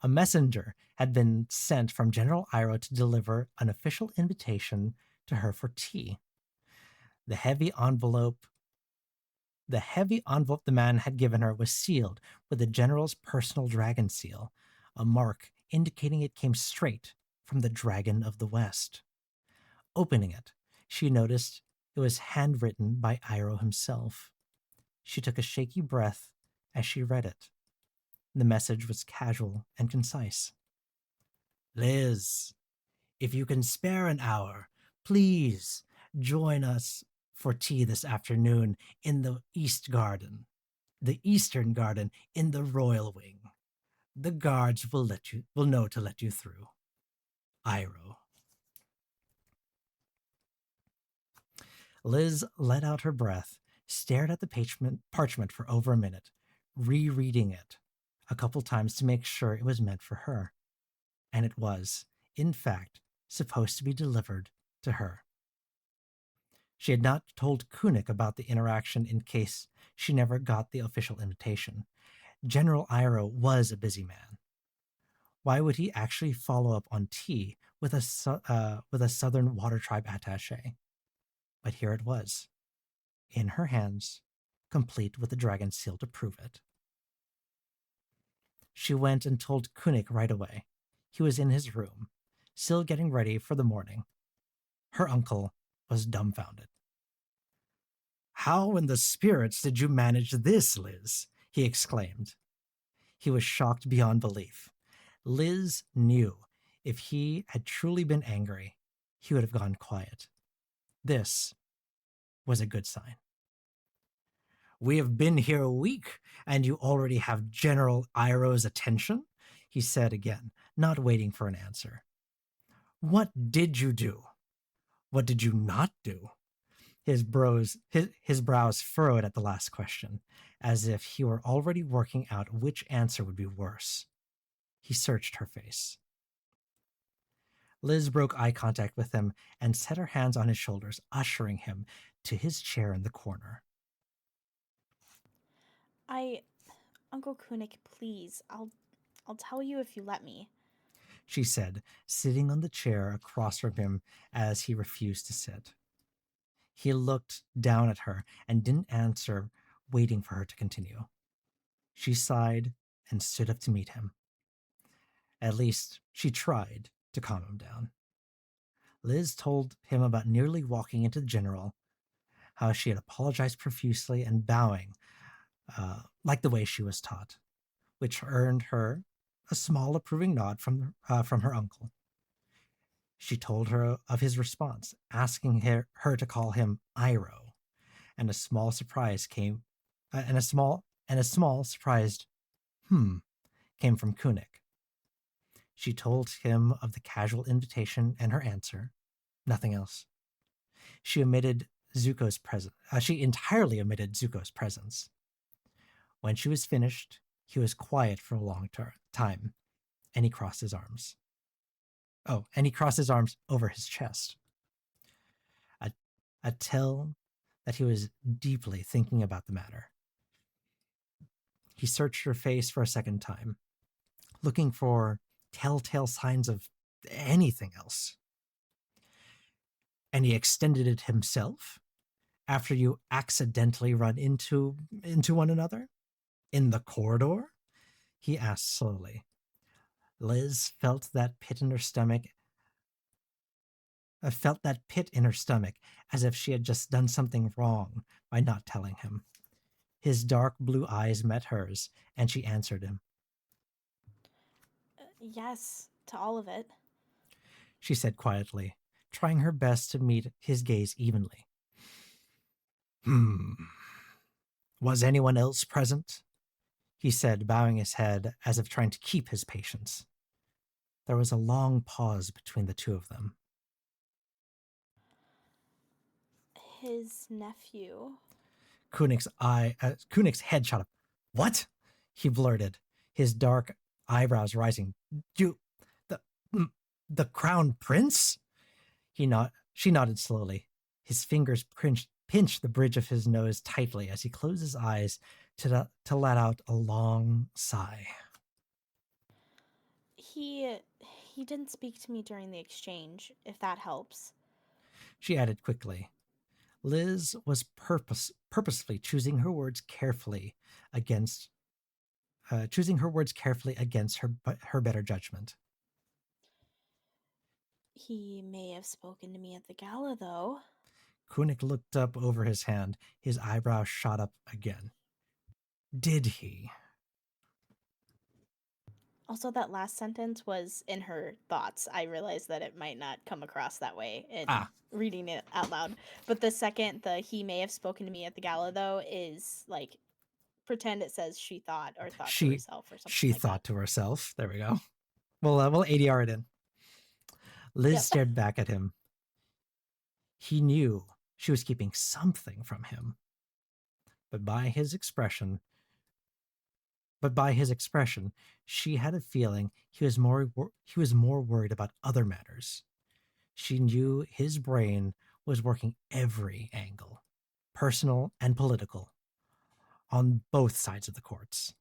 a messenger had been sent from General Iroh to deliver an official invitation to her for tea. The heavy envelope the man had given her was sealed with the general's personal dragon seal, a mark indicating it came straight from the Dragon of the West. Opening it, she noticed it was handwritten by Iroh himself. She took a shaky breath as she read it. The message was casual and concise. Liz, if you can spare an hour, please join us for tea this afternoon in the Eastern Garden in the Royal Wing. The guards will know to let you through. Iroh. Liz let out her breath, stared at the parchment for over a minute, rereading it a couple times to make sure it was meant for her. And it was, in fact, supposed to be delivered to her. She had not told Kunik about the interaction in case she never got the official invitation. General Iroh was a busy man. Why would he actually follow up on tea with a Southern Water Tribe attaché? But here it was, in her hands, complete with the dragon seal to prove it. She went and told Kunik right away. He was in his room, still getting ready for the morning. Her uncle was dumbfounded. How in the spirits did you manage this, Liz? He exclaimed. He was shocked beyond belief. Liz knew if he had truly been angry, he would have gone quiet. This was a good sign. We have been here a week, and you already have General Iroh's attention, he said again, not waiting for an answer. What did you do? What did you not do? His brows furrowed at the last question, as if he were already working out which answer would be worse. He searched her face. Liz broke eye contact with him and set her hands on his shoulders, ushering him to his chair in the corner. I Uncle Kunik, please. I'll tell you if you let me. she said, sitting on the chair across from him as he refused to sit. He looked down at her and didn't answer, waiting for her to continue. She sighed and stood up to meet him. At least she tried to calm him down. Liz told him about nearly walking into the general, how she had apologized profusely and bowing, like the way she was taught, which earned her a small approving nod from her uncle. She told her of his response, asking her to call him Iro, and a small surprise came, and a small surprised came from Kunik. She told him of the casual invitation and her answer, nothing else. She omitted Zuko's presence. She entirely omitted Zuko's presence. When she was finished, he was quiet for a long time, and he crossed his arms. Oh, and he crossed his arms over his chest. A tell that he was deeply thinking about the matter. He searched her face for a second time, looking for telltale signs of anything else. And he extended it himself after you accidentally run into one another? In the corridor? He asked slowly. Liz felt that pit in her stomach. As if she had just done something wrong by not telling him. His dark blue eyes met hers, and she answered him. Yes, to all of it. She said quietly, trying her best to meet his gaze evenly. Was anyone else present? He said, bowing his head as if trying to keep his patience. There was a long pause between the two of them. His nephew. Kunik's head shot up. What? He blurted, his dark eyebrows rising. The crown prince? She nodded slowly. His fingers pinched the bridge of his nose tightly as he closed his eyes to let out a long sigh. He didn't speak to me during the exchange, if that helps. She added quickly. Liz was purposefully choosing her words carefully against her better judgment. He may have spoken to me at the gala, though. Kunik looked up over his hand. His eyebrows shot up again. Did he? Also, that last sentence was in her thoughts. I realized that it might not come across that way in reading it out loud. But the second, he may have spoken to me at the gala, though, is like, pretend it says she thought or thought to herself or something She like thought that. to herself. There we go. We'll ADR it in. Liz stared back at him. He knew she was keeping something from him. But by his expression, she had a feeling he was more worried about other matters. She knew his brain was working every angle, personal and political, on both sides of the courts.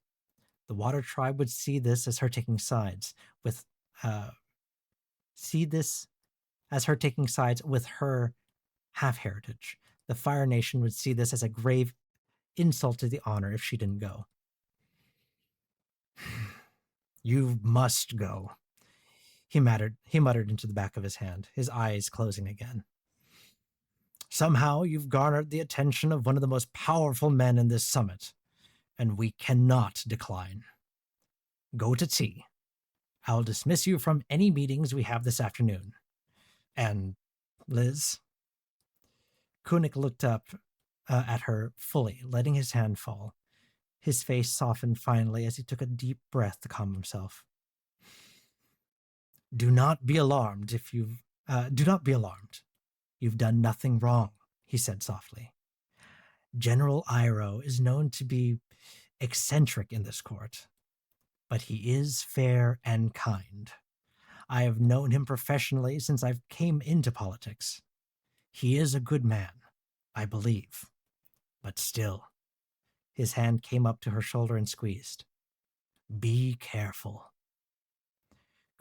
The Water Tribe would see this as her taking sides with her half heritage. The Fire Nation would see this as a grave insult to the honor if she didn't go. You must go, he muttered into the back of his hand, his eyes closing again. Somehow you've garnered the attention of one of the most powerful men in this summit, and we cannot decline. Go to tea. I'll dismiss you from any meetings we have this afternoon. And, Liz? Kunik looked up at her fully, letting his hand fall. His face softened finally as he took a deep breath to calm himself. Do not be alarmed. You've done nothing wrong, he said softly. General Iroh is known to be eccentric in this court, but he is fair and kind. I have known him professionally since I came into politics. He is a good man, I believe. But still, His hand came up to her shoulder and squeezed. Be careful.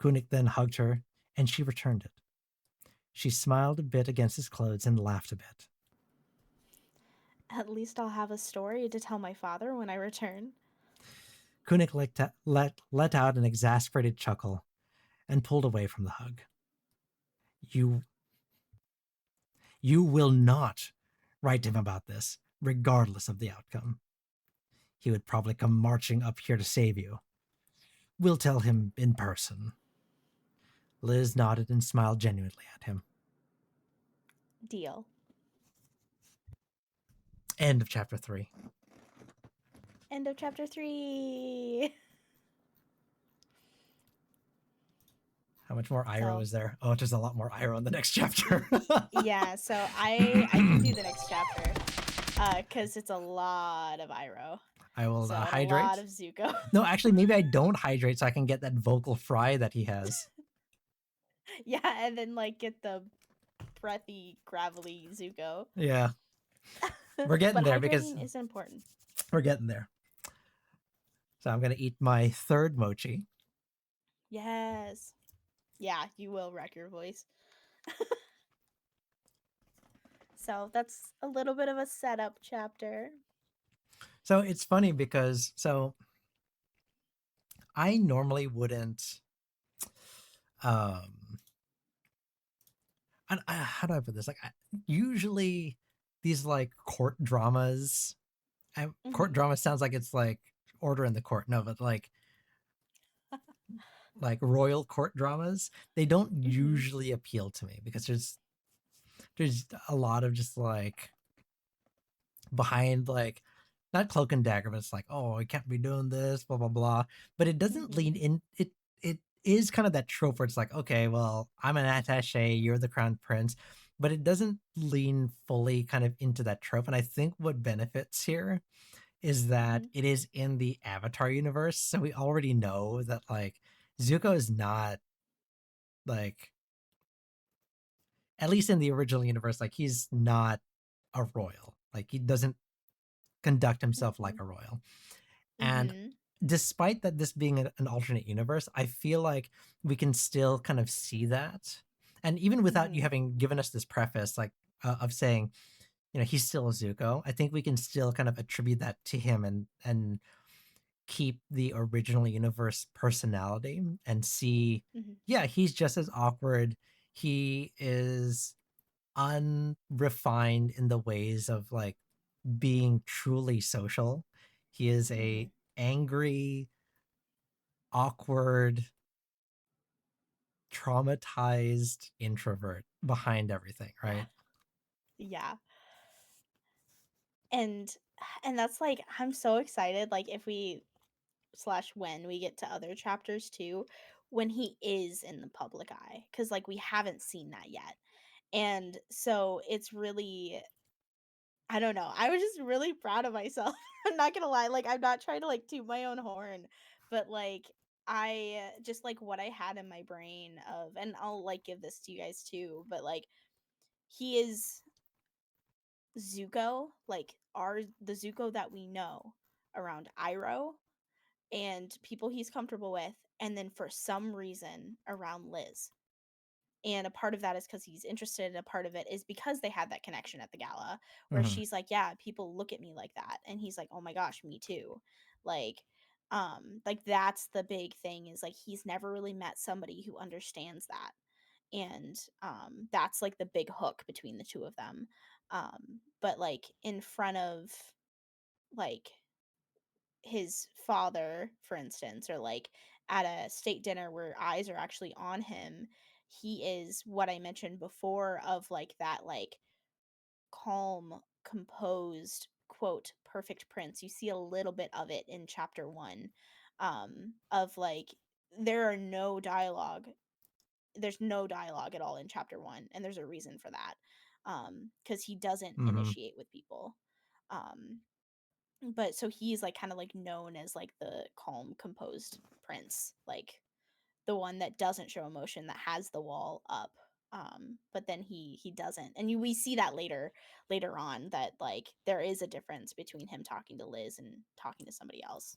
Kunik then hugged her, and she returned it. She smiled a bit against his clothes and laughed a bit. At least I'll have a story to tell my father when I return. Kunik let out an exasperated chuckle and pulled away from the hug. You you will not write to him about this, regardless of the outcome. He would probably come marching up here to save you. We'll tell him in person. Liz nodded and smiled genuinely at him. Deal. End of chapter 3. End of chapter 3. How much more Iroh So is there? Oh, there's a lot more Iroh in the next chapter. yeah, so I can do the next chapter, because it's a lot of Iroh. I will So and a hydrate. lot of Zuko. No, actually, maybe I don't hydrate so I can get that vocal fry that he has. Yeah, and then like get the breathy, gravelly Zuko. Yeah, we're getting But there because hydrating is important. we're getting there. So I'm gonna eat my third mochi. Yes. Yeah, you will wreck your voice. So that's a little bit of a setup chapter. So it's funny because I normally wouldn't. Um, how do I put this? Usually these like court dramas. Court Mm-hmm. drama sounds like it's like Order in the Court. No, but like royal court dramas, they don't Mm-hmm. usually appeal to me because there's a lot of just like behind like not cloak and dagger, but it's like, oh, I can't be doing this, blah blah blah. But it doesn't Mm-hmm. lean in. It is kind of that trope where it's like, okay, well, I'm an attaché, you're the crown prince, but it doesn't lean fully kind of into that trope. And I think what benefits here is that Mm-hmm. it is in the Avatar universe, so we already know that like Zuko is not like, at least in the original universe, like he's not a royal. Like he doesn't conduct himself like a royal. And Mm-hmm. despite that this being an alternate universe, I feel like we can still kind of see that. And even without you Mm-hmm. having given us this preface, like of saying, he's still a Zuko, I think we can still kind of attribute that to him and keep the original universe personality and see, Mm-hmm. yeah, he's just as awkward. He is unrefined in the ways of like being truly social. He is Mm-hmm. a angry, awkward, traumatized introvert behind everything, Yeah. right? Yeah. And that's like I'm so excited like if we slash when we get to other chapters too, when he is in the public eye, because like we haven't seen that yet. And so it's really, I don't know, I was just really proud of myself. I'm not gonna lie, like I'm not trying to like toot my own horn, but like I just like what I had in my brain of, and I'll like give this to you guys too, but like he is Zuko, like the Zuko that we know around Iroh and people he's comfortable with, and then for some reason around Liz. And a part of that is because he's interested, and a part of it is because they had that connection at the gala where Mm-hmm. she's like, yeah, people look at me like that. And he's like, oh my gosh, me too. Like that's the big thing is like he's never really met somebody who understands that. And that's like the big hook between the two of them. But like in front of like his father, for instance, or like at a state dinner where eyes are actually on him, he is what I mentioned before of like that like calm, composed, quote, perfect prince. You see a little bit of it in chapter 1 of like there are no dialogue. There's no dialogue at all in chapter 1 and there's a reason for that. Cuz he doesn't Mm-hmm. initiate with people. Um but so he's like kind of like known as like the calm composed prince, like the one that doesn't show emotion, that has the wall up. But then he doesn't, and we see that later on, that like there is a difference between him talking to Liz and talking to somebody else.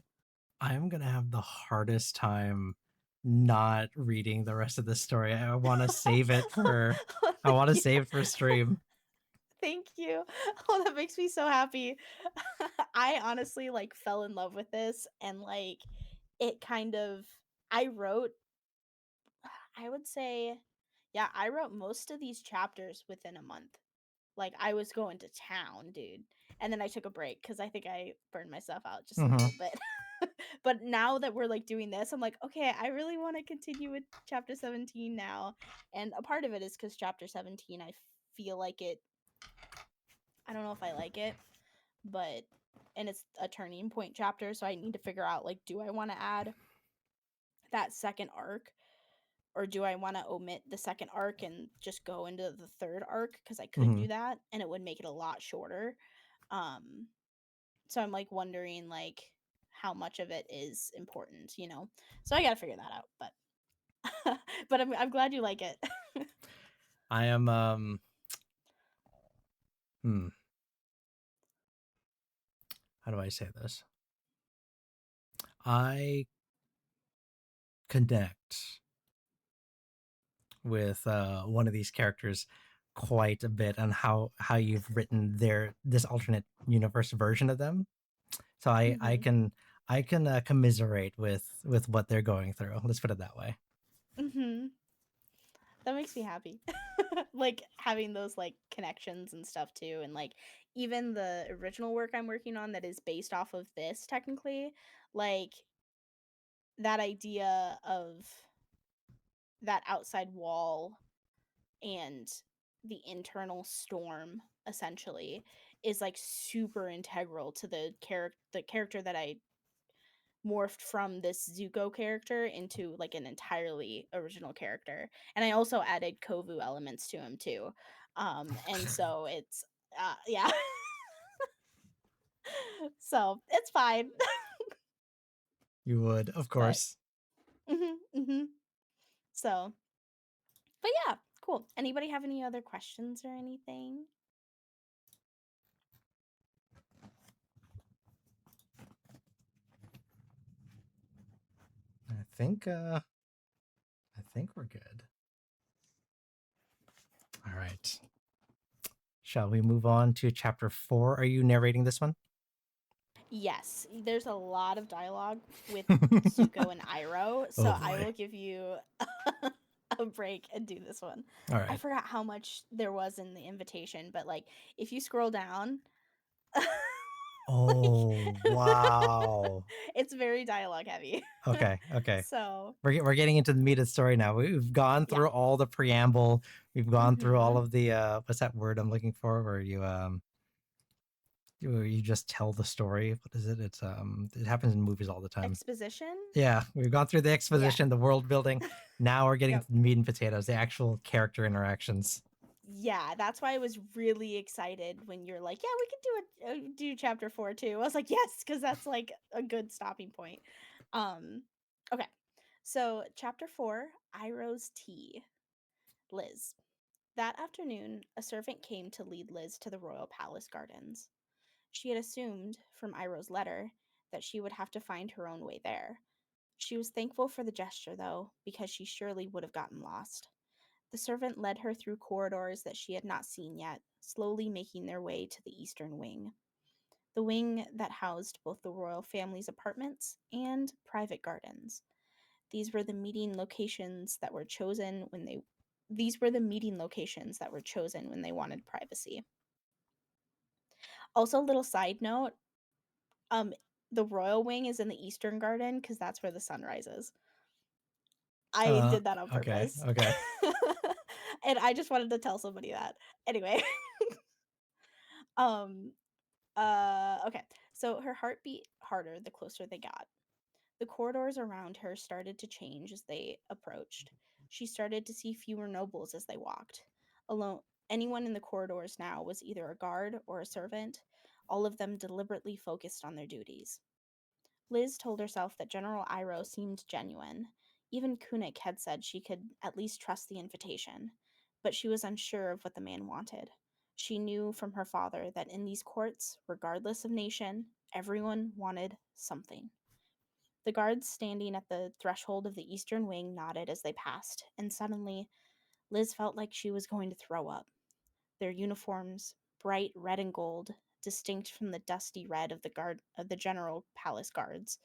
I'm gonna have the hardest time not reading the rest of the story. I want to save it for. I want to Yeah. save it for stream. Thank you. Oh, that makes me so happy. I honestly like fell in love with this, and like it kind of I wrote I would say, yeah, I wrote most of these chapters within a month. Like I was going to town, dude. And then I took a break cuz I think I burned myself out just a Hmm. little bit. But now that we're like doing this, I'm like, okay, I really want to continue with chapter 17 now. And a part of it is cuz chapter 17 I feel like it I don't know if I like it, but and it's a turning point chapter, so I need to figure out like do I want to add that second arc, or do I want to omit the second arc and just go into the third arc, because I could Hmm. do that and it would make it a lot shorter. Um so I'm like wondering like how much of it is important, you know. So I got to figure that out, but but I'm glad you like it. I am. Hmm. How do I say this? I connect with one of these characters quite a bit on how you've written this alternate universe version of them. So Mhm. I can commiserate with what they're going through. Let's put it that way. Mhm. That makes me happy. Like having those like connections and stuff too, and like even the original work I'm working on that is based off of this technically, like that idea of that outside wall and the internal storm essentially is like super integral to the character that I morphed from this Zuko character into like an entirely original character. And I also added Kovu elements to him too. And so it's yeah. So it's fine. You would, of But course. mhm, mhm. So, but yeah, cool. Anybody have any other questions or anything? I think we're good. All right. Shall we move on to chapter 4? Are you narrating this one? Yes, there's a lot of dialogue with Zuko and Iroh, Oh so I boy. will give you a break and do this one. All I right. forgot how much there was in the invitation, but like if you scroll down, like Oh, wow. it's very dialogue heavy. Okay, okay. So, We're getting into the meat of the story now. We've gone yeah. through all the preamble. We've gone through all Mhm. of the what's that word I'm looking for where you just tell the story. What is it? It's it happens in movies all the time. Exposition? Yeah, we've gone through the Yeah. exposition, the world building. Now we're getting Yep. to the meat and potatoes, the actual character interactions. Yeah, that's why I was really excited when you're like, "Yeah, we could do chapter 4 too." I was like, "Yes," cuz that's like a good stopping point. Um okay. So, chapter 4, Iroh's tea. Liz. That afternoon, a servant came to lead Liz to the royal palace gardens. She had assumed from Iroh's letter that she would have to find her own way there. She was thankful for the gesture, though, because she surely would have gotten lost. The servant led her through corridors that she had not seen yet, slowly making their way to the eastern wing. The wing that housed both the royal family's apartments and private gardens. These were the meeting locations that were chosen when they these were the meeting locations that were chosen when they wanted privacy. Also, little side note, um the royal wing is in the eastern garden cuz that's where the sun rises. I Uh, did that on okay, purpose. okay. And I just wanted to tell somebody that. Anyway, um okay. So her heart beat harder the closer they got. The corridors around her started to change as they approached. She started to see fewer nobles as they walked. Alone, anyone in the corridors now was either a guard or a servant, all of them deliberately focused on their duties. Liz told herself that General Iroh seemed genuine. Even Kunik had said she could at least trust the invitation. but she was unsure of what the man wanted. She knew from her father that in these courts, regardless of nation, everyone wanted something. The guards standing at the threshold of the eastern wing nodded as they passed, and suddenly Liz felt like she was going to throw up. Their uniforms, bright red and gold, distinct from the dusty red of the general palace guards,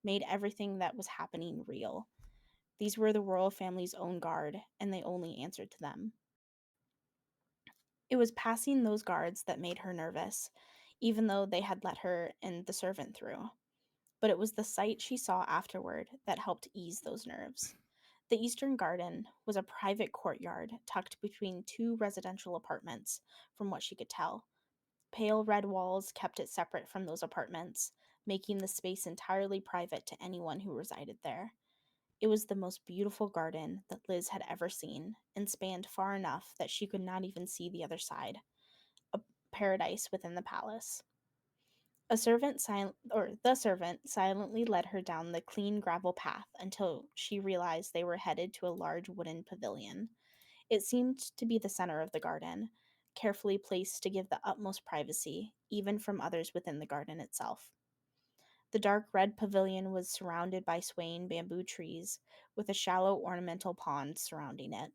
made everything that was happening real. These were the royal family's own guard, and they only answered to them. It was passing those guards that made her nervous, even though they had let her and the servant through. But it was the sight she saw afterward that helped ease those nerves. The Eastern Garden was a private courtyard tucked between two residential apartments, from what she could tell. Pale red walls kept it separate from those apartments, making the space entirely private to anyone who resided there. It was the most beautiful garden that Liz had ever seen, and spanned far enough that she could not even see the other side, a paradise within the palace. The servant silently led her down the clean gravel path until she realized they were headed to a large wooden pavilion. It seemed to be the center of the garden, carefully placed to give the utmost privacy, even from others within the garden itself. The dark red pavilion was surrounded by swaying bamboo trees, with a shallow ornamental pond surrounding it.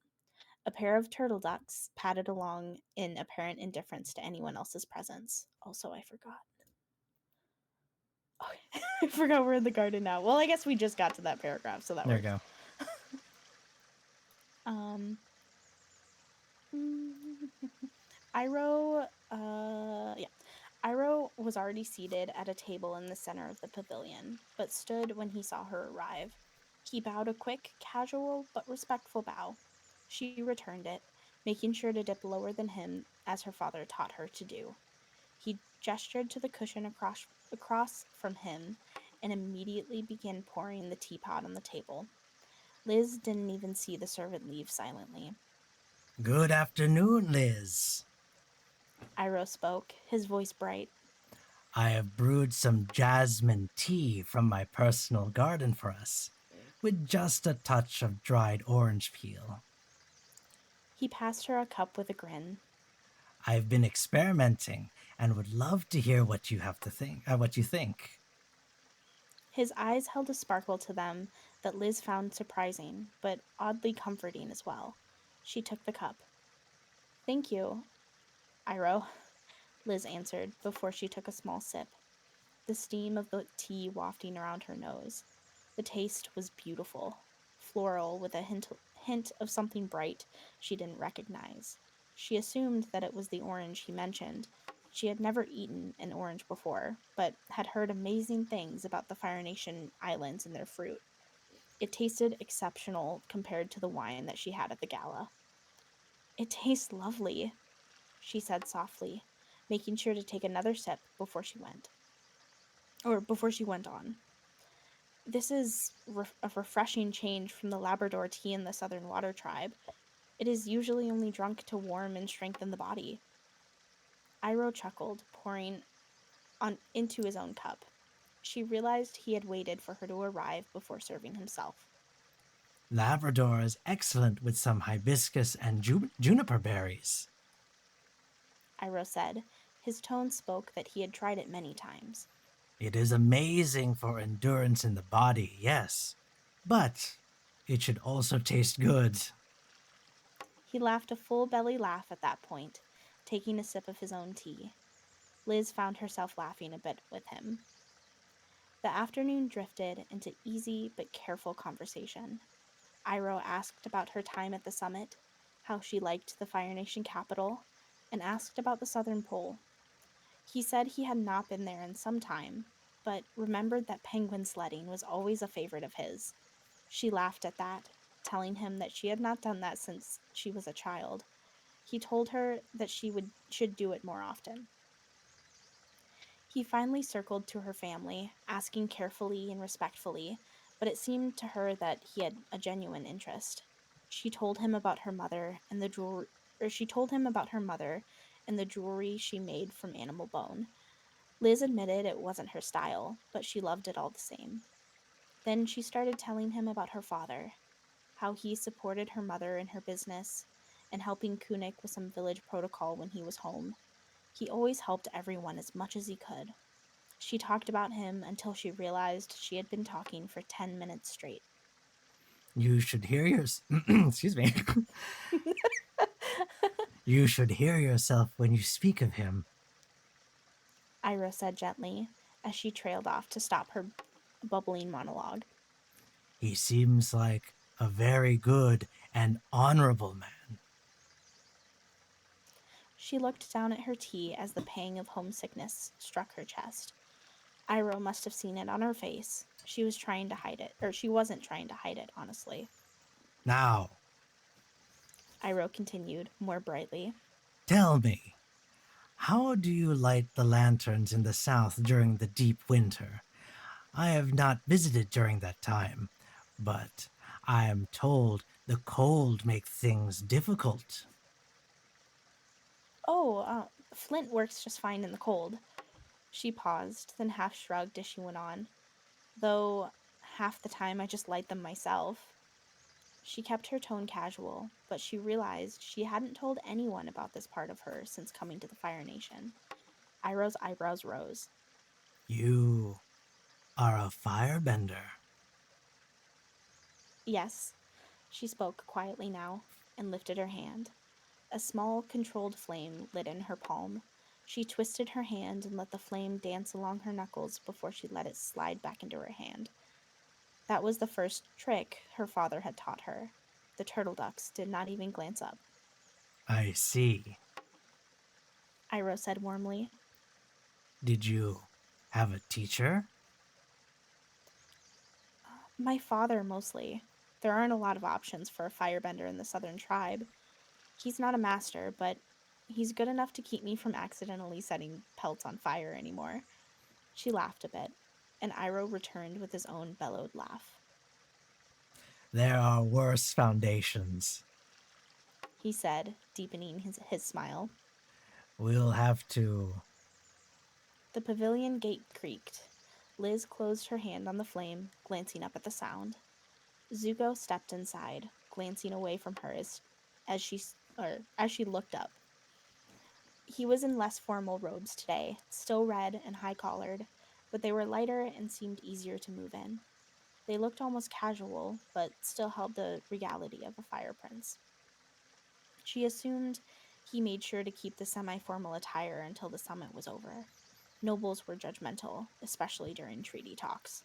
A pair of turtle ducks padded along in apparent indifference to anyone else's presence. Also, I forgot. Okay. I forgot we're in the garden now. Well, I guess we just got to that paragraph, so that There you works. go. Um, Iroh, yeah. Iroh was already seated at a table in the center of the pavilion, but stood when he saw her arrive. He bowed a quick, casual, but respectful bow. She returned it, making sure to dip lower than him as her father taught her to do. He gestured to the cushion across from him and immediately began pouring the teapot on the table. Liz didn't even see the servant leave silently. Good afternoon, Liz. Iroh spoke, his voice bright. I have brewed some jasmine tea from my personal garden for us, with just a touch of dried orange peel. He passed her a cup with a grin. I've been experimenting and would love to hear what you have to think. What you think? His eyes held a sparkle to them that Liz found surprising, but oddly comforting as well. She took the cup. Thank you, Iroh, Liz answered before she took a small sip, the steam of the tea wafting around her nose. The taste was beautiful, floral with a hint of something bright she didn't recognize. She assumed that it was the orange he mentioned. She had never eaten an orange before, but had heard amazing things about the Fire Nation islands and their fruit. It tasted exceptional compared to the wine that she had at the gala. It tastes lovely, she said softly, making sure to take another sip before she went on. This is a refreshing change from the Labrador tea in the Southern Water Tribe. It is usually only drunk to warm and strengthen the body. Iroh chuckled, pouring on into his own cup. She realized he had waited for her to arrive before serving himself. Labrador is excellent with some hibiscus and juniper berries. Iroh said. His tone spoke that he had tried it many times. It is amazing for endurance in the body, yes, but it should also taste good. He laughed a full belly laugh at that point, taking a sip of his own tea. Liz found herself laughing a bit with him. The afternoon drifted into easy but careful conversation. Iroh asked about her time at the summit, how she liked the Fire Nation capital, and asked about the Southern Pole. He said he had not been there in some time, but remembered that penguin sledding was always a favorite of his. She laughed at that, telling him that she had not done that since she was a child. He told her that should do it more often. He finally circled to her family, asking carefully and respectfully, but it seemed to her that he had a genuine interest. She told him about her mother and the jewelry or she told him about her mother and the jewelry she made from animal bone. Liz admitted it wasn't her style, but she loved it all the same. Then she started telling him about her father, how he supported her mother in her business, and helping Kunik with some village protocol when he was home. He always helped everyone as much as he could. She talked about him until she realized she had been talking for 10 minutes straight. You should hear your excuse me. You should hear yourself when you speak of him. Ira said gently as she trailed off to stop her bubbling monologue. He seems like a very good and honorable man. She looked down at her tea as the pang of homesickness struck her chest. Iro must have seen it on her face. She was trying to hide it, or she wasn't trying to hide it, honestly. Now, Iro continued, more brightly. tell me, how do you light the lanterns in the south during the deep winter? I have not visited during that time, but I am told the cold makes things difficult. Oh, flint works just fine in the cold. She paused, then half shrugged as she went on. Though half the time I just light them myself. She kept her tone casual, but she realized she hadn't told anyone about this part of her since coming to the Fire Nation. Iroh's eyebrows rose. You are a firebender. Yes, she spoke quietly now and lifted her hand. A small, controlled flame lit in her palm. She twisted her hand and let the flame dance along her knuckles before she let it slide back into her hand. That was the first trick her father had taught her. The turtle ducks did not even glance up. I see. Iroh said warmly. Did you have a teacher? My father, mostly. There aren't a lot of options for a firebender in the southern tribe. He's not a master, but he's good enough to keep me from accidentally setting pelts on fire anymore. She laughed a bit, and Iroh returned with his own bellowed laugh. There are worse foundations. He said, deepening his smile. We'll have to. The pavilion gate creaked. Liz closed her hand on the flame, glancing up at the sound. Zuko stepped inside, glancing away from her as she looked up. He was in less formal robes today, still red and high-collared, but they were lighter and seemed easier to move in. They looked almost casual, but still held the regality of a fire prince. She assumed he made sure to keep the semi-formal attire until the summit was over. Nobles were judgmental, especially during treaty talks.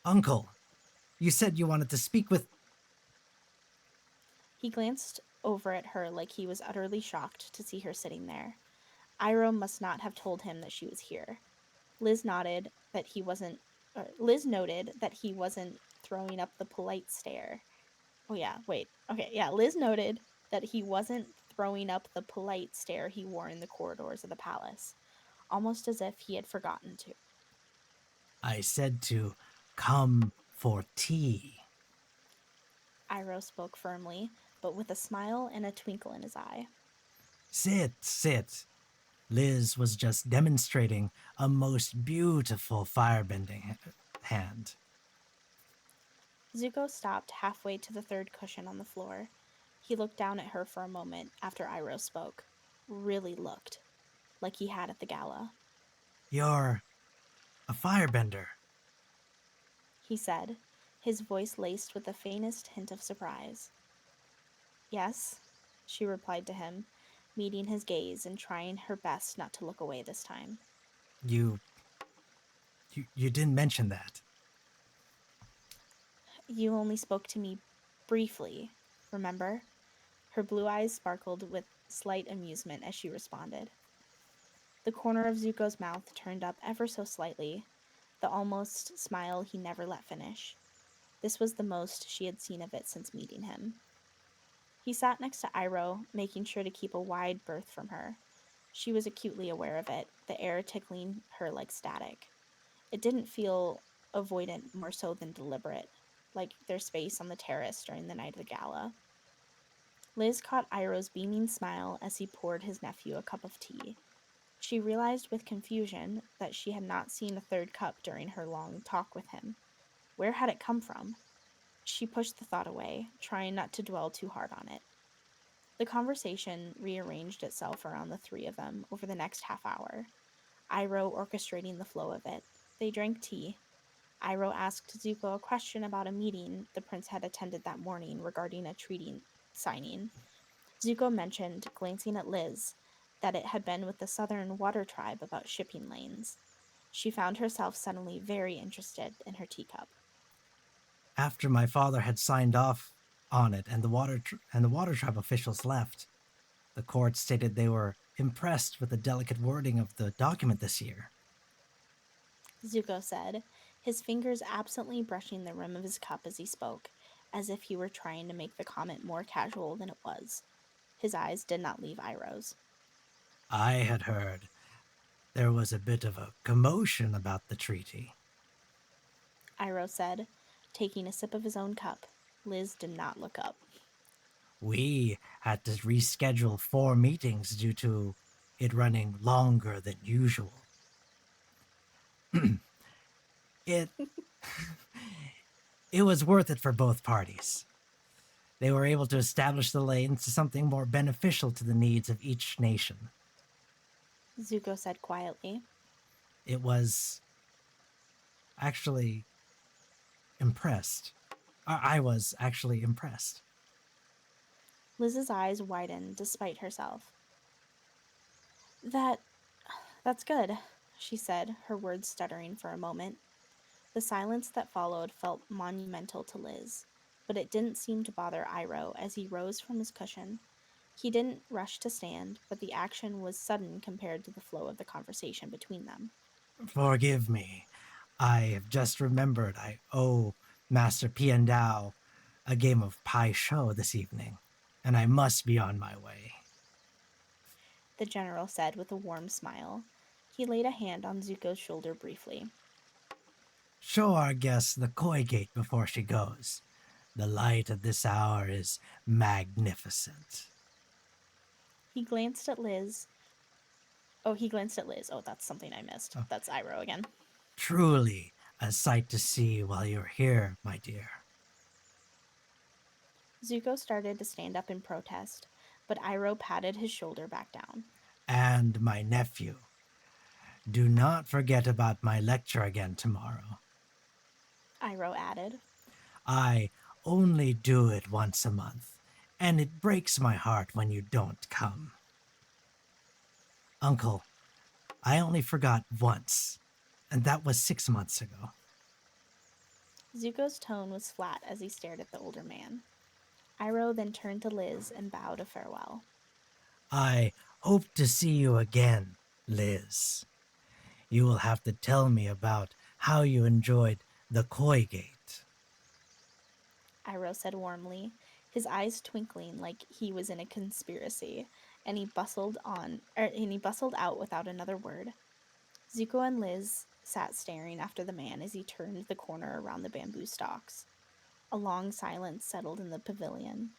Uncle, you said you wanted to speak with. He glanced over at her like he was utterly shocked to see her sitting there. Iroh must not have told him that she was here. Liz noted that he wasn't. Liz noted that he wasn't throwing up the polite stare. Oh yeah, wait. Okay, yeah. Liz noted that he wasn't throwing up the polite stare he wore in the corridors of the palace, almost as if he had forgotten to. I said to come for tea. Iroh spoke firmly, but with a smile and a twinkle in his eye. Sit, sit. Liz was just demonstrating a most beautiful firebending hand. Zuko stopped halfway to the third cushion on the floor. He looked down at her for a moment after Iroh spoke. Really looked, like he had at the gala. You're a firebender. He said, his voice laced with the faintest hint of surprise. Yes, she replied to him, meeting his gaze and trying her best not to look away this time. You didn't mention that. You only spoke to me briefly, remember? Her blue eyes sparkled with slight amusement as she responded. The corner of Zuko's mouth turned up ever so slightly, the almost smile he never let finish. This was the most she had seen of it since meeting him. He sat next to Iroh, making sure to keep a wide berth from her. She was acutely aware of it, the air tickling her like static. It didn't feel avoidant more so than deliberate, like their space on the terrace during the night of the gala. Liz caught Iroh's beaming smile as he poured his nephew a cup of tea. She realized with confusion that she had not seen a third cup during her long talk with him. Where had it come from? She pushed the thought away, trying not to dwell too hard on it. The conversation rearranged itself around the three of them over the next half hour, Iroh orchestrating the flow of it. They drank tea. Iroh asked Zuko a question about a meeting the prince had attended that morning regarding a treaty signing. Zuko mentioned, glancing at Liz, that it had been with the Southern Water Tribe about shipping lanes. She found herself suddenly very interested in her teacup. After my father had signed off on it and the water tribe officials left, the court stated they were impressed with the delicate wording of the document this year. Zuko said, his fingers absently brushing the rim of his cup as he spoke, as if he were trying to make the comment more casual than it was. His eyes did not leave Iroh's. I had heard there was a bit of a commotion about the treaty. Iroh said, taking a sip of his own cup. Liz did not look up. We had to reschedule 4 meetings due to it running longer than usual. it it was worth it for both parties. They were able to establish the lanes to something more beneficial to the needs of each nation. Zuko said quietly. It was actually impressed. I was actually impressed. Liz's eyes widened despite herself. That's good, she said, her words stuttering for a moment. The silence that followed felt monumental to Liz, but it didn't seem to bother Iroh as he rose from his cushion. He didn't rush to stand, but the action was sudden compared to the flow of the conversation between them. Forgive me. I have just remembered I owe Master Piandao a game of Pai Sho this evening, and I must be on my way. The general said with a warm smile. He laid a hand on Zuko's shoulder briefly. Show our guest the koi gate before she goes. The light of this hour is magnificent. He glanced at Liz. He glanced at Liz. Oh, that's something I missed. Oh, That's Iroh again. truly a sight to see while you're here, my dear. Zuko started to stand up in protest, but Iroh patted his shoulder back down. And my nephew. Do not forget about my lecture again tomorrow. Iroh added. I only do it once a month, and it breaks my heart when you don't come. Uncle, I only forgot once, and that was 6 months ago. Zuko's tone was flat as he stared at the older man. Iroh then turned to Liz and bowed a farewell. I hope to see you again, Liz. You will have to tell me about how you enjoyed the koi gate. Iroh said warmly, his eyes twinkling like he was in a conspiracy, and he bustled out without another word. Zuko and Liz sat staring after the man as he turned the corner around the bamboo stalks. A long silence settled in the pavilion.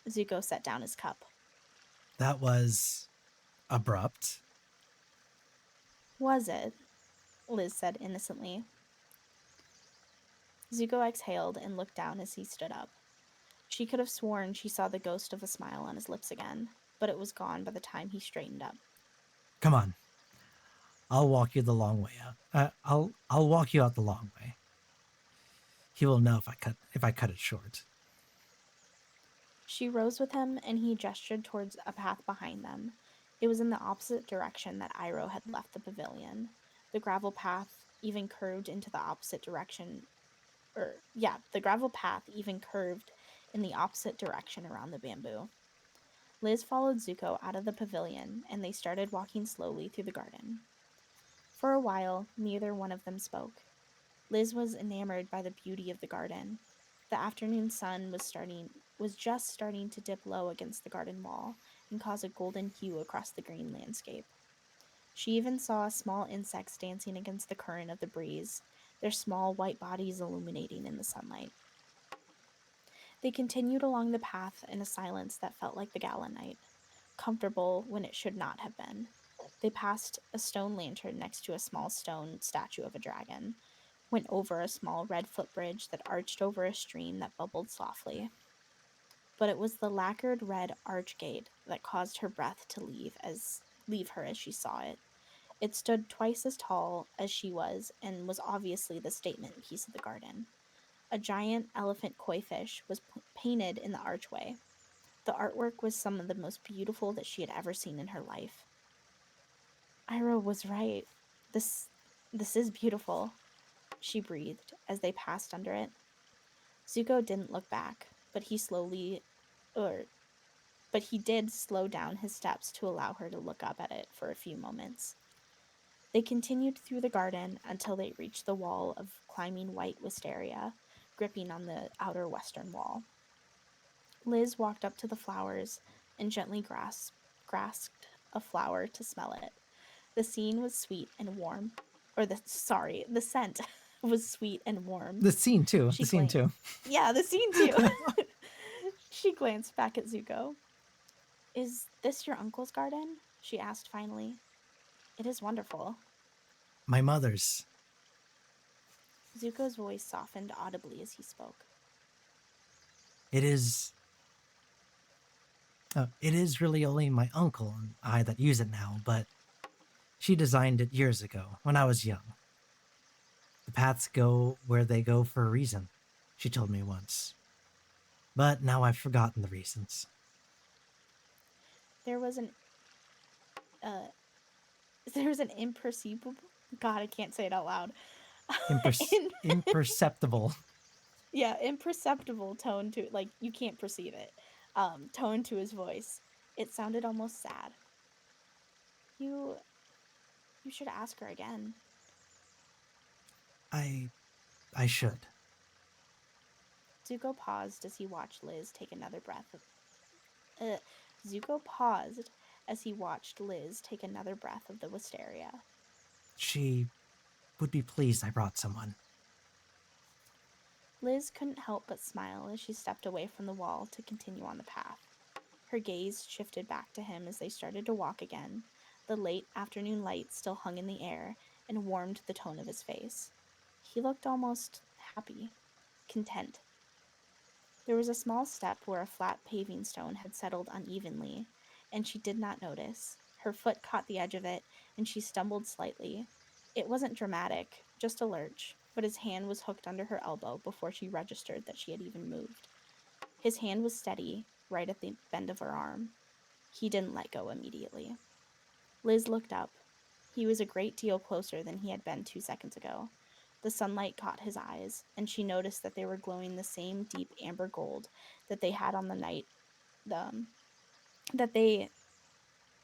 Zuko set down his cup. That was abrupt. Was it? Liz said innocently. Zuko exhaled and looked down as he stood up. She could have sworn she saw the ghost of a smile on his lips again, but it was gone by the time he straightened up. Come on. I'll walk you the long way out. I'll walk you out the long way. He will know if I cut it short. She rose with him, and he gestured towards a path behind them. It was in the opposite direction that Iroh had left the pavilion. The gravel path even curved into the opposite direction. The gravel path even curved in the opposite direction around the bamboo. Liz followed Zuko out of the pavilion, and they started walking slowly through the garden. For a while, neither one of them spoke. Liz was enamored by the beauty of the garden. The afternoon sun was just starting to dip low against the garden wall and cause a golden hue across the green landscape. She even saw small insects dancing against the current of the breeze, their small white bodies illuminating in the sunlight. They continued along the path in a silence that felt like the gala night, comfortable when it should not have been. They passed a stone lantern next to a small stone statue of a dragon, went over a small red footbridge that arched over a stream that bubbled softly. but it was the lacquered red archgate that caused her breath to leave her as she saw it. It stood twice as tall as she was and was obviously the statement piece of the garden. A giant elephant koi fish was painted in the archway. The artwork was some of the most beautiful that she had ever seen in her life. Ira was right. This this is beautiful, she breathed as they passed under it. Zuko didn't look back, or but he did slow down his steps to allow her to look up at it for a few moments. They continued through the garden until they reached the wall of climbing white wisteria, gripping on the outer western wall. Liz walked up to the flowers and gently grasped a flower to smell it. The scene was sweet and warm, the scent was sweet and warm. The scene too. She The scene glanced. too. Yeah, the scene too. She glanced back at Zuko. Is this your uncle's garden? She asked finally. It is wonderful. My mother's. Zuko's voice softened audibly as he spoke. It is. It is really only my uncle and I that use it now, but she designed it years ago when I was young. The paths go where they go for a reason, she told me once. But now I've forgotten the reasons. There was an uh there was an imperceptible God, I can't say it out loud. Imperceptible. Yeah, imperceptible tone to, like, you can't perceive it. Tone to his voice. It sounded almost sad. You you should ask her again. I should. Zuko paused as he watched Liz take another breath of Zuko paused as he watched Liz take another breath of the wisteria. She would be pleased I brought someone. Liz couldn't help but smile as she stepped away from the wall to continue on the path. Her gaze shifted back to him as they started to walk again. The late afternoon light still hung in the air and warmed the tone of his face. He looked almost happy, content. There was a small step where a flat paving stone had settled unevenly, and she did not notice. Her foot caught the edge of it, and she stumbled slightly. It wasn't dramatic, just a lurch, but his hand was hooked under her elbow before she registered that she had even moved. His hand was steady, right at the bend of her arm. He didn't let go immediately. Liz looked up. He was a great deal closer than he had been 2 seconds ago. The sunlight caught his eyes, and she noticed that they were glowing the same deep amber gold that they had on the night that they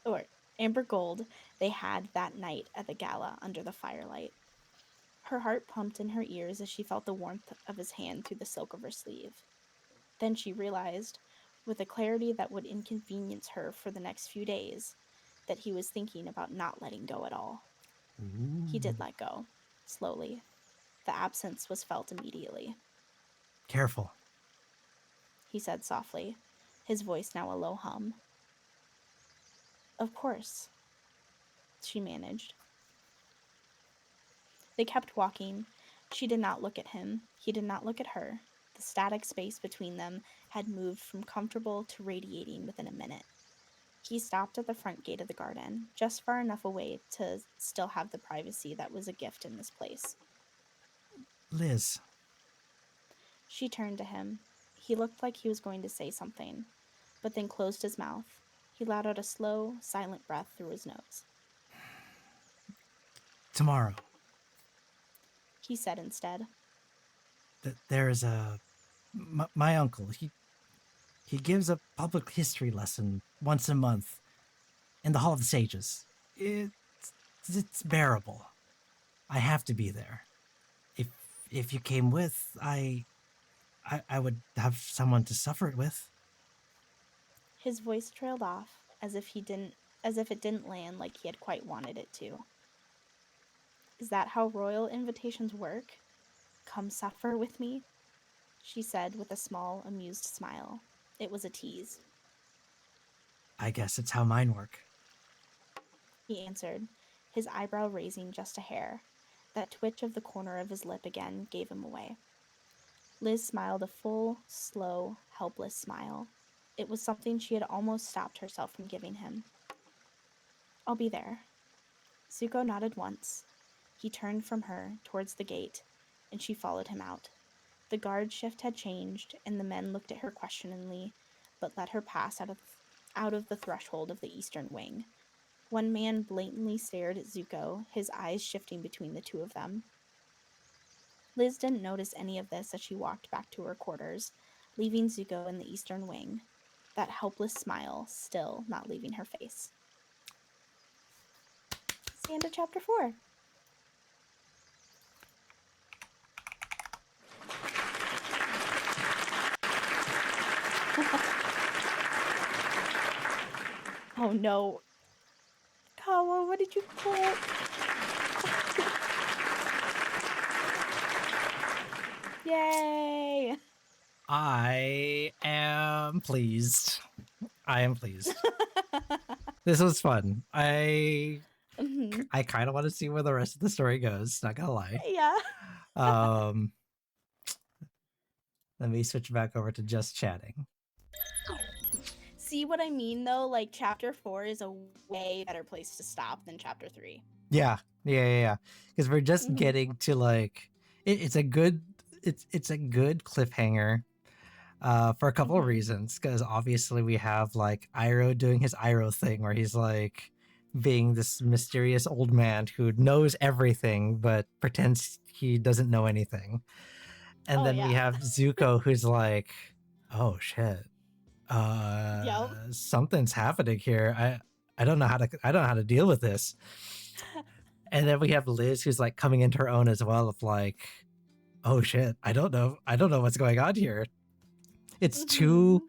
or amber gold they had that night at the gala under the firelight. Her heart pumped in her ears as she felt the warmth of his hand through the silk of her sleeve. Then she realized, with a clarity that would inconvenience her for the next few days, that he was thinking about not letting go at all. Ooh. He did let go, slowly. The absence was felt immediately. Careful, He said softly, his voice now a low hum. Of course, she managed. They kept walking. She did not look at him. He did not look at her. The static space between them had moved from comfortable to radiating within a minute. He stopped at the front gate of the garden, just far enough away to still have the privacy that was a gift in this place. Liz. She turned to him. He looked like he was going to say something, but then closed his mouth. He let out a slow, silent breath through his nose. Tomorrow. He said instead. There is my uncle. He gives a public history lesson once a month in the Hall of the Sages. It's bearable. I have to be there. If you came with, I would have someone to suffer it with. His voice trailed off as if it didn't land like he had quite wanted it to. Is that how royal invitations work? Come suffer with me? She said with a small, amused smile. It was a tease. I guess it's how mine work. He answered, his eyebrow raising just a hair. That twitch of the corner of his lip again gave him away. Liz smiled a full, slow, helpless smile. It was something she had almost stopped herself from giving him. I'll be there. Zuko nodded once. He turned from her towards the gate, and she followed him out. The guard shift had changed, and the men looked at her questioningly, but let her pass out of the threshold of the eastern wing. One man blatantly stared at Zuko, his eyes shifting between the two of them. Liz didn't notice any of this as she walked back to her quarters, leaving Zuko in the eastern wing, that helpless smile still not leaving her face. It's the end of chapter 4. Oh no. Kawa, what did you put? Yay! I am pleased. I am pleased. This was fun. Mhm. I kind of want to see where the rest of the story goes. Not gonna lie. Yeah. Um, let me switch back over to just chatting. See what I mean though? Like chapter 4 is a way better place to stop than chapter 3. Yeah. Because we're just Mhm. getting to like it's a good it's a good cliffhanger. For a couple of Mhm. reasons. Because obviously we have like Iroh doing his Iroh thing, where he's like being this mysterious old man who knows everything but pretends he doesn't know anything. And Oh then we yeah. have Zuko, who's like, "Oh shit, Yep. something's happening here. I don't know how to deal with this." And then we have Liz, who's like coming into her own as well, of like, "Oh shit, I don't know what's going on here." It's Mhm.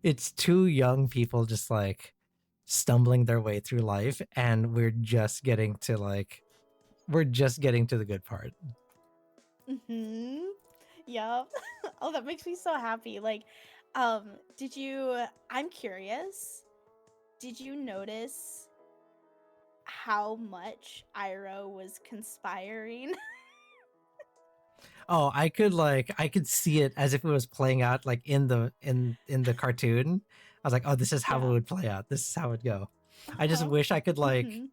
it's two young people just like stumbling their way through life, and we're just getting to the good part. Mhm. Yep. Oh, that makes me so happy. Like, did you? I'm curious. Did you notice how much Iroh was conspiring? Oh, I could see it as if it was playing out like in the cartoon. I was like, oh, this is how it Yeah. would play out. This is how it would go. I just Uh-huh. wish I could like Mhm.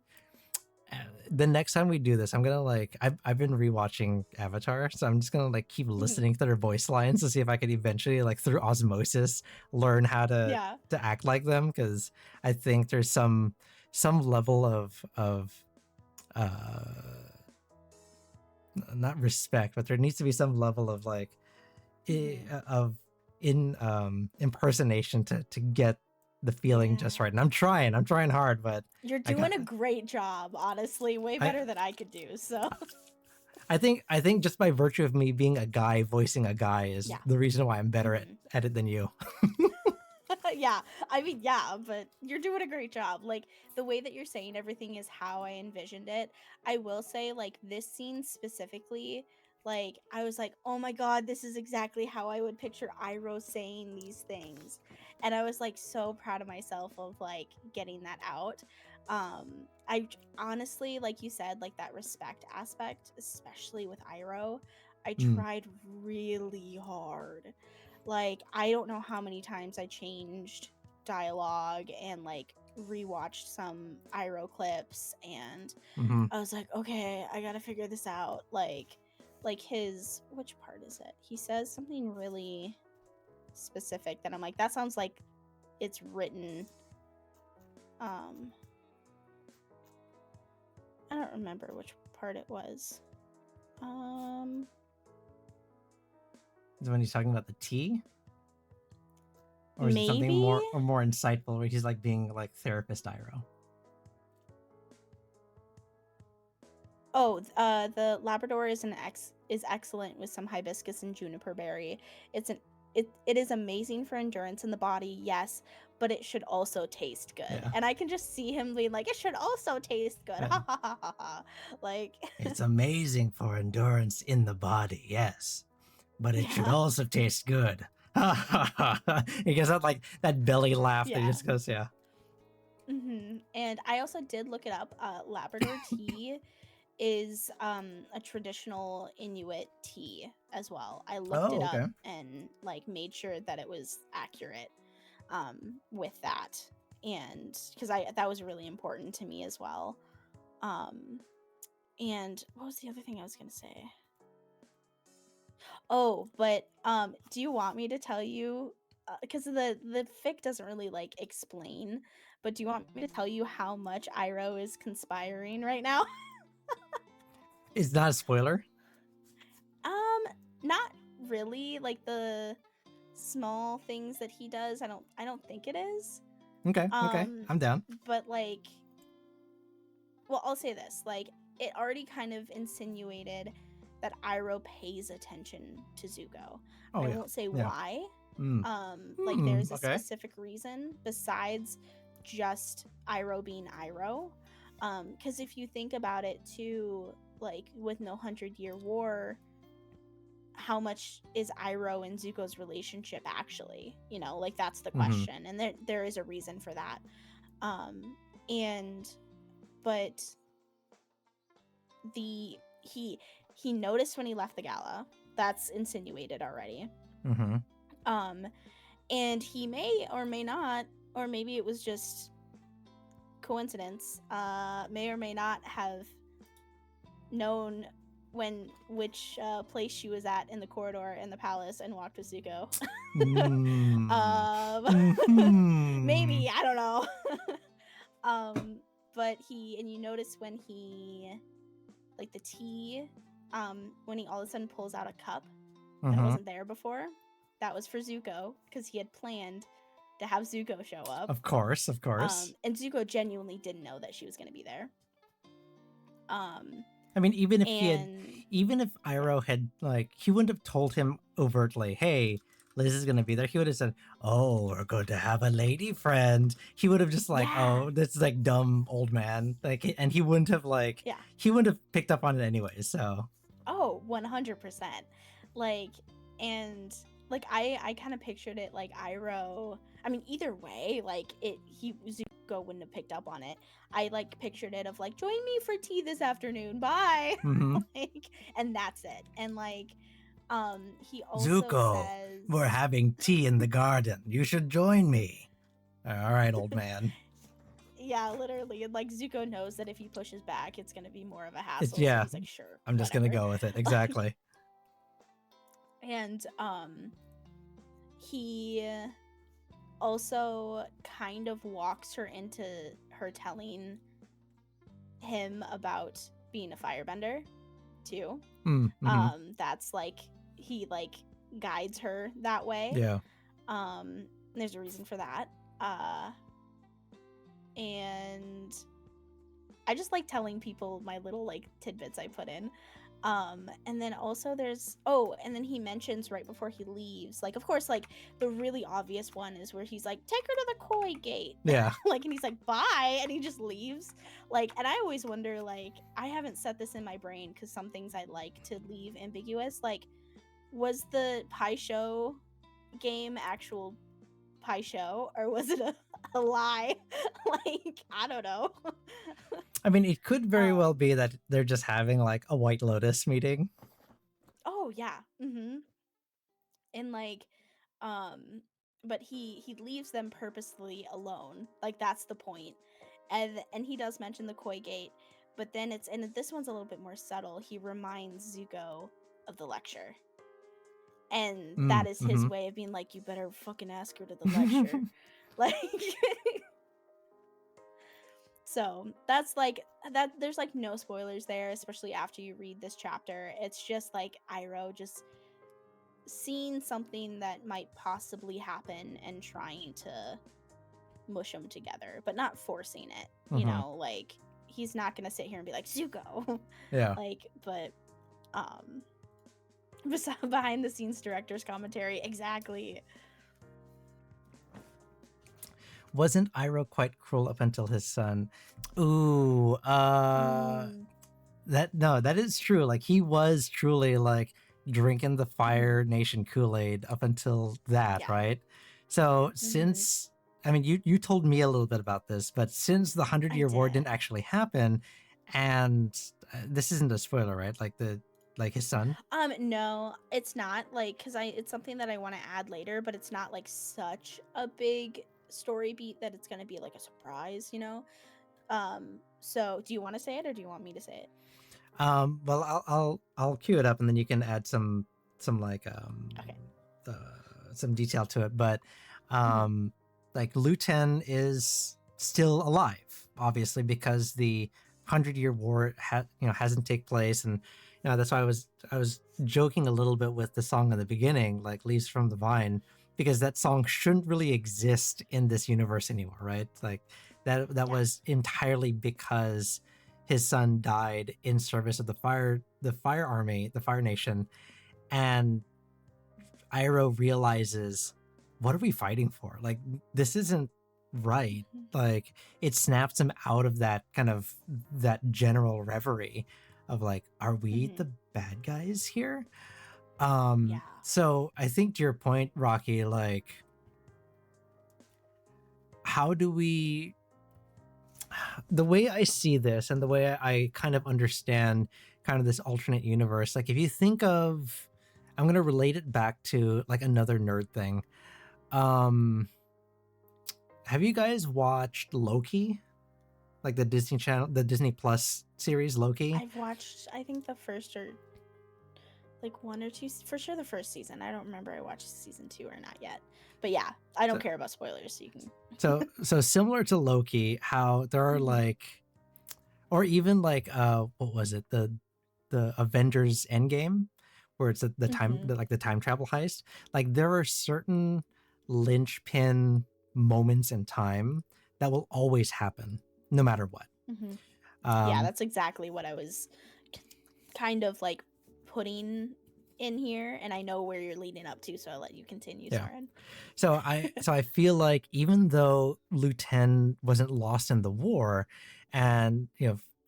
the next time we do this, I'm gonna like I've been rewatching Avatar, so I'm just gonna like keep Mhm. listening to their voice lines to see if I could eventually like through osmosis learn how Yeah. to act like them, because I think there's some level of uh not respect, but there needs to be some level of like Mhm. of in impersonation to get the feeling just Yeah. right. And I'm trying hard, but You're I doing got a great job, honestly. Way I better than I could do. So, I think just by virtue of me being a guy voicing a guy is yeah. the reason why I'm better Mhm. at it than you. Yeah, I mean, yeah, but you're doing a great job. Like the way that you're saying everything is how I envisioned it. I will say, like this scene specifically, like I was like, oh my god, this is exactly how I would picture Iroh saying these things, and I was like so proud of myself of like getting that out. I honestly, like you said, like that respect aspect, especially with Iroh, I Mm, tried really hard. Like, I don't know how many times I changed dialogue and like rewatched some Iroh clips, and hmm I was like, okay, I gotta figure this out. Like his, which part is it? He says something really specific that I'm like, that sounds like it's written. Um, I don't remember which part it was. Um, is when he's talking about the tea, or is it something maybe. more insightful where he's like being like therapist Iroh? Oh, the Labrador is excellent with some hibiscus and juniper berry. It's an it is amazing for endurance in the body, yes, but it should also taste good. Yeah, And I can just see him being like, it should also taste good. yeah. Ha ha ha ha ha. Like, It's amazing for endurance in the body, yes, but it should yeah, also taste good. He gets that like that belly laugh that he yeah. just goes, yeah. And I also did look it up. Labrador tea is a traditional Inuit tea as well. I looked it Oh, up okay. and like made sure that it was accurate. with that, and because I that was really important to me as well. And what was the other thing I was gonna say? Oh, but do you want me to tell you? Because the fic doesn't really like explain, but do you want me to tell you how much Iroh is conspiring right now? It's not a spoiler. Not really. Like the small things that he does, I don't think it is. Okay, I'm down. But like, well, I'll say this: like, it already kind of insinuated that Iroh pays attention to Zuko. Oh I yeah, won't say yeah. why. Mm. Like there's a Okay. specific reason besides just Iroh being Iroh. Because if you think about it too, like with No 100-Year War, how much is Iroh and Zuko's relationship actually? You know, like that's the Mm-hmm. question, and there is a reason for that. And but the he noticed when he left the gala. That's insinuated already. Mm-hmm. And he may or may not, or maybe it was just coincidence, may or may not have known which place she was at in the corridor in the palace and walked with Zuko. Mm. um, Mm-hmm. maybe, I don't know. But and you notice when he, like the tea, when he all of a sudden pulls out a cup that Mm-hmm. wasn't there before, that was for Zuko because he had planned to have Zuko show up. Of course, of course. And Zuko genuinely didn't know that she was going to be there. I mean, And even if Iroh had like, he wouldn't have told him overtly, "Hey, Liz is gonna be there." He would have said, "Oh, we're going to have a lady friend." He would have just like, yeah, "Oh, this is like dumb old man," like, and he wouldn't have like, yeah. he wouldn't have picked up on it anyway. So, Oh, 100%. Like, and like I kind of pictured it like Iroh. I mean, either way, like Zuko wouldn't have picked up on it. I like pictured it of like, join me for tea this afternoon. Bye. mm-hmm. Like, and that's it. And like, he also Zuko, says, we're having tea in the garden. You should join me. All right, old man. yeah, literally. And like Zuko knows that if he pushes back, it's gonna be more of a It's hassle. So yeah. he's like, sure, I'm just gonna whatever. go with it. Like, Exactly. and he also kind of walks her into her telling him about being a firebender too. Mm-hmm. That's like he like guides her that way. Yeah. There's a reason for that. And I just like telling people my little like tidbits I put in. And then also there's and then he mentions right before he leaves, like of course like the really obvious one is where he's like, take her to the koi gate. Yeah. Like, and he's like, bye, and he just leaves. Like, and I always wonder, like, I haven't set this in my brain because some things I like to leave ambiguous. Like, was the Pai Show game actual Pai Show, or was it a lie? Like, I don't know. I mean, it could very well um be that they're just having like a White Lotus meeting. oh yeah. And like but he leaves them purposely alone, like that's the point. And he does mention the koi gate, but then it's, and this one's a little bit more subtle, he reminds Zuko of the lecture, and that is his Mm-hmm. way of being like, you better fucking ask her to the lecture. Like, so that's like that, there's like no spoilers there, especially after you read this chapter. It's just like Iroh just seeing something that might possibly happen and trying to mush them together, but not forcing it. You Mm-hmm. know, like he's not gonna sit here and be like, Zuko. Yeah. Like, but um behind the scenes director's commentary, exactly. Wasn't Iroh quite cruel up until his son? Ooh, that is true. Like he was truly like drinking the Fire Nation Kool-Aid up until that, Yeah. right? So Mm-hmm. since I mean you told me a little bit about this, but since the I 100-Year War did. didn't actually happen, and this isn't a spoiler, right? Like the like his son? No, it's not like because it's something that I want to add later, but it's not like such a big story beat that it's gonna be like a surprise, you know. So do you want to say it or do you want me to say it? Well, I'll cue it up, and then you can add some like Okay. uh, some detail to it. But Mhm. like Luten is still alive, obviously, because the 100-Year War hasn't take place, and that's why I was joking a little bit with the song in the beginning, like "Leaves from the Vine," because that song shouldn't really exist in this universe anymore, right? Like that Yeah. was entirely because his son died in service of the fire army, the Fire Nation, and Iroh realizes, what are we fighting for? Like, this isn't right. Mhm. Like, it snaps him out of that kind of that general reverie of like, are we Mhm. the bad guys here? Yeah. So I think to your point, Rocky, like, how do we the way I see this and the way I kind of understand kind of this alternate universe, like if you think of, I'm going to relate it back to like another nerd thing. Um, have you guys watched Loki? Like the Disney Channel, the Disney Plus series Loki? I've watched I think the first or like one or two for sure the first season. I don't remember I watched season 2 or not yet. But yeah, I don't So, care about spoilers, so you can. so similar to Loki, how there are Mhm. like, or even like what was it, the Avengers Endgame, where it's the time Mhm. like the time travel heist. Like there are certain linchpin moments in time that will always happen no matter what. Mhm. Yeah, um that's exactly what I was kind of like putting in here, and I know where you're leading up to, so I'll let you continue, yeah, Soren. so I feel like even though Lieutenant wasn't lost in the war, and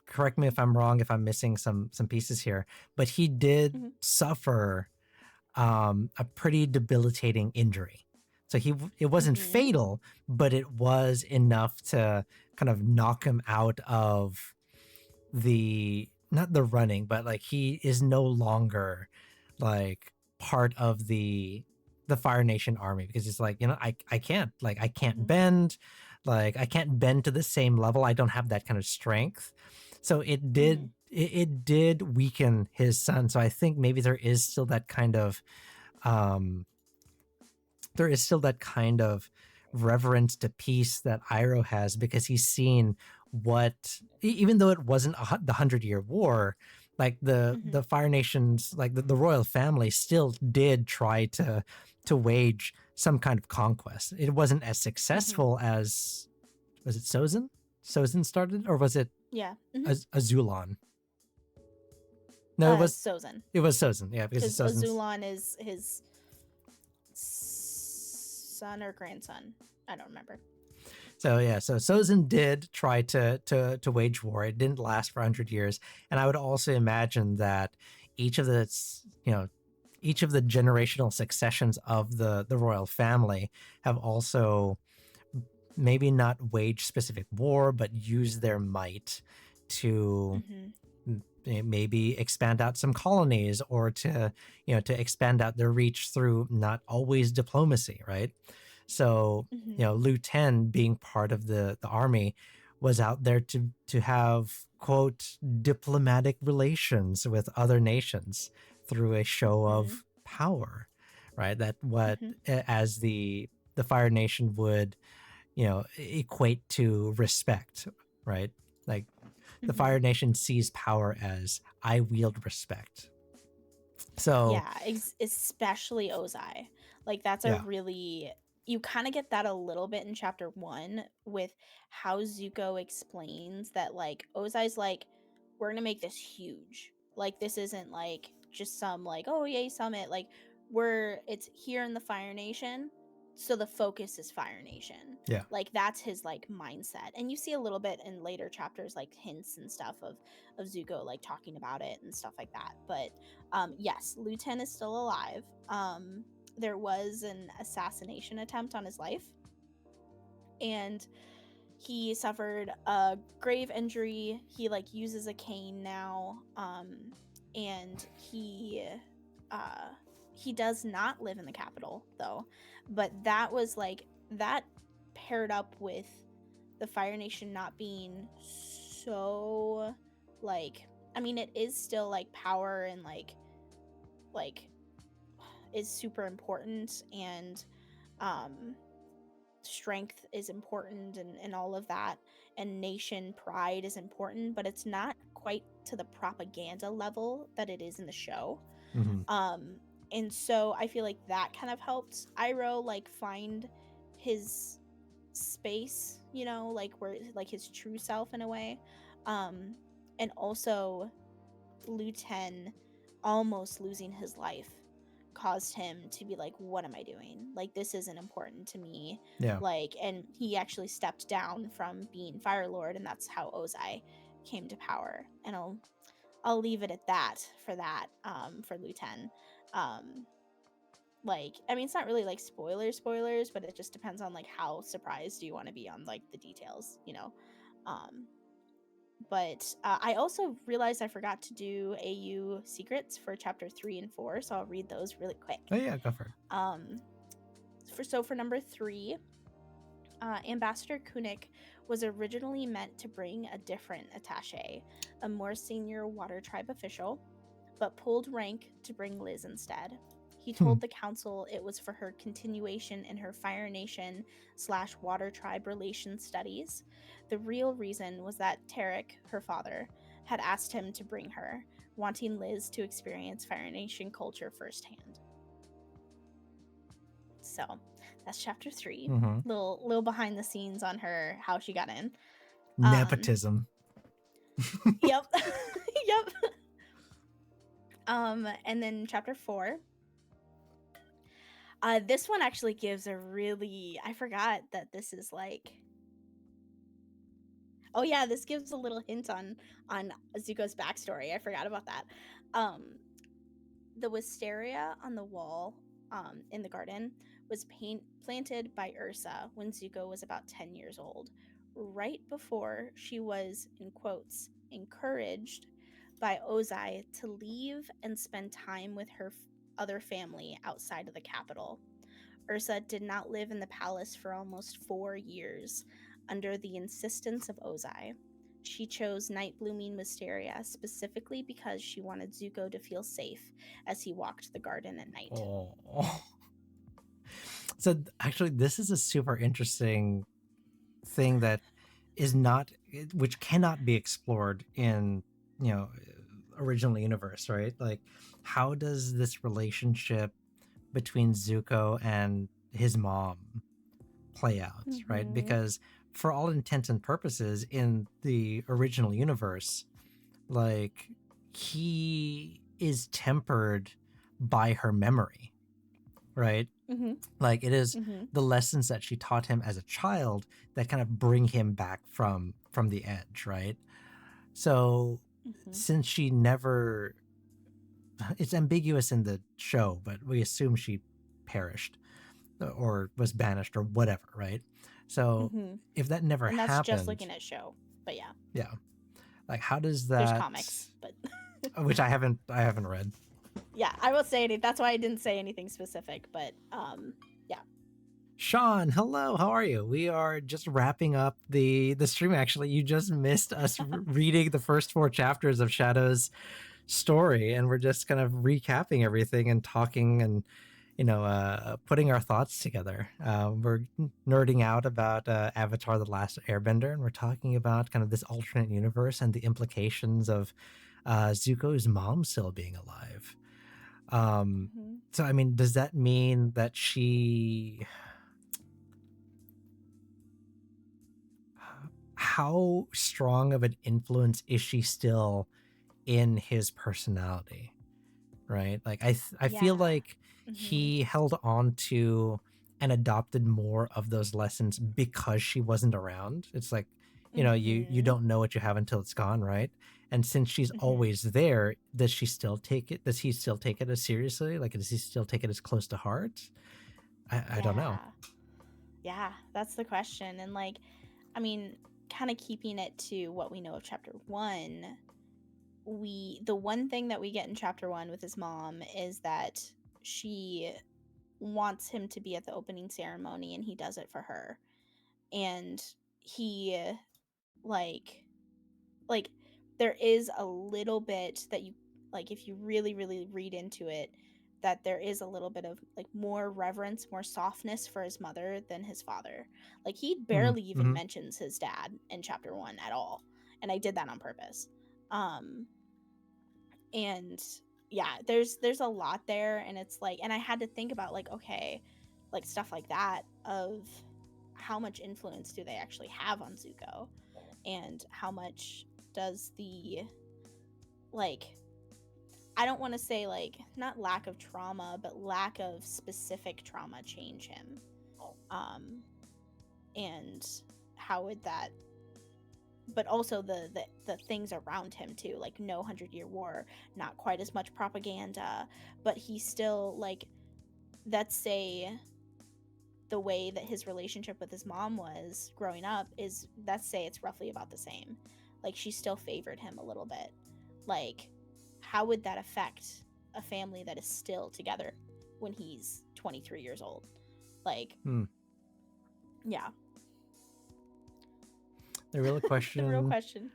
correct me if I'm wrong, if I'm missing some pieces here, but he did Mhm. suffer a pretty debilitating injury. So it wasn't Mhm. fatal, but it was enough to kind of knock him out of the, not the running, but like he is no longer like part of the Fire Nation army, because it's like, I can't Mhm. bend, like I can't bend to the same level. I don't have that kind of strength. So Mhm. it did weaken his son. So I think maybe um there is still that kind of reverence to peace that Iroh has, because he's seen what, even though it wasn't the 100-Year War, like the Mhm. Fire Nations, like the royal family still did try to wage some kind of conquest. It wasn't as Mhm. successful as, was it Sozin? Sozin started, or was it Yeah. Mhm. Azulon? No, Sozin, it was Sozin. Yeah, because it's because Sozin's. Azulon is his son or grandson. I don't remember. So yeah, so Sozin did try to wage war. It didn't last for 100 years, and I would also imagine that each of the you know each of the generational successions of the royal family have also maybe not waged specific war, but used their might to Mhm. maybe expand out some colonies, or to expand out their reach through not always diplomacy, right? So Mhm. Liu Ten, being part of the army, was out there to have, quote, diplomatic relations with other nations through a show Mhm. of power, right? That what, Mhm. as the Fire Nation would equate to respect, right? Like the Mhm. Fire Nation sees power as, I wield respect. So Yeah, especially Ozai. Like that's a yeah, really you kind of get that a little bit in chapter 1 with how Zuko explains that like Ozai's like we're going to make this huge. Like this isn't like just some like oh yay summit like it's here in the Fire Nation. So the focus is Fire Nation. yeah. Like that's his like mindset. And you see a little bit in later chapters like hints and stuff of Zuko like talking about it and stuff like that. But yes, Luten is still alive. There was an assassination attempt on his life, and he suffered a grave injury. He like uses a cane now, and uh he does not live in the capital though, but that was like that paired up with the Fire Nation not being so like, I mean, it is still like power and like is super important, and um strength is important, and all of that, and nation pride is important, but it's not quite to the propaganda level that it is in the show. Hmm. um and so I feel like that kind of helped Iroh like find his space, you know, like where like his true self in a way. um and also Luten almost losing his life caused him to be like, what am I doing? Like, this isn't important to me. Yeah. Like, and he actually stepped down from being Fire Lord, and that's how Ozai came to power. And I'll leave it at that for Luten. Like, I mean, it's not really like spoilers, but it just depends on like how surprised you want to be on like the details, you know. um but I also realized I forgot to do AU secrets for chapter 3 and 4, so I'll read those really quick. Oh yeah, go for it. For number 3, Ambassador Kunik was originally meant to bring a different attaché, a more senior Water Tribe official, but pulled rank to bring Liz instead. He told the council it was for her continuation in her Fire Nation / Water Tribe relations studies. The real reason was that Tarek, her father, had asked him to bring her, wanting Liz to experience Fire Nation culture firsthand. So that's chapter 3. Mm-hmm. Little behind the scenes on her, how she got in. Nepotism. Yep. Yep. And then chapter 4. This one actually gives a really, I forgot that this is like, oh yeah, this gives a little hint on Zuko's backstory. I forgot about that. The wisteria on the wall in the garden was planted by Ursa when Zuko was about 10 years old, right before she was, in quotes, encouraged by Ozai to leave and spend time with her other family outside of the capital. Ursa did not live in the palace for almost 4 years under the insistence of Ozai. She chose night blooming wisteria specifically because she wanted Zuko to feel safe as he walked the garden at night. Oh. So actually, this is a super interesting thing that is not, which cannot be explored in, you know, original universe, right? Like, how does this relationship between Zuko and his mom play out, right? Because for all intents and purposes in the original universe, like, he is tempered by her memory, right? Mm-hmm. Like, it is Mm-hmm. the lessons that she taught him as a child that kind of bring him back from the edge, right? So Mm-hmm. since she never, it's ambiguous in the show, but we assume she perished or was banished or whatever, right? So Mm-hmm. if that never And that's just happened, looking at show, but yeah, yeah, like, how does there's that, comics, but which I haven't read. yeah, I won't say anything. That's why I didn't say anything specific, but yeah. Sean, hello, how are you? We are just wrapping up the stream. Actually, you just missed us reading the first 4 chapters of Shadow's story, and we're just kind of recapping everything and talking and, you know, putting our thoughts together. We're nerding out about Avatar: The Last Airbender, and we're talking about kind of this alternate universe and the implications of Zuko's mom still being alive. Mm-hmm. So I mean, does that mean that she, how strong of an influence is she still in his personality, right? Like, I feel Yeah. like Mm-hmm. he held on to and adopted more of those lessons because she wasn't around. It's like, you know, you don't know what you have until it's gone, right? And since she's always there, does she still take it? Does he still take it as seriously? Like, does he still take it as close to heart? I don't know. Yeah, that's the question. And like, I mean, kind of keeping it to what we know of chapter 1, the one thing that we get in chapter 1 with his mom is that she wants him to be at the opening ceremony, and he does it for her. And he like like there is a little bit that you like, if you really read into it, that there is a little bit of like more reverence, more softness for his mother than his father. Like he barely even Mm-hmm. mentions his dad in chapter 1 at all, and I did that on purpose. And yeah, there's a lot there, and it's like, and I had to think about like, okay, like stuff like that, of how much influence do they actually have on Zuko, and how much does the, like, I don't want to say like, not lack of trauma, but lack of specific trauma change him. And how would that, but also the things around him too, like no 100-Year War, not quite as much propaganda, but he still like, let's say the way that his relationship with his mom was growing up is, let's say it's roughly about the same. Like she still favored him a little bit. Like how would that affect a family that is still together when he's 23 years old? Like, yeah. The real The real question: question.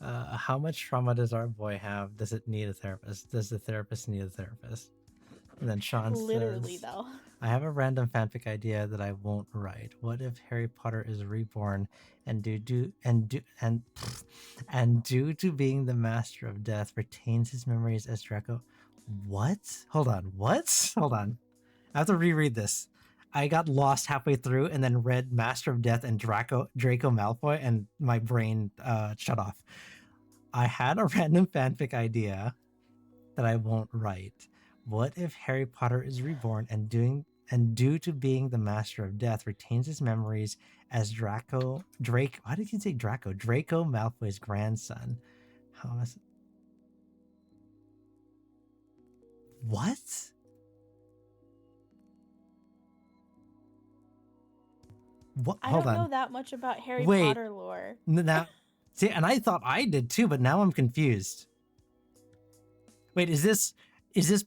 how much trauma does our boy have? Does it need a therapist? Does the therapist need a therapist? And then Sean Literally says, though. I have a random fanfic idea that I won't write. What if Harry Potter is reborn and due to being the master of death retains his memories as Draco? What? Hold on. What? Hold on. I have to reread this. I got lost halfway through and then read Master of Death and Draco Malfoy, and my brain shut off. I had a random fanfic idea that I won't write. What if Harry Potter is reborn and due to being the master of death retains his memories as Drake? Why did he say Draco? Draco Malfoy's grandson. How am I? What? What? I Hold don't know on. that much about Harry Wait. Potter lore. Now, see, and I thought I did too, but now I'm confused. Wait, is this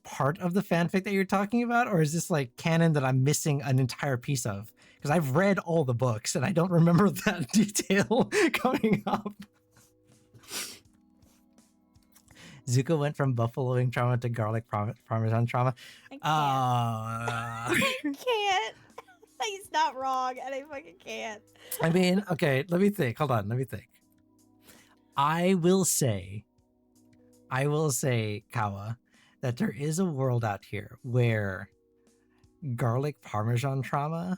part of the fanfic that you're talking about, or is this like canon that I'm missing an entire piece of? Because I've read all the books and I don't remember that detail coming up. Zuko went from buffaloing trauma to garlic parmesan trauma. I can't. I can't. He's not wrong, and I fucking can't. I mean, okay, let me think. Hold on, let me think. I will say, Kawa, that there is a world out here where garlic parmesan trauma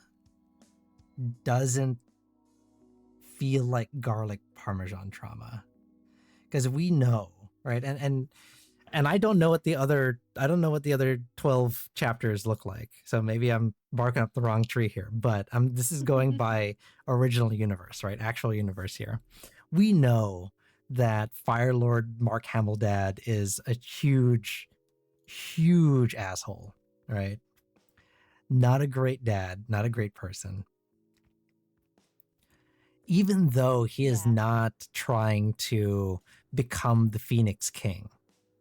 doesn't feel like garlic parmesan trauma, because we know, right? And I don't know what the other 12 chapters look like, so maybe I'm barking up the wrong tree here, but this is going by original universe, right? Actual universe here. We know that Fire Lord Mark Hamill dad is a huge asshole, right? Not a great dad, not a great person. Even though he is not trying to become the Phoenix King,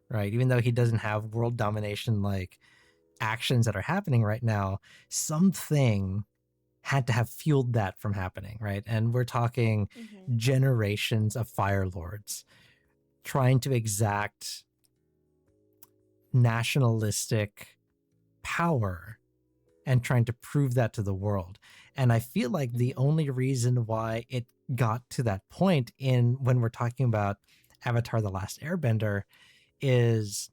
right? Even though he doesn't have world domination like actions that are happening right now, something had to have fueled that from happening, right? And we're talking generations of Fire Lords trying to exact nationalistic power and trying to prove that to the world. And I feel like the only reason why it got to that point when we're talking about Avatar: The Last Airbender is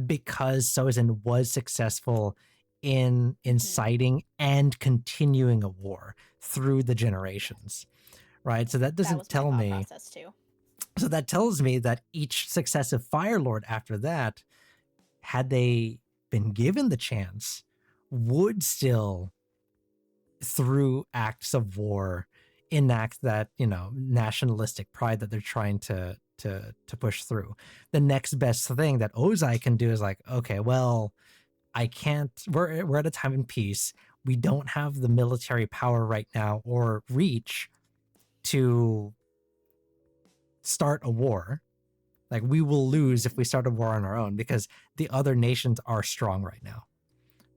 because Sozin was successful in inciting and continuing a war through the generations, right? So that doesn't tell me. Process too. So that tells me that each successive Fire Lord after that, had they been given the chance, would still, through acts of war, enact that, nationalistic pride that they're trying to push through. The next best thing that Ozai can do is like, okay, well, I can't, we're at a time in peace. We don't have the military power right now or reach to start a war. Like we will lose if we start a war on our own because the other nations are strong right now.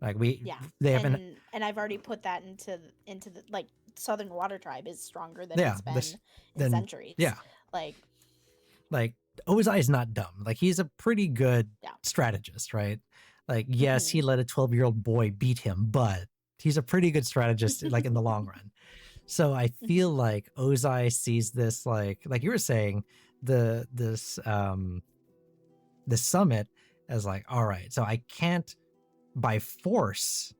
Like Yeah. they haven't. And I've already put that into the like Southern Water Tribe is stronger than Yeah, it's this been in then centuries. yeah, Like like Ozai is not dumb. Like he's a pretty good yeah. strategist, right? Like yes, he Mhm. let a 12-year-old boy beat him, but he's a pretty good strategist, like in the long run. So I feel Mhm. like Ozai sees this like you were saying, this the summit as like, all right, so I can't by force,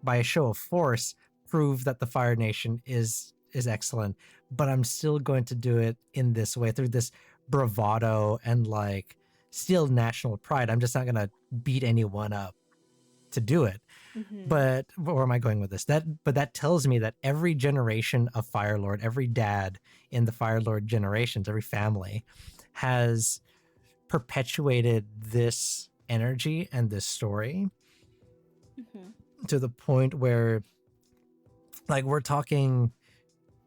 by a show of force, prove that the Fire Nation is excellent, but I'm still going to do it in this way through this bravado and like still national pride. I'm just not gonna beat anyone up to do it. Mhm. But where am I going with this? That tells me that every generation of Fire Lord, every dad in the Fire Lord generations, every family has perpetuated this energy and this story Mhm. to the point where like we're talking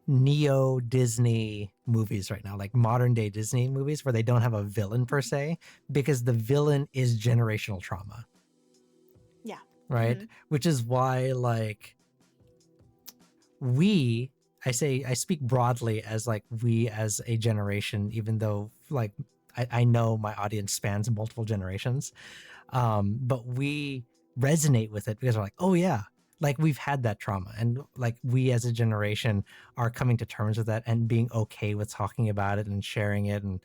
neo Disney movies right now, like modern day Disney movies where they don't have a villain per se because the villain is generational trauma, Yeah. right? Mhm. Which is why like we I speak broadly as like we as a generation, even though like I know my audience spans multiple generations. But we resonate with it because we're like, oh yeah, like we've had that trauma, and like we as a generation are coming to terms with that and being okay with talking about it and sharing it and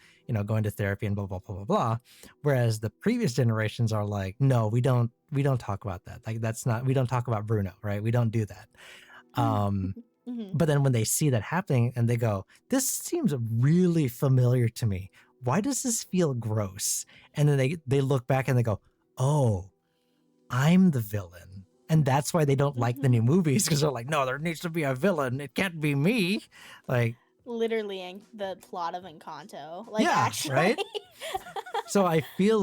going to therapy and blah blah blah blah blah. Whereas the previous generations are like, no, we don't talk about that. Like that's not we don't talk about Bruno, right? We don't do that. Um, Mhm. but then when they see that happening and they go, this seems really familiar to me. Why does this feel gross? And then they look back and they go, oh, I'm the villain. And that's why they don't like the new Mhm. movies because they're like, no, there needs to be a villain. It can't be me. Like, Literally the plot of Encanto. Like yeah, actually. right. So But I feel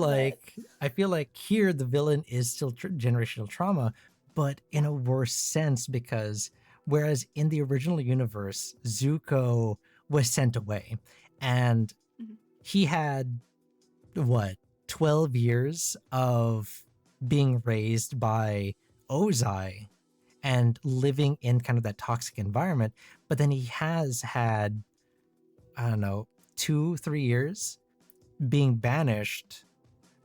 like here the villain is still generational trauma, but in yeah. a worse sense because whereas in the original universe, Zuko was sent away, and Mhm. he had what 12 years of being raised by Ozai and living in kind of that toxic environment, but then he has had I don't know 2-3 years being banished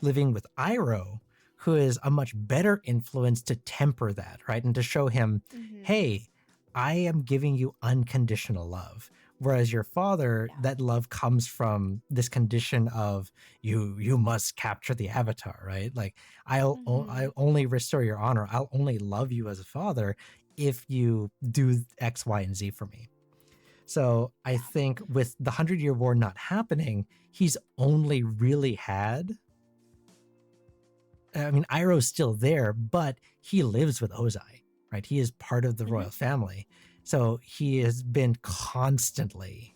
living with Iroh, who is a much better influence to temper that, right? And to show him, Mhm. hey, I am giving you unconditional love. Whereas your father, Yeah. that love comes from this condition of you must capture the avatar, right? Like I Mhm. only restore your honor. I'll only love you as a father if you do X, Y, and Z for me. So I Yeah. think with the 100-Year War not happening, he's only really had I mean, Iroh's still there, but he lives with Ozai, right? He is part of the Mhm. royal family. So he has been constantly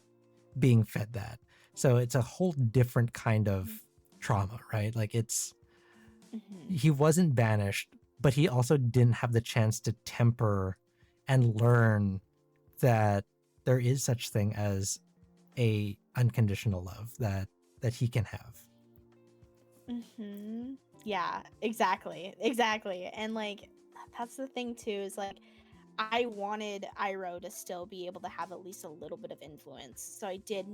being fed that. So it's a whole different kind of Mhm. trauma, right? Like Mhm. he wasn't banished, but he also didn't have the chance to temper and learn that there is such thing as a unconditional love that he can have. Mhm. Yeah, exactly. Exactly. And like that's the thing too is like I wanted Iroh to still be able to have at least a little bit of influence. So I did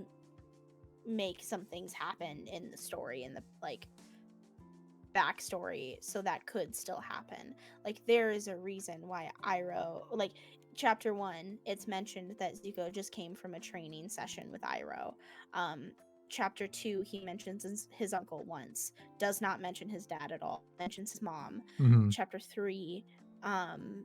make some things happen in the story in the like backstory so that could still happen. Like there is a reason why Iroh like chapter 1 it's mentioned that Zuko just came from a training session with Iroh. Um chapter 2 he mentions his uncle once, does not mention his dad at all, mentions his mom. Mm-hmm. Chapter 3 um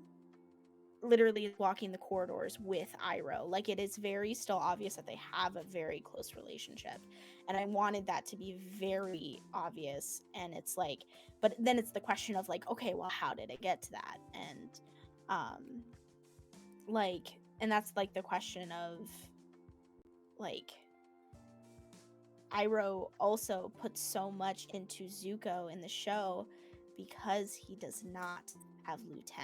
literally walking the corridors with Iroh. Like it is very still obvious that they have a very close relationship. And I wanted that to be very obvious. And it's like, but then it's the question of like, okay, well, how did it get to that? And um like and that's like the question of like Iroh also puts so much into Zuko in the show because he does not have Lu 10.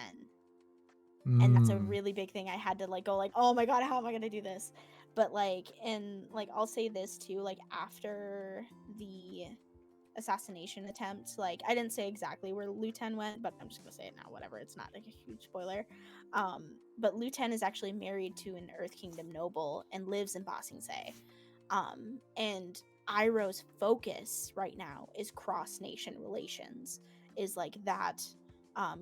And that's a Mm. really big thing I had to like go like, oh my god, how am I gonna do this? But like, and like, I'll say this too, like after the assassination attempt, like I didn't say exactly where Luten went, but I'm just gonna say it now, whatever, it's not like a huge spoiler. But Luten is actually married to an Earth Kingdom noble and lives in Ba Sing Se. And Iroh's focus right now is cross nation relations, is like that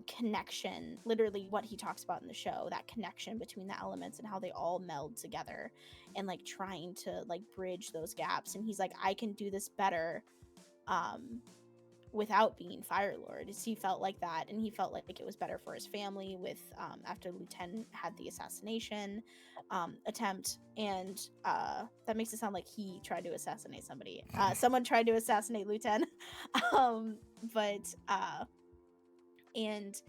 connection, literally what he talks about in the show, that connection between the elements and how they all meld together, and like trying to like bridge those gaps. And he's like, I can do this better without being Fire Lord. He felt like that, and he felt like it was better for his family with after Lieutenant had the assassination attempt. And that makes it sound like he tried to assassinate somebody. Someone tried to assassinate Lieutenant. But and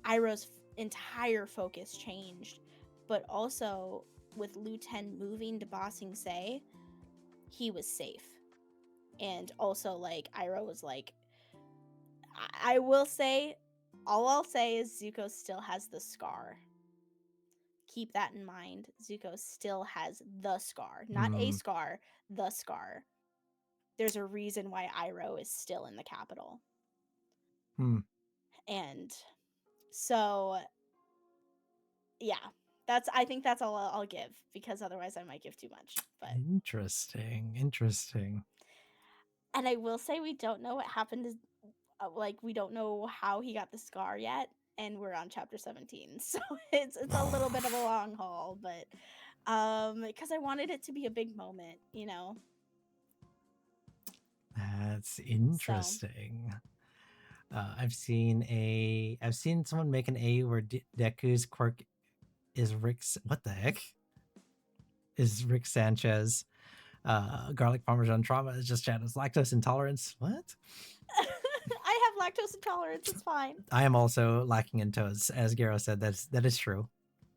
Iroh's entire focus changed. But also with Lieutenant moving to Ba Sing Se, he was safe. And also like Iroh was like, I will say, all I'll say is Zuko still has the scar. Keep that in mind. Zuko still has the scar, not a scar, the scar. There's a reason why Iroh is still in the capital. And so, yeah, I think that's all I'll give, because otherwise I might give too much. But Interesting. And I will say we don't know what happened to, like, we don't know how he got the scar yet, and we're on chapter 17, so it's a little bit of a long haul, but because I wanted it to be a big moment, you know. That's interesting. I've seen someone make an A where Deku's quirk is what the heck is Rick Sanchez. Garlic parmesan trauma is just Shadow's lactose intolerance. What? I have lactose intolerance. It's fine. I am also lacking in toes, as Garo said. That is true.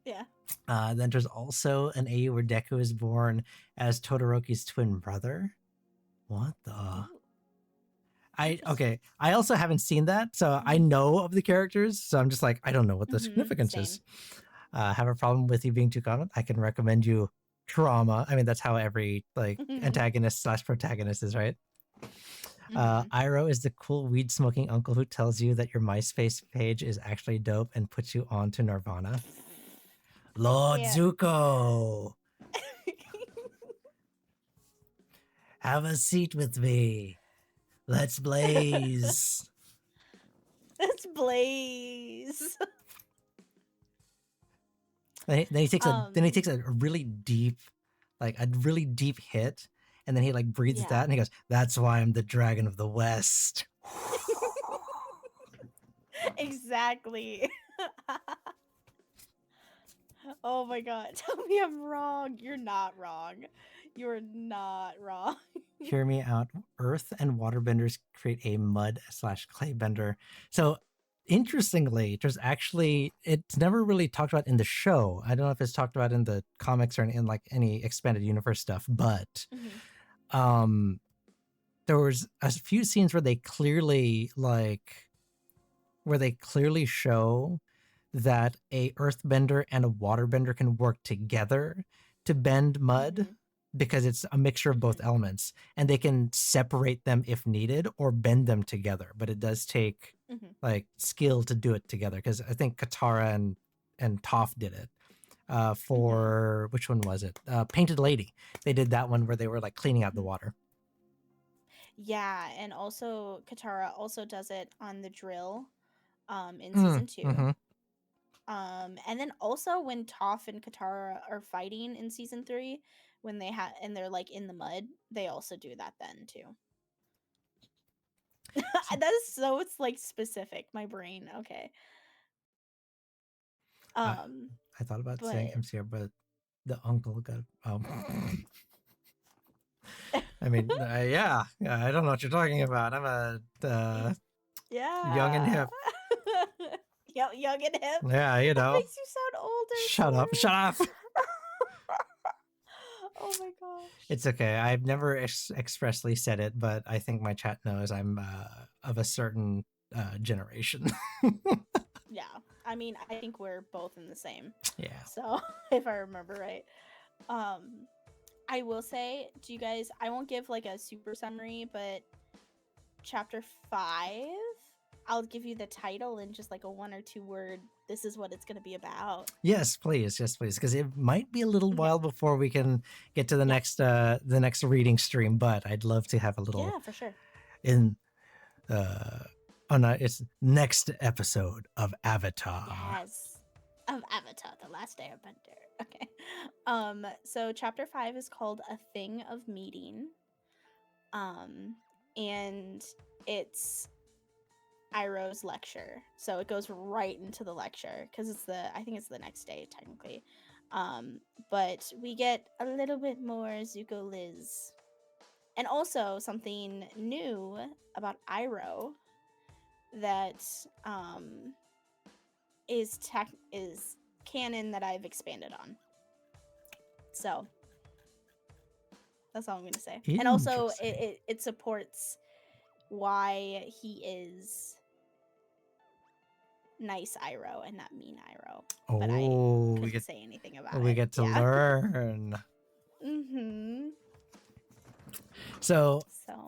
Yeah. Then there's also an A where Deku is born as Todoroki's twin brother. What the? Ooh. Okay. I also haven't seen that, so I know of the characters. So I'm just like, I don't know what the significance is. Have a problem with you being too common? I can recommend you Trauma. I mean, that's how every like antagonist / protagonist is, right? Iroh is the cool weed smoking uncle who tells you that your MySpace page is actually dope and puts you on to Nirvana. Lord Zuko, have a seat with me. Let's blaze. Let's blaze. Then he takes a really deep hit, and then he like breathes that, and he goes, "That's why I'm the Dragon of the West." Exactly. Oh my god. Tell me I'm wrong. You're not wrong. You're not wrong. Hear me out. Earth and waterbenders create a mud / clay bender. So interestingly, it's never really talked about in the show. I don't know if it's talked about in the comics or in like any expanded universe stuff, but there was a few scenes where they clearly show that a earthbender and a waterbender can work together to bend mud because it's a mixture of both elements, and they can separate them if needed or bend them together. But it does take like skill to do it together, because I think Katara and Toph did it. For which one was it? Painted Lady. They did that one where they were like cleaning out the water. Yeah, and also Katara also does it on the drill in season 2. And then also when Toph and Katara are fighting in season 3, when they're like in the mud, they also do that then too. That is so, it's like specific, my brain. Okay. I thought about saying MCR, but the uncle got I mean, yeah, I don't know what you're talking about. I'm a young and hip. Young and hip. Yeah, you know. That makes you sound older. Shut up! Shut up! Oh my gosh. It's okay. I've never expressly said it, but I think my chat knows I'm of a certain generation. Yeah, I mean, I think we're both in the same. Yeah. So if I remember right, I will say, do you guys? I won't give like a super summary, but chapter 5, I'll give you the title and just like a 1 or 2 word. This is what it's going to be about. Yes, please, because it might be a little Okay. while before we can get to the next reading stream. But I'd love to have a little Yeah, for sure. in on its next episode of Avatar. Yes. Of Avatar, The Last Airbender. Okay. So chapter 5 is called A Thing of Meeting. And it's Iroh's lecture. So it goes right into the lecture because I think it's the next day technically. But we get a little bit more Zuko Liz. And also something new about Iroh that is canon that I've expanded on. So that's all I'm gonna say. And also it supports why he is nice Iroh and not mean Iroh. But I couldn't say anything about it. We get to learn. Mm-hmm. So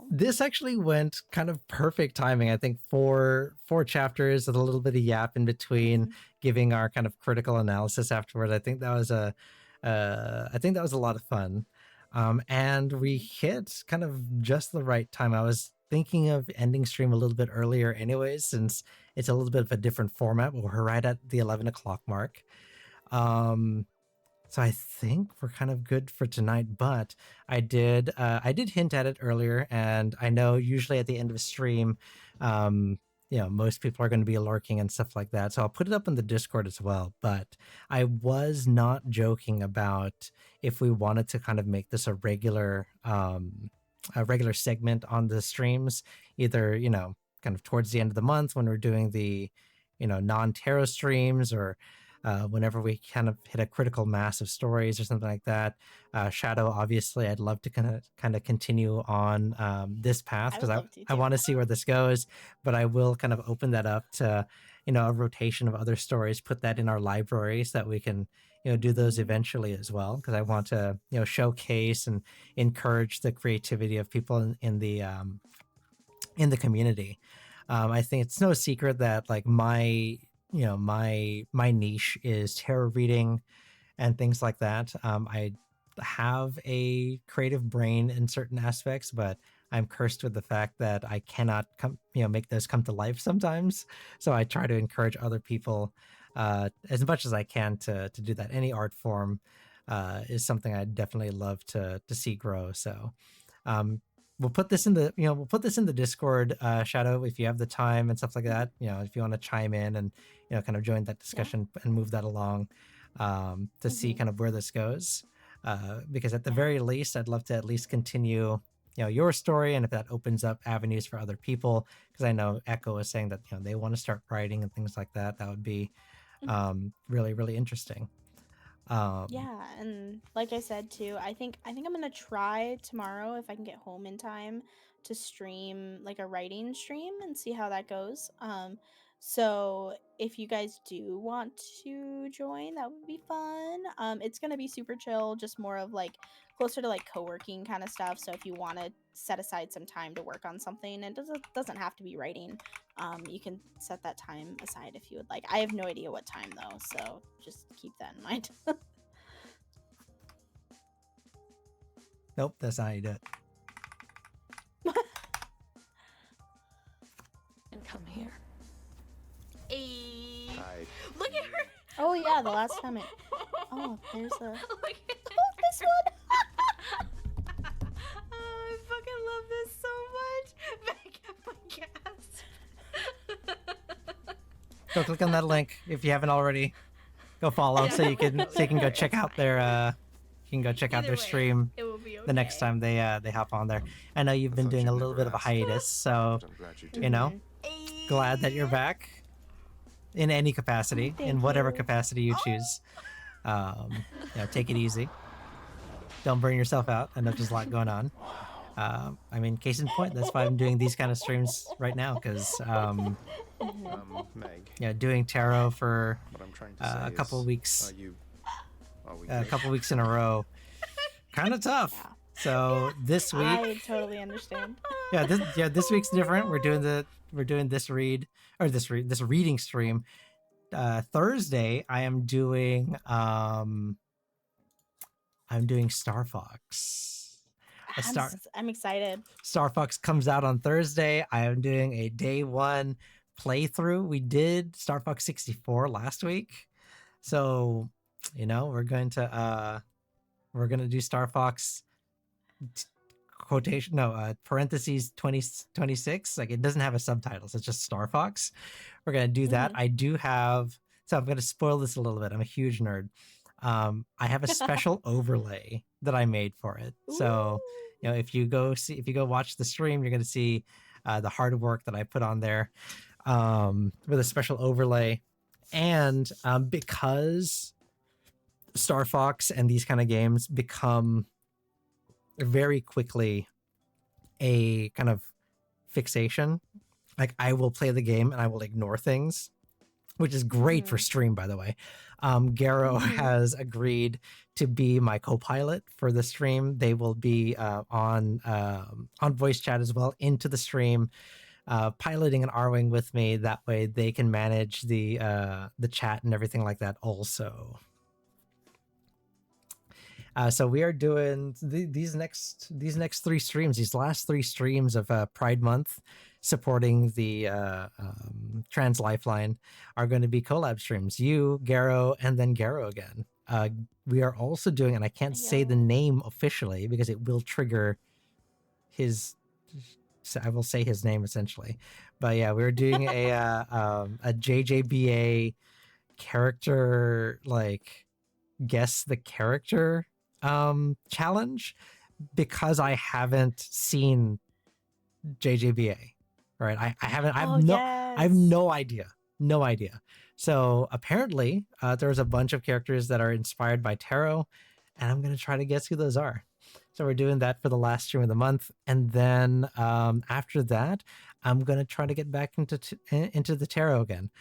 this actually went kind of perfect timing. I think four chapters with a little bit of yap in between, giving our kind of critical analysis afterwards. I think that was a lot of fun. And we hit kind of just the right time. I was thinking of ending stream a little bit earlier anyways, since it's a little bit of a different format, but we're right at the 11 o'clock mark. So I think we're kind of good for tonight, but I did hint at it earlier, and I know usually at the end of a stream, most people are going to be lurking and stuff like that. So I'll put it up in the Discord as well. But I was not joking about if we wanted to kind of make this a regular segment on the streams, either, kind of towards the end of the month when we're doing the, non-tarot streams, or whenever we kind of hit a critical mass of stories or something like that. Shadow, obviously, I'd love to kind of continue on this path because I want to see where this goes, but I will kind of open that up to, a rotation of other stories, put that in our library so that we can, do those eventually as well, because I want to, showcase and encourage the creativity of people in the community. I think it's no secret that like my niche is tarot reading and things like that. I have a creative brain in certain aspects, but I'm cursed with the fact that I cannot make those come to life sometimes. So I try to encourage other people as much as I can to do that. Any art form is something I'd definitely love to see grow. So we'll put this in the Discord, Shadow, if you have the time and stuff like that. If you want to chime in and kind of join that discussion and move that along to see kind of where this goes. Because at the very least, I'd love to at least continue your story, and if that opens up avenues for other people, because I know Echo is saying that they want to start writing and things like that. That would be really, really interesting. Yeah, and like I said too, I think I'm gonna try tomorrow if I can get home in time to stream like a writing stream and see how that goes. So if you guys do want to join, that would be fun. It's gonna be super chill, just more of like closer to like co-working kind of stuff. So if you want to set aside some time to work on something, it doesn't have to be writing. You can set that time aside if you would like. I have no idea what time though, so just keep that in mind. Nope, that's not how you do it. And come here. Hey. Hi. Look at her. Oh yeah, the last time it. Oh, there's a. Look at Oh, this one. Oh, I fucking love this so much. Back at my gas. Go click on that link if you haven't already. Go follow so you can go check out their their stream It will be okay. the next time they hop on there. I know you've been doing a little bit of a hiatus, so But I'm glad you did. glad that you're back in any capacity, Thank in whatever you. capacity you choose. Take it easy. Don't burn yourself out. I know there's a lot going on. I mean, case in point, that's why I'm doing these kind of streams right now, because Meg, doing tarot for what I'm trying to say a couple is, weeks, are we a couple weeks in a row kind of tough. Yeah. So this week, I totally understand. this week's different. We're doing this reading stream. Thursday, I'm doing Star Fox. I'm excited. Star Fox comes out on Thursday. I am doing a day one playthrough. We did Star Fox 64 last week, so we're going to do Star Fox parentheses 2026. Like, it doesn't have a subtitles. It's just Star Fox. We're gonna do that. I do have. So I'm gonna spoil this a little bit. I'm a huge nerd. I have a special overlay that I made for it. So, if you go watch the stream, you're gonna see the hard work that I put on there with a special overlay. And because Star Fox and these kind of games become very quickly a kind of fixation, like, I will play the game and I will ignore things, which is great for stream, by the way. Garo has agreed to be my co-pilot for the stream. They will be on voice chat as well into the stream, piloting and arwing with me. That way they can manage the chat and everything like that also. So we are doing these next 3 streams, these last 3 streams of Pride Month, supporting the Trans Lifeline, are going to be collab streams. You, Garo, and then Garo again. We are also doing, and I can't say the name officially because it will trigger his. I will say his name essentially, but yeah, we're doing a JJBA character, like, guess the character challenge, because I haven't seen JJBA, right? I haven't. I have no idea. So apparently, there's a bunch of characters that are inspired by tarot, and I'm gonna try to guess who those are. So we're doing that for the last stream of the month, and then after that, I'm gonna try to get back into the tarot again.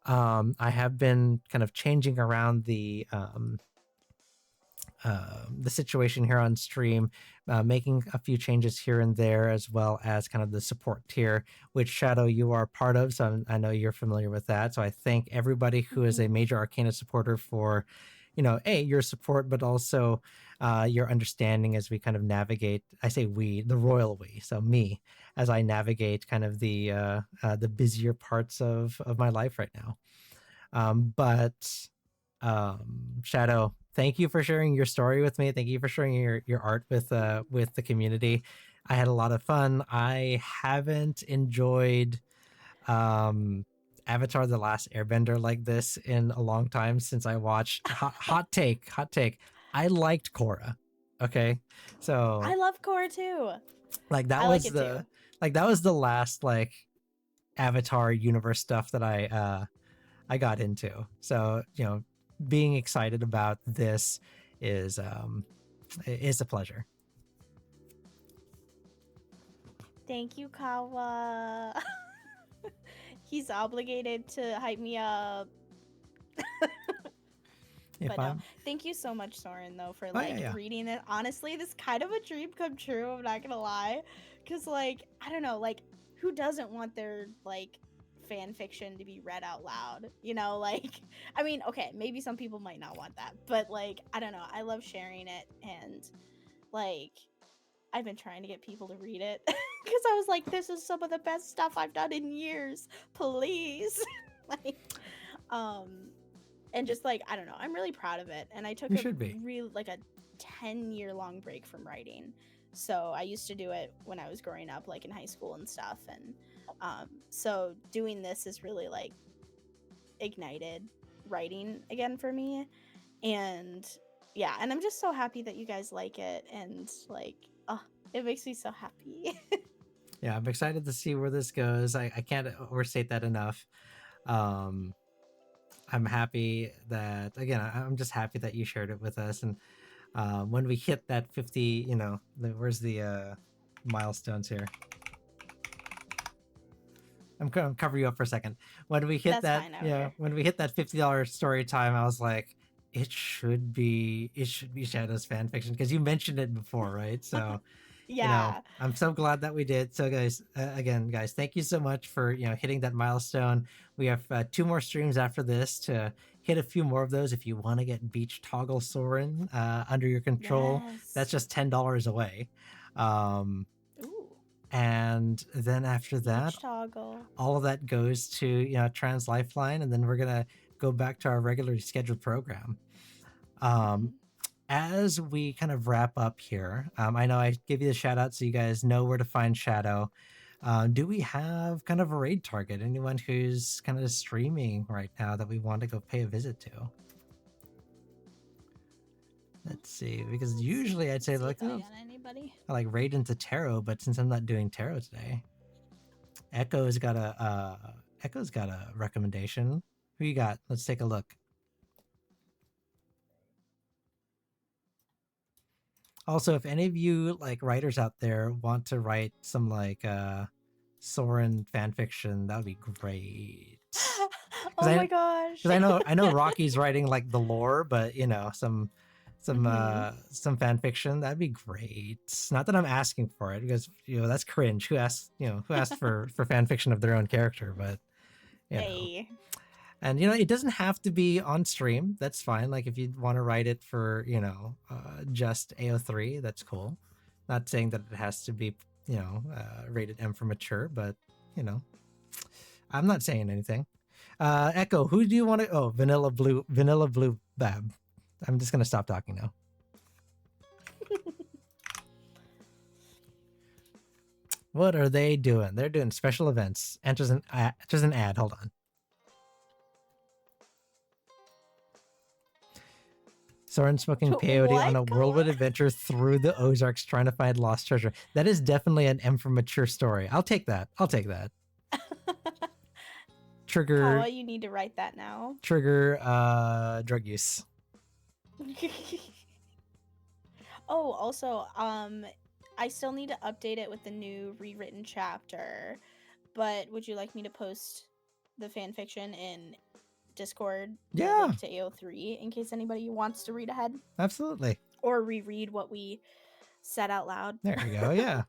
I have been kind of changing around the situation here on stream, making a few changes here and there, as well as kind of the support tier, which, Shadow, you are part of. So I know you're familiar with that. So I thank everybody who is a major Arcana supporter for, your support, but also your understanding as we kind of navigate. I say we, the royal we, so me, as I navigate kind of the busier parts of my life right now. Shadow, thank you for sharing your story with me. Thank you for sharing your art with the community. I had a lot of fun. I haven't enjoyed Avatar: The Last Airbender like this in a long time, since I watched hot take. I liked Korra. Okay. So I love Korra too. Like, that was the last, like, Avatar universe stuff that I got into. So, being excited about this is a pleasure. Thank you, Kawa. He's obligated to hype me up. But no, thank you so much, Soren, though, for reading it. Honestly, this is kind of a dream come true, I'm not gonna lie. Because, like, I don't know, like, who doesn't want their, like, fan fiction to be read out loud? Like, I mean, okay, maybe some people might not want that, but, like, I don't know, I love sharing it, and, like, I've been trying to get people to read it because I was like, this is some of the best stuff I've done in years, please. Like, and just, like, I don't know, I'm really proud of it, and I took a 10-year long break from writing. So I used to do it when I was growing up, like in high school and stuff, and so doing this is really, like, ignited writing again for me. And yeah, and I'm just so happy that you guys like it, and, like, it makes me so happy. Yeah, I'm excited to see where this goes. I can't overstate that enough. I'm happy that, again, I'm just happy that you shared it with us. And when we hit that 50, where's the milestones here? I'm going to cover you up for a second. When we hit when we hit that $50 story time, I was like, it should be Shadow's fan fiction because you mentioned it before, right? So Yeah. I'm so glad that we did. So guys, again, guys, thank you so much for hitting that milestone. We have 2 more streams after this to hit a few more of those. If you want to get Beach Toggle Soren under your control, Yes. that's just $10 away. Ooh. And then after that, Beach toggle. all of that goes to Trans Lifeline, and then we're gonna go back to our regularly scheduled program. As we kind of wrap up here, I know I gave you the shout out so you guys know where to find Shadow. Do we have kind of a raid target? Anyone who's kind of streaming right now that we want to go pay a visit to? Let's see, because usually I'd say See like, if I oh, got anybody. I like raid into tarot, but since I'm not doing tarot today, Echo's got a recommendation. Who you got? Let's take a look. Also, if any of you like writers out there want to write some like Soren fan fiction, that would be great. Oh my gosh. Because I know Rocky's writing like the lore, but some fan fiction, that'd be great. Not that I'm asking for it, because that's cringe. Who asked for fan fiction of their own character? But Hey. and it doesn't have to be on stream. That's fine. Like if you want to write it for just AO3, that's cool. Not saying that it has to be rated M for mature, but I'm not saying anything. Echo, who do you want to? Oh, Vanilla Blue Bab. I'm just gonna stop talking now. What are they doing? They're doing special events. Enters an ad. Hold on. Soren smoking peyote on a whirlwind adventure through the Ozarks trying to find lost treasure. That is definitely an M for mature story. I'll take that. Trigger. Paula, you need to write that now. Trigger drug use. Oh, also, I still need to update it with the new rewritten chapter, but would you like me to post the fan fiction in Discord? Yeah. Link to AO3 in case anybody wants to read ahead. Absolutely. Or reread what we said out loud. There you go. Yeah.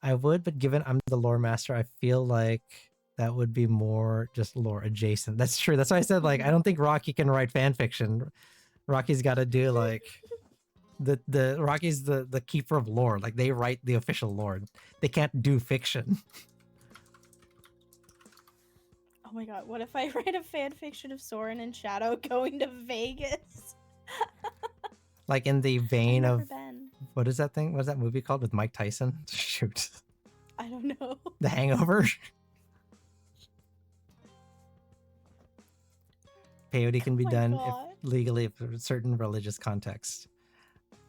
I would, but given I'm the lore master, I feel like that would be more just lore adjacent. That's true. That's why I said, like, I don't think Rocky can write fan fiction. Rocky's got to do like the Rocky's the keeper of lore. Like they write the official lore. They can't do fiction. Oh my god, what if I write a fan fiction of Soren and Shadow going to Vegas? Like in the vein of been. What is that thing? What is that movie called with Mike Tyson? Shoot. I don't know. The Hangover. Peyote can be done legally for certain religious contexts.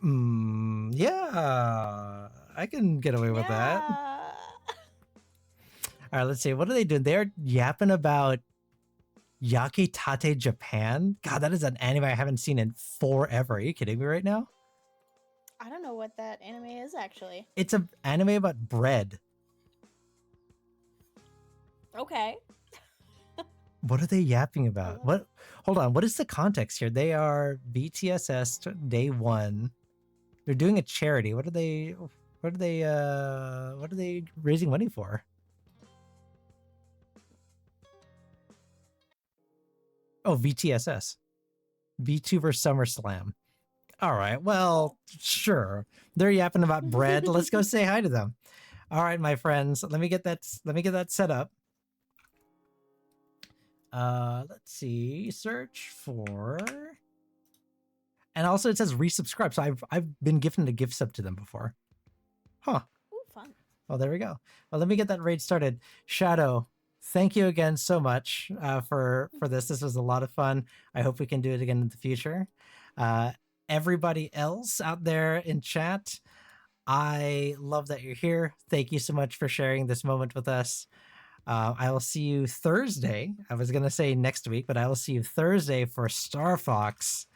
Yeah, I can get away with that. All right, let's see. What are they doing? They're yapping about Yakitate Japan. God, that is an anime I haven't seen in forever. Are you kidding me right now? I don't know what that anime is actually. It's an anime about bread. Okay. What are they yapping about? What? Hold on. What is the context here? They are BTSS day 1. They're doing a charity. What are they raising money for? Oh, VTSS. VTuber SummerSlam. All right. Well, sure. They're yapping about bread. Let's go say hi to them. All right, my friends. Let me get that set up. Let's see. Search for. And also it says resubscribe. So I've been gifted a gift sub to them before. Huh. Ooh, fun. Well, there we go. Well, let me get that raid started. Shadow, thank you again so much for this. This was a lot of fun. I hope we can do it again in the future. Everybody else out there in chat, I love that you're here. Thank you so much for sharing this moment with us. I will see you Thursday. I was going to say next week, but I will see you Thursday for Star Fox.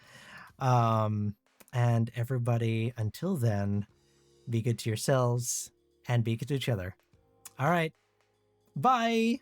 And everybody, until then, be good to yourselves and be good to each other. All right. Bye.